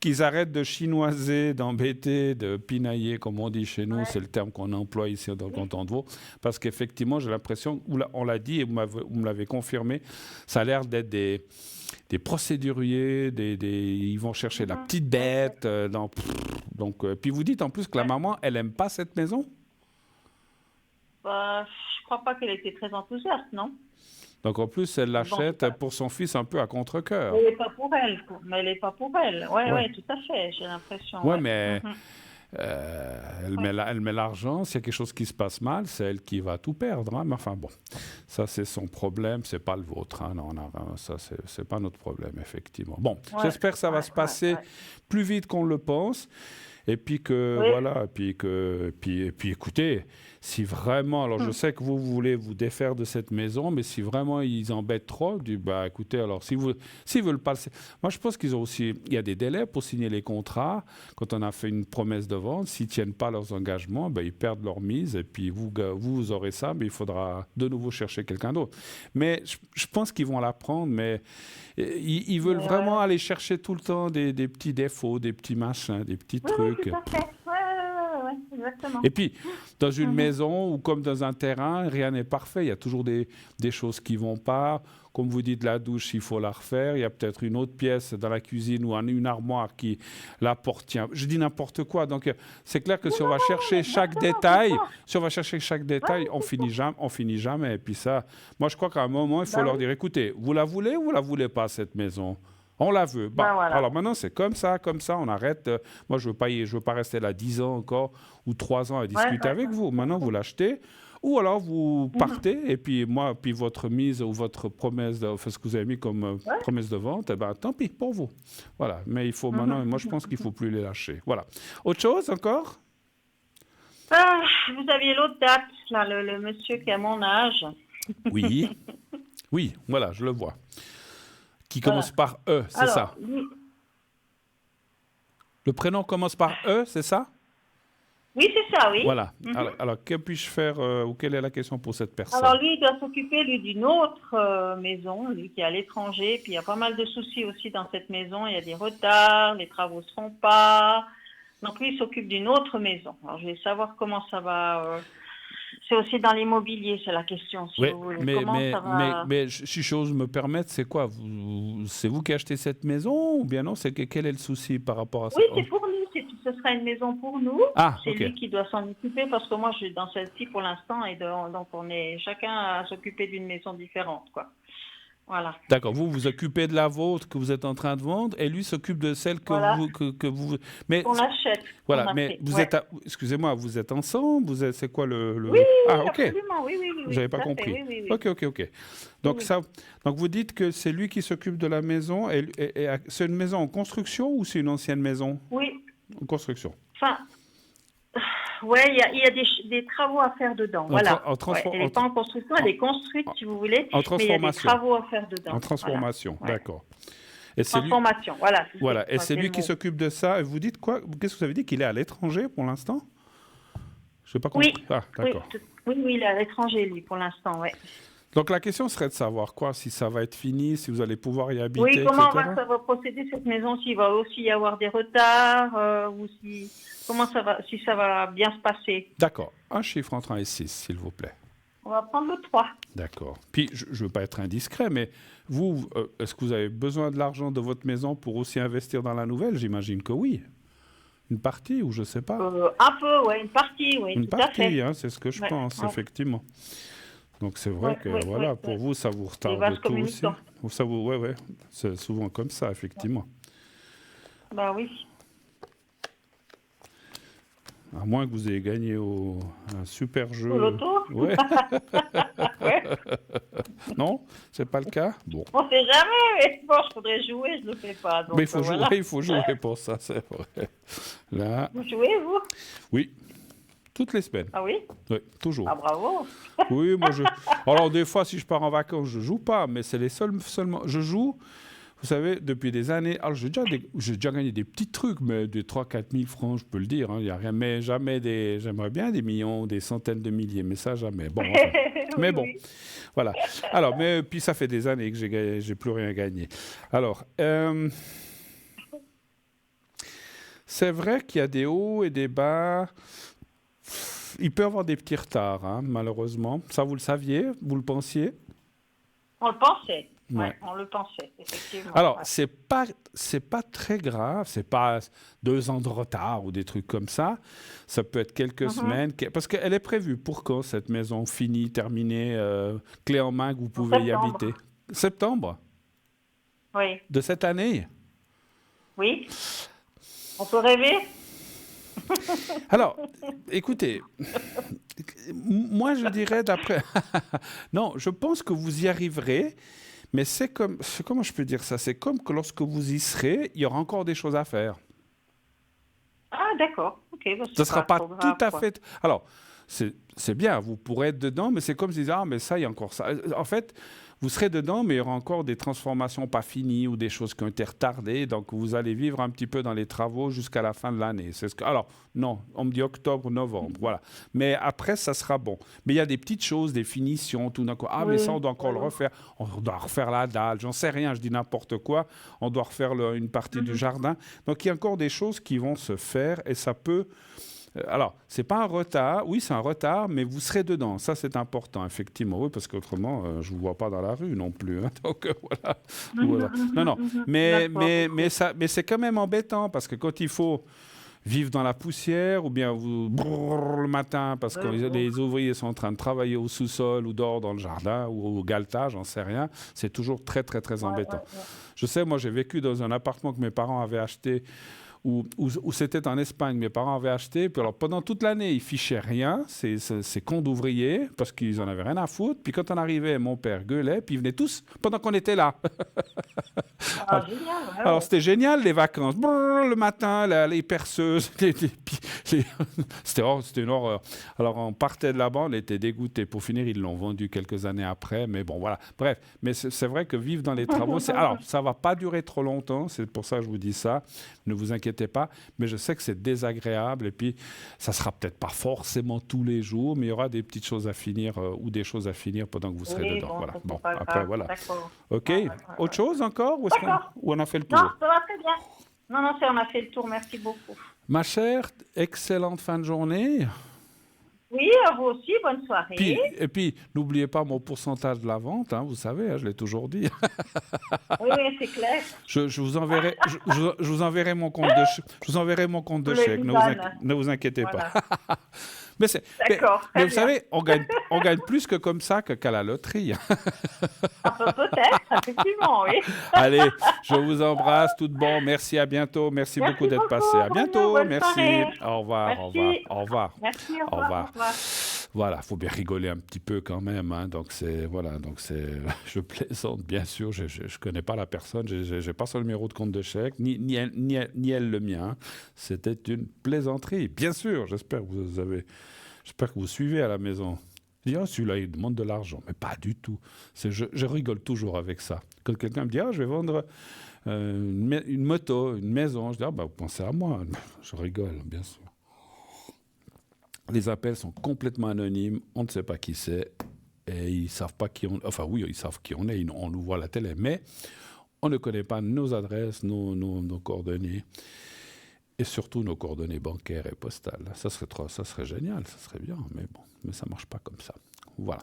qu'ils arrêtent de chinoiser, d'embêter, de pinailler, comme on dit chez nous. C'est le terme qu'on emploie ici dans le canton de Vaud. Parce qu'effectivement, j'ai l'impression, on l'a dit et vous me l'avez confirmé, ça a l'air d'être des procéduriers, ils vont chercher la petite bête. Donc, puis vous dites en plus que la maman, elle n'aime pas cette maison? Je crois pas qu'elle était très enthousiaste, non? Donc en plus, elle l'achète pour son fils un peu à contre-cœur. Elle n'est pas pour elle, mais elle n'est pas pour elle. Oui, tout à fait, j'ai l'impression. Oui, mais elle met l'argent. S'il y a quelque chose qui se passe mal, c'est elle qui va tout perdre. Hein. Mais enfin bon, ça c'est son problème, c'est pas le vôtre. Hein. Non, ça c'est pas notre problème, effectivement. Bon, j'espère que ça va se passer plus vite qu'on le pense. Et puis voilà, et puis écoutez, si vraiment, alors je sais que vous voulez vous défaire de cette maison, mais si vraiment ils embêtent trop, écoutez, alors s'ils veulent pas, moi je pense il y a des délais pour signer les contrats. Quand on a fait une promesse de vente, s'ils tiennent pas leurs engagements, ils perdent leur mise et puis vous aurez ça, mais il faudra de nouveau chercher quelqu'un d'autre. Mais je pense qu'ils vont l'apprendre, mais ils veulent vraiment aller chercher tout le temps des petits défauts, des petits machins, des petits trucs. Tout à fait. exactement. Et puis, dans une maison ou comme dans un terrain, rien n'est parfait. Il y a toujours des choses qui ne vont pas. Comme vous dites, la douche, il faut la refaire. Il y a peut-être une autre pièce dans la cuisine ou une armoire qui la porte tient. Je dis n'importe quoi. Donc, c'est clair que si on va chercher chaque détail, on finit jamais. Et puis ça, moi, je crois qu'à un moment, il faut leur dire, écoutez, vous la voulez ou vous la voulez pas, cette maison? On la veut. Bon, Voilà. alors maintenant, c'est comme ça, on arrête. Moi, je veux pas rester là 10 ans encore ou 3 ans à discuter avec vous. Maintenant, vous l'achetez. Ou alors, vous partez et puis votre mise ou votre promesse, ce que vous avez mis comme promesse de vente, eh ben, tant pis pour vous. Voilà. Mais il faut maintenant, moi, je pense qu'il ne faut plus les lâcher. Voilà. Autre chose encore? Vous aviez l'autre date, là, le monsieur qui a mon âge. Oui. Oui, voilà, je le vois. Qui commence par E, c'est ça? Le prénom commence par E, c'est ça? Oui, c'est ça, oui. Voilà. Alors, que puis-je faire ou quelle est la question pour cette personne? Alors, lui, il doit s'occuper, d'une autre maison, lui qui est à l'étranger. Puis, il y a pas mal de soucis aussi dans cette maison. Il y a des retards, les travaux ne se font pas. Donc, lui, il s'occupe d'une autre maison. Alors, je vais savoir comment ça va... C'est aussi dans l'immobilier, c'est la question, si vous voulez. Mais si j'ose me permettre, c'est quoi? C'est vous qui achetez cette maison ou bien non? Quel est le souci par rapport à ça? Oui, c'est pour nous. Ce sera une maison pour nous. C'est lui qui doit s'en occuper parce que moi, je suis dans celle-ci pour l'instant et donc on est chacun à s'occuper d'une maison différente, quoi. Voilà. D'accord. Vous vous occupez de la vôtre que vous êtes en train de vendre et lui s'occupe de celle que vous... Mais on achète. Voilà. Mais vous êtes... Excusez-moi, vous êtes ensemble? C'est quoi le... Oui, ok. Absolument. Oui. Vous n'avez pas compris. Oui. Ok. Donc, donc vous dites que c'est lui qui s'occupe de la maison. Et c'est une maison en construction ou c'est une ancienne maison? Oui. En construction. Enfin... Oui, il y a des travaux à faire dedans. Voilà. Elle n'est pas en construction, elle est construite, si vous voulez. En transformation. Mais il y a des travaux à faire dedans. En transformation, voilà. d'accord. Et transformation, voilà. Voilà. Et c'est lui qui s'occupe de ça. Et vous dites quoi? Qu'est-ce que vous avez dit? Qu'il est à l'étranger pour l'instant? Je n'ai pas compris. Oui. D'accord. Oui, il est à l'étranger, lui, pour l'instant, oui. Donc la question serait de savoir quoi, si ça va être fini, si vous allez pouvoir y habiter, oui, comment etc. ça va procéder cette maison, s'il va aussi y avoir des retards, ou si ça va bien se passer. D'accord. Un chiffre entre 1 et 6, s'il vous plaît. On va prendre le 3. D'accord. Puis, je ne veux pas être indiscret, mais vous, est-ce que vous avez besoin de l'argent de votre maison pour aussi investir dans la nouvelle? J'imagine que oui. Une partie, ou je ne sais pas. Un peu, oui, une partie, oui. Une tout à fait. partie, hein, c'est ce que je pense, effectivement. Donc c'est vrai que pour vous, ça vous retarde tout aussi. Ça vous, c'est souvent comme ça, effectivement. Bah oui. À moins que vous ayez gagné un super jeu. Au loto. Ouais. Non, c'est pas le cas. Bon. On ne sait jamais. Mais bon, je voudrais jouer, je ne le fais pas. Donc, mais il faut jouer pour ça, c'est vrai. Là. Vous jouez, vous? Oui. Toutes les semaines. Ah oui? Oui, toujours. Ah bravo. Oui, moi je... Alors des fois, si je pars en vacances, je joue pas, mais c'est les seulement... Je joue, vous savez, depuis des années. Alors j'ai déjà gagné des petits trucs, mais des 3-4 000 francs, je peux le dire. Il y a rien, mais jamais des... J'aimerais bien des millions, des centaines de milliers, mais ça, jamais. Bon, enfin. Mais bon, voilà. Alors, mais puis ça fait des années que j'ai plus rien gagné. Alors... c'est vrai qu'il y a des hauts et des bas... Il peut y avoir des petits retards, hein, malheureusement. Ça, vous le saviez? Vous le pensiez? On le pensait. Ouais, on le pensait, effectivement. Alors, c'est pas très grave. C'est pas 2 ans de retard ou des trucs comme ça. Ça peut être quelques semaines. Parce qu'elle est prévue pour quand, cette maison finie, terminée, clé en main, que vous pouvez y habiter? Septembre? Oui. De cette année? Oui. On peut rêver? Alors, écoutez, moi je dirais d'après... Non, je pense que vous y arriverez, mais c'est comme... Comment je peux dire ça? C'est comme que lorsque vous y serez, il y aura encore des choses à faire. Ah, d'accord. Ok. Bah, ça ne sera pas grave, tout à fait... Alors, c'est bien, vous pourrez être dedans, mais c'est comme si, mais ça, il y a encore ça. En fait... Vous serez dedans, mais il y aura encore des transformations pas finies ou des choses qui ont été retardées. Donc, vous allez vivre un petit peu dans les travaux jusqu'à la fin de l'année. Alors, non, on me dit octobre, novembre, voilà. Mais après, ça sera bon. Mais il y a des petites choses, des finitions, tout d'un coup. Ah, mais ça, on doit encore le refaire. On doit refaire la dalle, j'en sais rien, je dis n'importe quoi. On doit refaire une partie du jardin. Donc, il y a encore des choses qui vont se faire et ça peut... Alors, c'est pas un retard. Oui, c'est un retard, mais vous serez dedans. Ça, c'est important, effectivement. Oui, parce qu'autrement, je vous vois pas dans la rue non plus. Hein. Donc, voilà. Voilà. Non, non. Mais c'est quand même embêtant parce que quand il faut vivre dans la poussière ou bien vous brrr, le matin parce que les ouvriers sont en train de travailler au sous-sol ou dehors dans le jardin ou au galetas, j'en sais rien, c'est toujours très, très, très embêtant. Je sais, moi, j'ai vécu dans un appartement que mes parents avaient acheté où c'était en Espagne, mes parents avaient acheté. Puis alors, pendant toute l'année, ils fichaient rien, ces cons d'ouvriers, parce qu'ils en avaient rien à foutre. Puis quand on arrivait, mon père gueulait, puis ils venaient tous pendant qu'on était là. Ah, génial. Ouais, Alors, c'était génial, les vacances. Brrr, le matin, les perceuses, c'était une horreur. Alors, on partait de là-bas, on était dégoûtés. Pour finir, ils l'ont vendu quelques années après, mais bon, voilà. Bref, mais c'est vrai que vivre dans les travaux, alors, ça ne va pas durer trop longtemps, c'est pour ça que je vous dis ça. Ne vous inquiétez pas, mais je sais que c'est désagréable et puis ça sera peut-être pas forcément tous les jours, mais il y aura des petites choses à finir ou des choses à finir pendant que vous serez dedans. Voilà. Bon, après, voilà. D'accord. OK. Autre chose encore ou on a fait le tour? Non, ça va très bien. Non, on a fait le tour. Merci beaucoup. Ma chère, excellente fin de journée. Oui, à vous aussi. Bonne soirée. Et puis, n'oubliez pas mon pourcentage de la vente, hein, vous savez, hein, je l'ai toujours dit. Oui, c'est clair. Je vous enverrai, je vous enverrai mon compte de chèque. Ne vous inquiétez pas. Mais vous savez, on gagne plus que comme ça qu'à la loterie. Peut-être, effectivement, oui. Allez, je vous embrasse, tout de bon. Merci, à bientôt. Merci beaucoup d'être passé. À bientôt. Merci. Au revoir. Merci. Au revoir. Merci, Au revoir. Voilà, faut bien rigoler un petit peu quand même. Hein. Donc je plaisante bien sûr. Je connais pas la personne. J'ai pas son numéro de compte de chèque, ni elle le mien. C'était une plaisanterie, bien sûr. J'espère que vous suivez à la maison. Je dis, celui-là, il demande de l'argent. Mais pas du tout. Je rigole toujours avec ça. Quand quelqu'un me dit, je vais vendre une moto, une maison, je dis, vous pensez à moi. Je rigole, bien sûr. Les appels sont complètement anonymes. On ne sait pas qui c'est. Et ils ne savent pas qui on est. Enfin, oui, ils savent qui on est. On nous voit à la télé. Mais on ne connaît pas nos adresses, nos coordonnées. Et surtout nos coordonnées bancaires et postales. Ça serait génial, ça serait bien, mais ça ne marche pas comme ça. Voilà.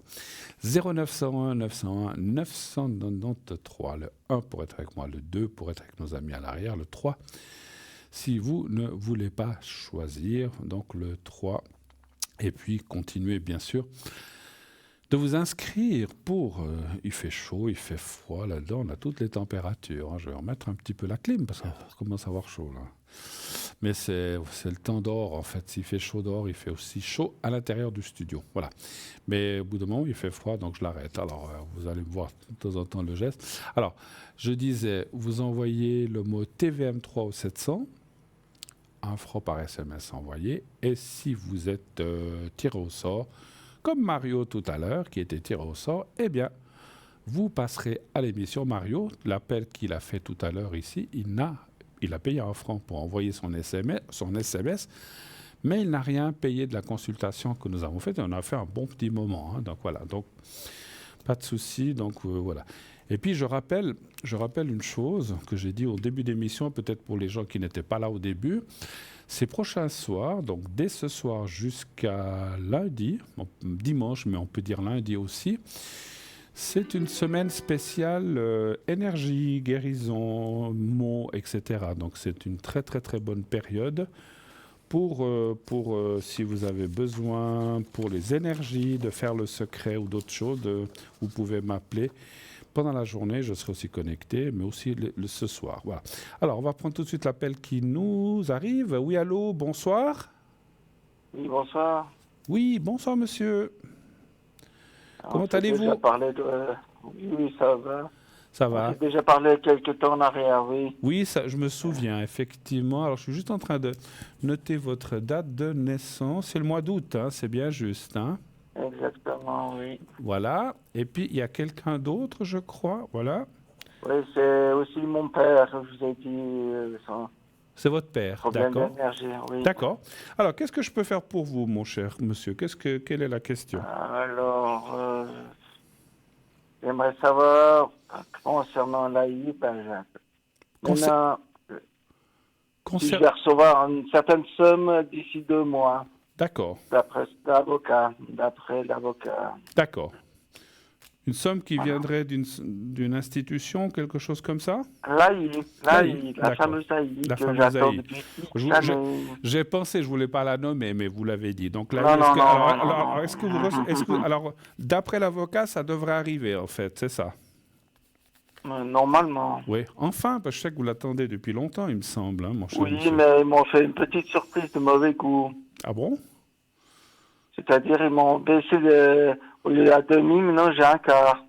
0901 901 993. Le 1 pour être avec moi, le 2 pour être avec nos amis à l'arrière, le 3 si vous ne voulez pas choisir, donc le 3. Et puis continuez bien sûr de vous inscrire pour... il fait chaud, il fait froid là-dedans, on a toutes les températures. Hein. Je vais remettre un petit peu la clim parce qu'on commence à avoir chaud là. Mais c'est le temps dehors en fait. S'il fait chaud dehors, il fait aussi chaud à l'intérieur du studio. Voilà. Mais au bout d'un moment, il fait froid, donc je l'arrête. Alors, vous allez me voir de temps en temps le geste. Alors, je disais, vous envoyez le mot TVM3 au 700. 1 franc par SMS envoyé. Et si vous êtes tiré au sort, comme Mario tout à l'heure, qui était tiré au sort, eh bien, vous passerez à l'émission. Mario, l'appel qu'il a fait tout à l'heure ici, il a payé 1 franc pour envoyer son SMS, mais il n'a rien payé de la consultation que nous avons faite. On a fait un bon petit moment. Hein, donc voilà, donc pas de souci. Donc voilà. Et puis je rappelle une chose que j'ai dit au début d'émission, peut-être pour les gens qui n'étaient pas là au début. Ces prochains soirs, donc dès ce soir jusqu'à lundi, dimanche, mais on peut dire lundi aussi, c'est une semaine spéciale énergie, guérison, mots, etc. Donc c'est une très très très bonne période pour si vous avez besoin, pour les énergies, de faire le secret ou d'autres choses, vous pouvez m'appeler. Pendant la journée, je serai aussi connecté, mais aussi ce soir. Voilà. Alors, on va prendre tout de suite l'appel qui nous arrive. Oui, allô, bonsoir. Oui, bonsoir. Oui, bonsoir, monsieur. Comment allez-vous? Oui, ça va. Ça va. J'ai déjà parlé quelques temps en arrière, oui. Oui, ça, je me souviens, effectivement. Alors, je suis juste en train de noter votre date de naissance. C'est le mois d'août, hein, c'est bien juste, hein? Exactement, oui. Voilà. Et puis, il y a quelqu'un d'autre, je crois. Voilà. Oui, c'est aussi mon père, je vous ai dit. C'est votre père, problème d'accord. d'énergie, oui. D'accord. Alors, qu'est-ce que je peux faire pour vous, mon cher monsieur? Quelle est la question? Alors, j'aimerais savoir, concernant l'AI, par exemple. Si je vais recevoir une certaine somme d'ici 2 mois, D'accord, d'après l'avocat. d'accord. Une somme qui Voilà. viendrait d'une institution, quelque chose comme ça? L'AI, la d'accord. fameuse AI La que fameuse j'attends AI. depuis Je- 6 je- années. J'ai pensé, je voulais pas la nommer, mais vous l'avez dit. Donc là, Non, non, non, alors, non. est-ce que alors, d'après l'avocat, ça devrait arriver en fait, c'est ça? Normalement. Oui. Enfin, parce que je sais que vous l'attendez depuis longtemps, il me semble, hein, mon cher Oui, monsieur. mais ils m'ont fait une petite surprise de mauvais goût. Ah bon? C'est-à-dire, ils m'ont baissé au lieu d'un demi, maintenant j'ai un quart.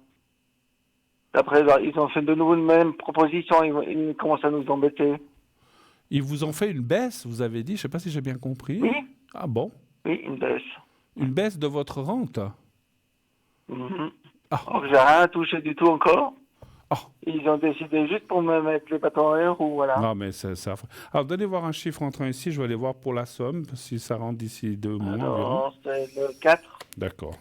Après, ils ont fait de nouveau une même proposition, ils commencent à nous embêter. Ils vous ont fait une baisse, vous avez dit, je ne sais pas si j'ai bien compris. Oui, Ah bon? oui, une baisse. Une baisse de votre rente? Mhm. Ah. Alors, j'ai rien touché du tout encore. Ah. Ils ont décidé juste pour me mettre les bâtons dans les roues, voilà. Non, mais c'est ça. Alors, donnez voir un chiffre entrant ici, je vais aller voir pour la somme, si ça rentre d'ici 2 mois environ. Alors, c'est le 4. D'accord.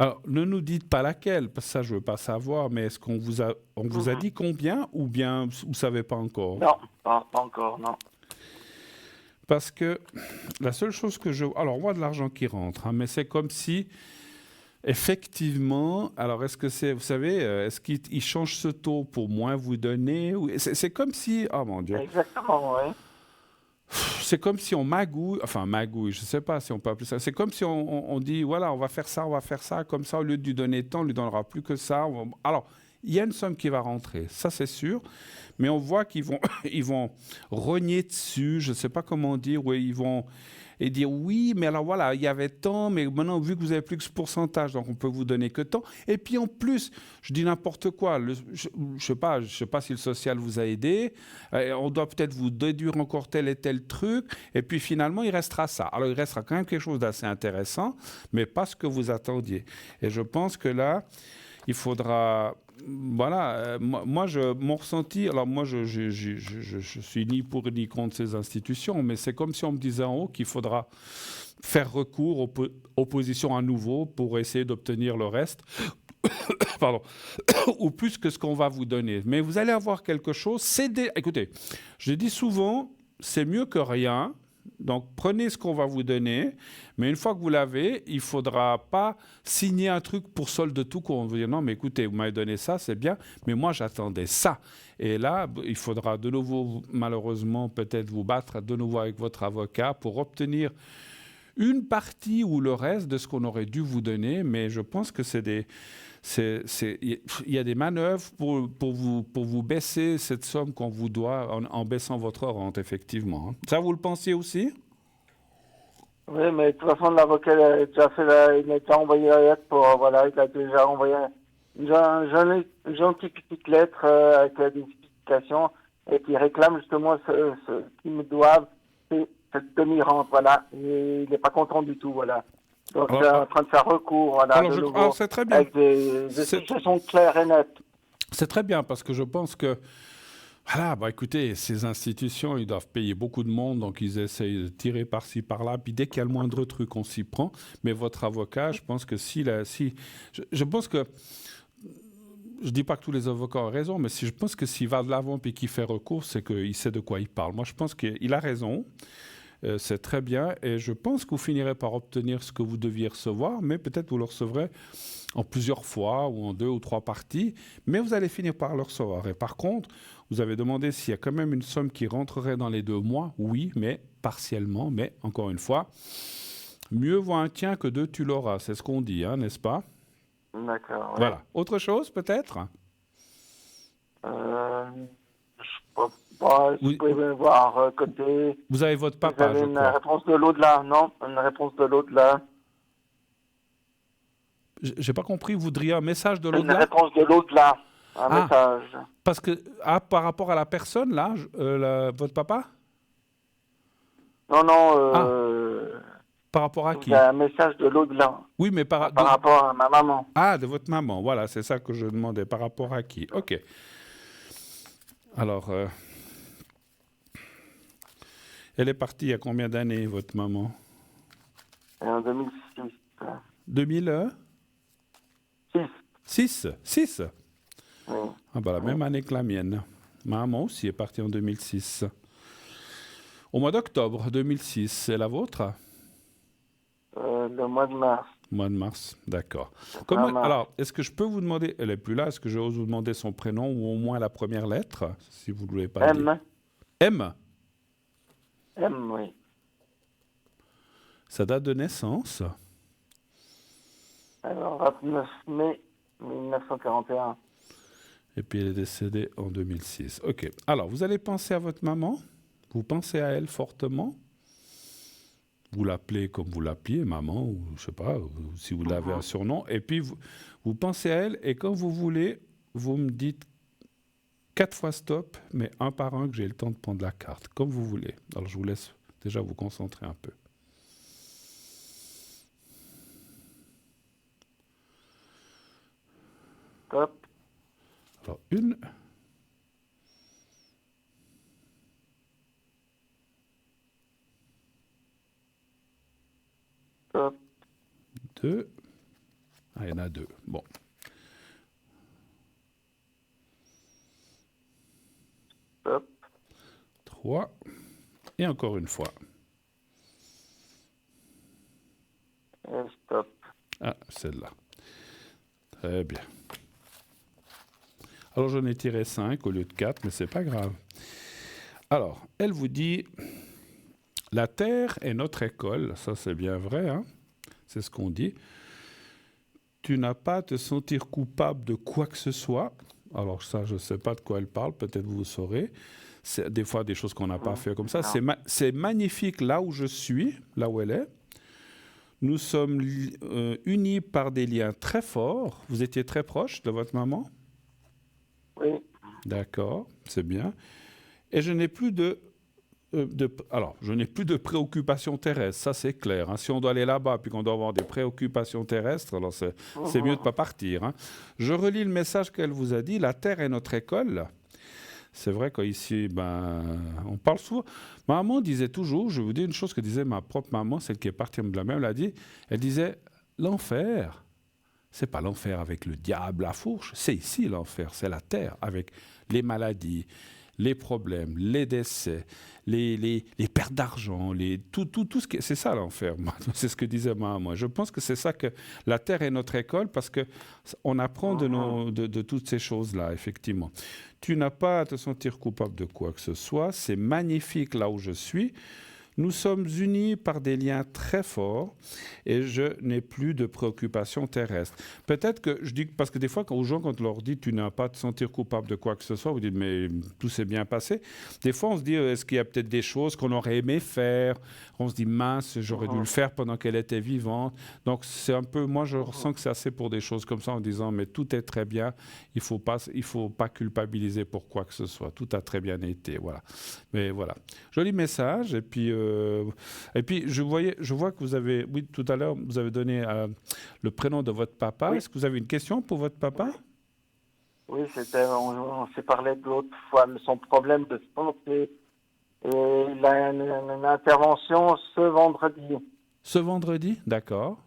Alors, ne nous dites pas laquelle, parce que ça, je ne veux pas savoir, mais est-ce qu'on vous a dit combien ou bien vous ne savez pas encore? Non, pas encore, non. Parce que la seule chose que je... Alors, on voit de l'argent qui rentre, hein, mais c'est comme si, effectivement... Alors, est-ce que c'est... Vous savez, est-ce qu'il change ce taux pour moins vous donner c'est comme si... Oh mon Dieu. Exactement, oui. C'est comme si on magouille, enfin magouille, je ne sais pas si on peut appeler ça. C'est comme si on dit, voilà, on va faire ça, comme ça, au lieu de lui donner tant, on lui donnera plus que ça. Alors, il y a une somme qui va rentrer, ça c'est sûr, mais on voit qu'ils vont, ils vont rogner dessus, je ne sais pas comment dire, oui, ils vont et dire oui, mais alors voilà, il y avait tant, mais maintenant vu que vous avez plus que ce pourcentage, donc on peut vous donner que tant. Et puis en plus, je dis n'importe quoi, je sais pas si le social vous a aidé, on doit peut-être vous déduire encore tel et tel truc, et puis finalement il restera ça. Alors il restera quand même quelque chose d'assez intéressant, mais pas ce que vous attendiez. Et je pense que là, il faudra... Voilà, mon ressenti, alors moi je suis ni pour ni contre ces institutions, mais c'est comme si on me disait en haut qu'il faudra faire recours aux oppositions à nouveau pour essayer d'obtenir le reste, pardon, ou plus que ce qu'on va vous donner. Mais vous allez avoir quelque chose, écoutez, je dis souvent, c'est mieux que rien. Donc, prenez ce qu'on va vous donner, mais une fois que vous l'avez, il ne faudra pas signer un truc pour solde de tout, qu'on vous dire non, mais écoutez, vous m'avez donné ça, c'est bien, mais moi, j'attendais ça. Et là, il faudra de nouveau, malheureusement, peut-être vous battre de nouveau avec votre avocat pour obtenir une partie ou le reste de ce qu'on aurait dû vous donner, mais je pense que il y a des manœuvres pour vous baisser cette somme qu'on vous doit en baissant votre rente, effectivement. Ça, vous le pensiez aussi? Oui, mais de toute façon, l'avocat il a déjà il a déjà envoyé la lettre voilà, il a déjà envoyé une gentille petite lettre avec des explications et qui réclame justement ce qu'ils me doivent, c'est cette demi-rente, voilà. Et il n'est pas content du tout, voilà. Donc, c'est en train de faire recours, voilà, alors c'est très bien. avec des explications claires et nettes. C'est très bien, parce que je pense que, voilà, écoutez, ces institutions, ils doivent payer beaucoup de monde, donc ils essayent de tirer par-ci, par-là, puis dès qu'il y a le moindre truc, on s'y prend. Mais votre avocat, je pense que je pense que, je ne dis pas que tous les avocats ont raison, mais je pense que s'il va de l'avant et qu'il fait recours, c'est qu'il sait de quoi il parle. Moi, je pense qu'il a raison. C'est très bien et je pense que vous finirez par obtenir ce que vous deviez recevoir, mais peut-être vous le recevrez en plusieurs fois ou en 2 ou 3 parties, mais vous allez finir par le recevoir. Et par contre, vous avez demandé s'il y a quand même une somme qui rentrerait dans les 2 mois. Oui, mais partiellement, mais encore une fois, mieux vaut un tien que 2 tu l'auras, c'est ce qu'on dit, hein, n'est-ce pas? D'accord. Ouais. Voilà. Autre chose peut-être? Vous pouvez me voir côté... Vous avez votre papa, vous avez je une crois. réponse de l'au-delà, non? Une réponse de l'au-delà. J'ai pas compris, vous voudriez un message de Une l'au-delà? réponse de l'au-delà, un message. Parce que, par rapport à la personne, là, votre papa? Non, Par rapport à qui? Il y a un message de l'au-delà Oui, mais par rapport à ma maman. Ah, de votre maman, voilà, c'est ça que je demandais. Par rapport à qui? Ok. Alors, elle est partie il y a combien d'années, votre maman? En 2006. 2006. 6. Oui. Ah bah la même année que la mienne. Ma maman aussi est partie en 2006. Au mois d'octobre 2006. Et la vôtre? Le mois de mars. Mois de mars, d'accord. Mars. Alors, est-ce que je peux vous demander, elle n'est plus là, est-ce que j'ose vous demander son prénom ou au moins la première lettre, si vous ne voulez pas dire. M. M, oui. Sa date de naissance? Alors, 29 mai 1941. Et puis elle est décédée en 2006. Ok. Alors, vous allez penser à votre maman? Vous pensez à elle fortement? Vous l'appelez comme vous l'appeliez, maman, ou je sais pas, ou si vous l'avez un surnom. Et puis, vous pensez à elle, et quand vous voulez, vous me dites 4 fois stop, mais un par un, que j'ai le temps de prendre la carte, comme vous voulez. Alors, je vous laisse déjà vous concentrer un peu. Stop. Alors, 1. Stop. 2. Ah, il y en a 2. Bon. Stop. 3. Et encore une fois. Et stop. Ah, celle-là. Très bien. Alors, j'en ai tiré 5 au lieu de 4, mais c'est pas grave. Alors, elle vous dit, la Terre est notre école. Ça, c'est bien vrai, hein? C'est ce qu'on dit. Tu n'as pas à te sentir coupable de quoi que ce soit. Alors ça, je ne sais pas de quoi elle parle, peut-être vous saurez. C'est des fois des choses qu'on n'a pas fait comme ça. C'est magnifique là où je suis, là où elle est. Nous sommes unis par des liens très forts. Vous étiez très proche de votre maman? Oui. D'accord, c'est bien. Et je n'ai plus je n'ai plus de préoccupations terrestres, ça c'est clair. Hein. Si on doit aller là-bas puis qu'on doit avoir des préoccupations terrestres, alors c'est mieux de ne pas partir. Hein. Je relis le message qu'elle vous a dit, la Terre est notre école. C'est vrai qu'ici, on parle souvent. Ma maman disait toujours, je vous dis une chose que disait ma propre maman, celle qui est partie de la même, elle disait, l'enfer, c'est pas l'enfer avec le diable, la fourche, c'est ici l'enfer, c'est la terre avec les maladies, les problèmes, les décès, les pertes d'argent, tout ce qui... C'est ça l'enfer, c'est ce que disait maman. Je pense que c'est ça que la terre est notre école parce qu'on apprend de toutes ces choses-là, effectivement. Tu n'as pas à te sentir coupable de quoi que ce soit, c'est magnifique là où je suis. Nous sommes unis par des liens très forts et je n'ai plus de préoccupations terrestres. Peut-être que je dis, parce que des fois, aux gens, quand on leur dit tu n'as pas à te sentir coupable de quoi que ce soit, vous dites mais tout s'est bien passé. Des fois, on se dit est-ce qu'il y a peut-être des choses qu'on aurait aimé faire? On se dit mince, j'aurais dû le faire pendant qu'elle était vivante. Donc c'est un peu, moi je ressens que c'est assez pour des choses comme ça en disant mais tout est très bien, il faut pas culpabiliser pour quoi que ce soit. Tout a très bien été, voilà. Mais voilà, joli message et puis je vois que vous avez, oui, tout à l'heure, vous avez donné le prénom de votre papa. Oui. Est-ce que vous avez une question pour votre papa? Oui, on s'est parlé de l'autre fois de son problème de santé. Et il a une intervention ce vendredi. Ce vendredi, d'accord.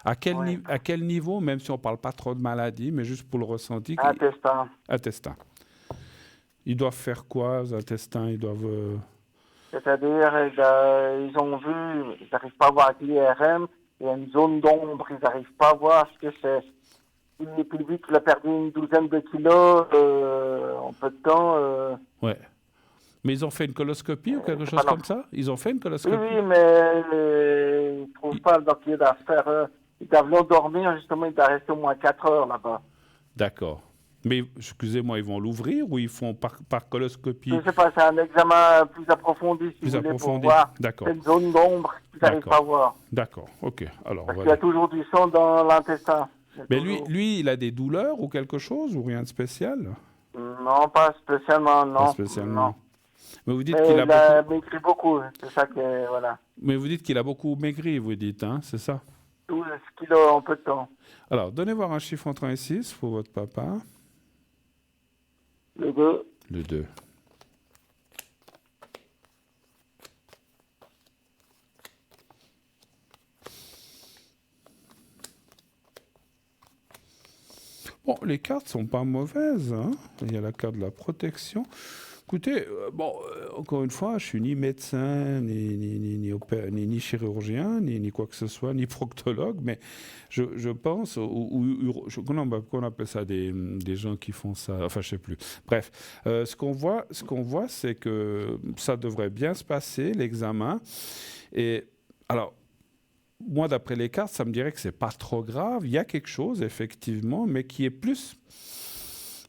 À quel niveau, même si on ne parle pas trop de maladie, mais juste pour le ressenti? Intestin. Intestin. Ils doivent faire quoi, les intestins? Ils doivent... C'est-à-dire, ils ont vu, ils n'arrivent pas à voir avec l'IRM, il y a une zone d'ombre, ils n'arrivent pas à voir ce que c'est. Et puis vite, il a perdu une 12aine de kilos en peu de temps. Ouais. Mais ils ont fait une coloscopie ou quelque chose comme ça? Ils ont fait une coloscopie? Oui, mais ils ne trouvent pas, donc ils doivent l'endormir, justement, il doit rester au moins 4 heures là-bas. D'accord. Mais, excusez-moi, ils vont l'ouvrir ou ils font par coloscopie? Je ne sais pas, c'est un examen plus approfondi, si vous voulez, pour voir cette zone d'ombre qu'ils n'arrivent pas à voir. D'accord, ok. Alors, parce qu'il y a toujours du sang dans l'intestin. Mais lui, il a des douleurs ou quelque chose ou rien de spécial? Non, pas spécialement, non. Pas spécialement. Non. Mais vous dites Mais qu'il a il a beaucoup... maigri beaucoup, c'est ça que, voilà. Mais vous dites qu'il a beaucoup maigri, vous dites, hein, c'est ça? 12 kilos en peu de temps. Alors, donnez voir un chiffre entre 1 et 6 pour votre papa. Le 2, Le 2. Bon, les cartes sont pas mauvaises, hein. Il y a la carte de la protection. Écoutez, encore une fois, je suis ni médecin, ni chirurgien, ni quoi que ce soit, ni proctologue, mais je pense, qu'on appelle ça des gens qui font ça, enfin je sais plus. Bref, ce qu'on voit, c'est que ça devrait bien se passer, l'examen. Et alors, moi, d'après les cartes, ça me dirait que c'est pas trop grave. Il y a quelque chose, effectivement, mais qui est plus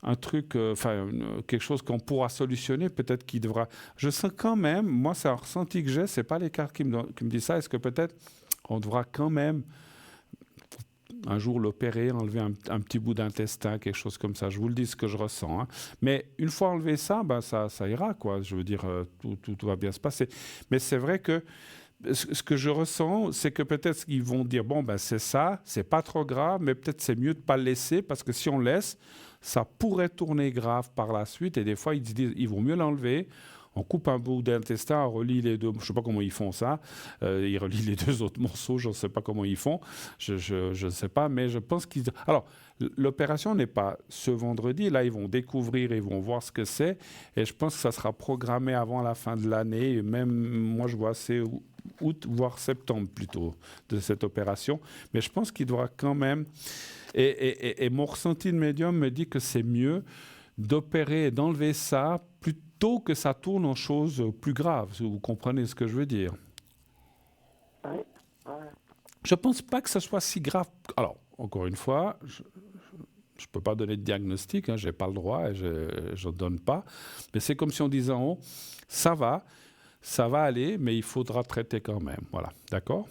un truc, quelque chose qu'on pourra solutionner, peut-être qu'il devra... Je sens quand même, moi, c'est un ressenti que j'ai, c'est pas les cartes qui me disent ça, est-ce que peut-être on devra quand même un jour l'opérer, enlever un petit bout d'intestin, quelque chose comme ça. Je vous le dis, ce que je ressens, hein. Mais une fois enlevé ça, ben ça ira, quoi. Je veux dire, tout va bien se passer. Mais c'est vrai que ce que je ressens, c'est que peut-être qu'ils vont dire, bon, ben c'est ça, c'est pas trop grave, mais peut-être c'est mieux de pas le laisser, parce que si on laisse, ça pourrait tourner grave par la suite. Et des fois, ils disent, il vaut mieux l'enlever. On coupe un bout d'intestin, on relie les deux. Je ne sais pas comment ils font ça. Ils relient les deux autres morceaux. Je ne sais pas comment ils font. Je ne sais pas, mais je pense qu'ils... Alors, l'opération n'est pas ce vendredi. Là, ils vont découvrir, ils vont voir ce que c'est. Et je pense que ça sera programmé avant la fin de l'année. Et même, moi, je vois c'est août, voire septembre plutôt, de cette opération. Mais je pense qu'il devra quand même... Et mon ressenti de médium me dit que c'est mieux d'opérer et d'enlever ça plutôt que ça tourne en choses plus graves, si vous comprenez ce que je veux dire. oui. Je ne pense pas que ce soit si grave. Alors, encore une fois, je ne peux pas donner de diagnostic, hein, je n'ai pas le droit et je ne donne pas. Mais c'est comme si on disait en haut, ça va aller, mais il faudra traiter quand même. Voilà, d'accord ?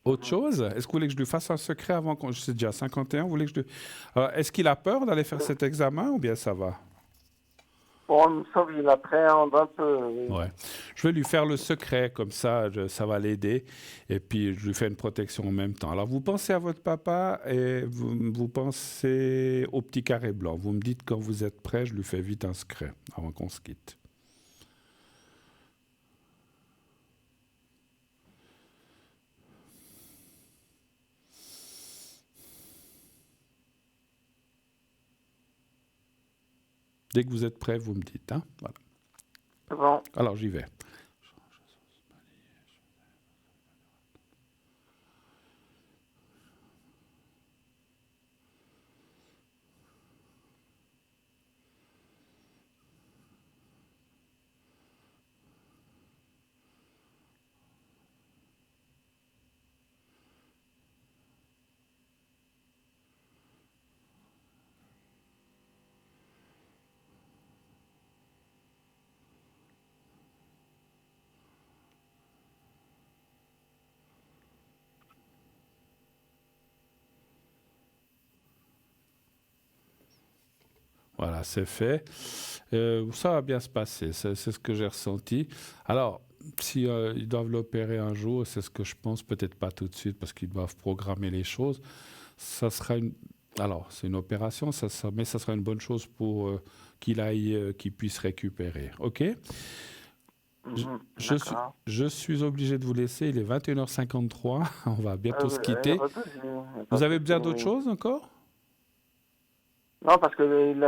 Autre chose, est-ce que vous voulez que je lui fasse un secret avant qu'on... Je sais déjà 51, vous voulez que je lui... Alors, est-ce qu'il a peur d'aller faire cet examen ou bien ça va? Bon, sauf qu'il appréhende un peu. Oui. Ouais. Je vais lui faire le secret, comme ça, ça va l'aider. Et puis, je lui fais une protection en même temps. Alors, vous pensez à votre papa et vous pensez au petit carré blanc. Vous me dites quand vous êtes prêt, je lui fais vite un secret avant qu'on se quitte. Dès que vous êtes prêt, vous me dites, hein? Voilà. C'est bon. Alors, j'y vais. Voilà, c'est fait. Ça va bien se passer, c'est ce que j'ai ressenti. Alors, si ils doivent l'opérer un jour, c'est ce que je pense, peut-être pas tout de suite, parce qu'ils doivent programmer les choses. Ça sera une... Alors, c'est une opération, mais ça sera une bonne chose pour qu'il puisse récupérer. OK? Je suis obligé de vous laisser, il est 21h53, on va bientôt se quitter. Vous avez besoin d'autre chose encore? Non, parce qu'il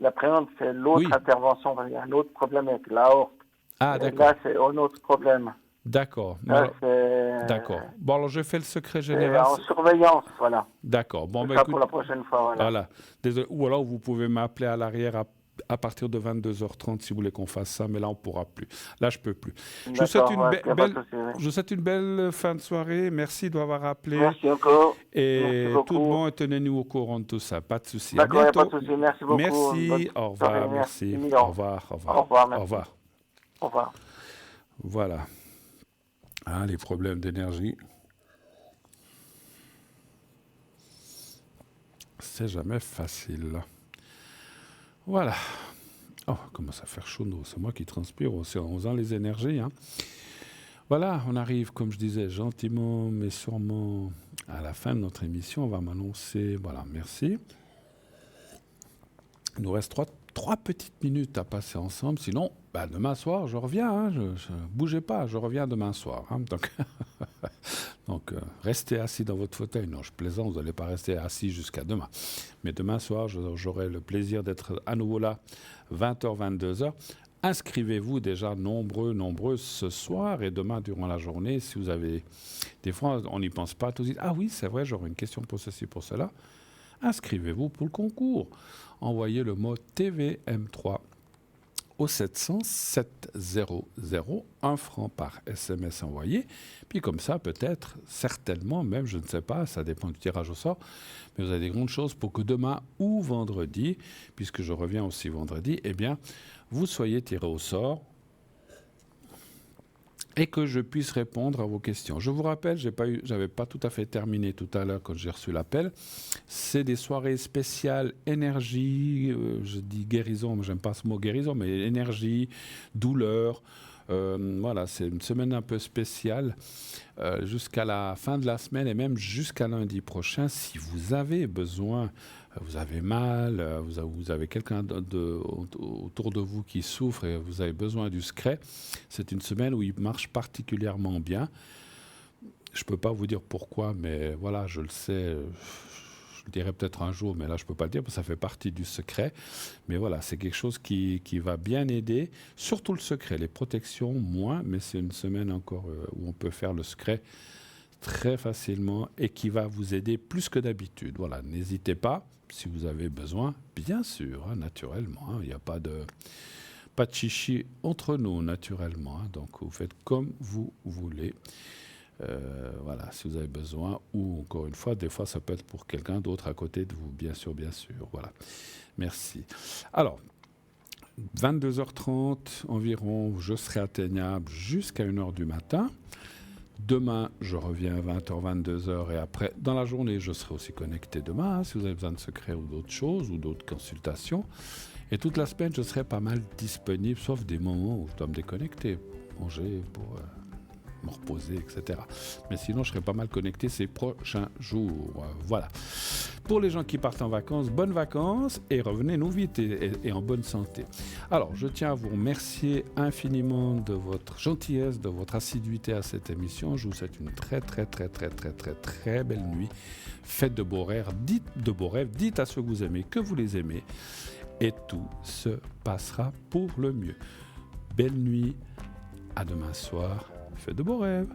appréhende, c'est l'autre Oui. intervention. Il y a un autre problème avec l'aorte. Ah, Et d'accord. là, c'est un autre problème. D'accord. Là, c'est... D'accord. Bon, alors je fais le secret C'est général. en surveillance, voilà. D'accord. Bon, C'est ben ça écoute, pour la prochaine fois, voilà. voilà. Désolé. Ou alors vous pouvez m'appeler à l'arrière à partir de 22h30 si vous voulez qu'on fasse ça, mais là on ne pourra plus. Là je ne peux plus. Je vous souhaite je vous souhaite une belle fin de soirée. Merci d'avoir appelé. Merci encore. Et Merci beaucoup. tout le monde, tenez-nous au courant de tout ça. Pas de souci. D'accord, À il n'y a bientôt. pas de souci. Merci beaucoup. Merci. Bonne Au revoir. soirée. Merci. Merci. Au revoir. Au revoir. Au revoir, merci. Au revoir. Au revoir. Voilà. Ah, les problèmes d'énergie. C'est jamais facile. Voilà. Oh, commence à faire chaud, c'est moi qui transpire aussi en faisant les énergies. Hein. Voilà, on arrive, comme je disais, gentiment, mais sûrement à la fin de notre émission. On va m'annoncer. Voilà, merci. Il nous reste trois petites minutes à passer ensemble. Sinon, demain soir, je reviens. Hein, bougez pas, je reviens demain soir. Hein, donc, restez assis dans votre fauteuil. Non, je plaisante, vous n'allez pas rester assis jusqu'à demain. Mais demain soir, j'aurai le plaisir d'être à nouveau là, 20h, 22h. Inscrivez-vous déjà nombreux ce soir et demain durant la journée. Si vous avez... Des fois, on n'y pense pas. Tout de suite, ah oui, c'est vrai, j'aurai une question pour ceci, pour cela. Inscrivez-vous pour le concours. Envoyez le mot TVM3 au 700 700 1 franc par SMS envoyé. Puis comme ça, peut-être, certainement, même, je ne sais pas, ça dépend du tirage au sort, mais vous avez des grandes choses pour que demain ou vendredi, puisque je reviens aussi vendredi, eh bien, vous soyez tiré au sort et que je puisse répondre à vos questions. Je vous rappelle, j'avais pas tout à fait terminé tout à l'heure quand j'ai reçu l'appel. C'est des soirées spéciales énergie, je dis guérison, mais j'aime pas ce mot guérison, mais énergie, douleur. Voilà, c'est une semaine un peu spéciale jusqu'à la fin de la semaine et même jusqu'à lundi prochain. Si vous avez besoin, vous avez mal, vous avez quelqu'un autour de vous qui souffre et vous avez besoin du secret, c'est une semaine où il marche particulièrement bien. Je ne peux pas vous dire pourquoi, mais voilà, je le sais. Je le dirai peut-être un jour, mais là, je ne peux pas le dire, parce que ça fait partie du secret. Mais voilà, c'est quelque chose qui va bien aider, surtout le secret. Les protections, moins, mais c'est une semaine encore où on peut faire le secret très facilement et qui va vous aider plus que d'habitude. Voilà, n'hésitez pas, si vous avez besoin, bien sûr, hein, naturellement. Il n'y a pas de chichi entre nous, naturellement. Hein, donc, vous faites comme vous voulez. Voilà, si vous avez besoin, ou encore une fois, des fois ça peut être pour quelqu'un d'autre à côté de vous, bien sûr, voilà. Merci. Alors, 22h30 environ, je serai atteignable jusqu'à 1h du matin. Demain, je reviens à 20h, 22h et après, dans la journée, je serai aussi connecté demain, hein, si vous avez besoin de secrets ou d'autres choses, ou d'autres consultations. Et toute la semaine, je serai pas mal disponible, sauf des moments où je dois me déconnecter, manger pour... me reposer, etc. Mais sinon, je serai pas mal connecté ces prochains jours. Voilà. Pour les gens qui partent en vacances, bonnes vacances et revenez-nous vite et en bonne santé. Alors, je tiens à vous remercier infiniment de votre gentillesse, de votre assiduité à cette émission. Je vous souhaite une très belle nuit. Faites de beaux rêves, dites à ceux que vous aimez que vous les aimez et tout se passera pour le mieux. Belle nuit, à demain soir. Faites de beaux rêves.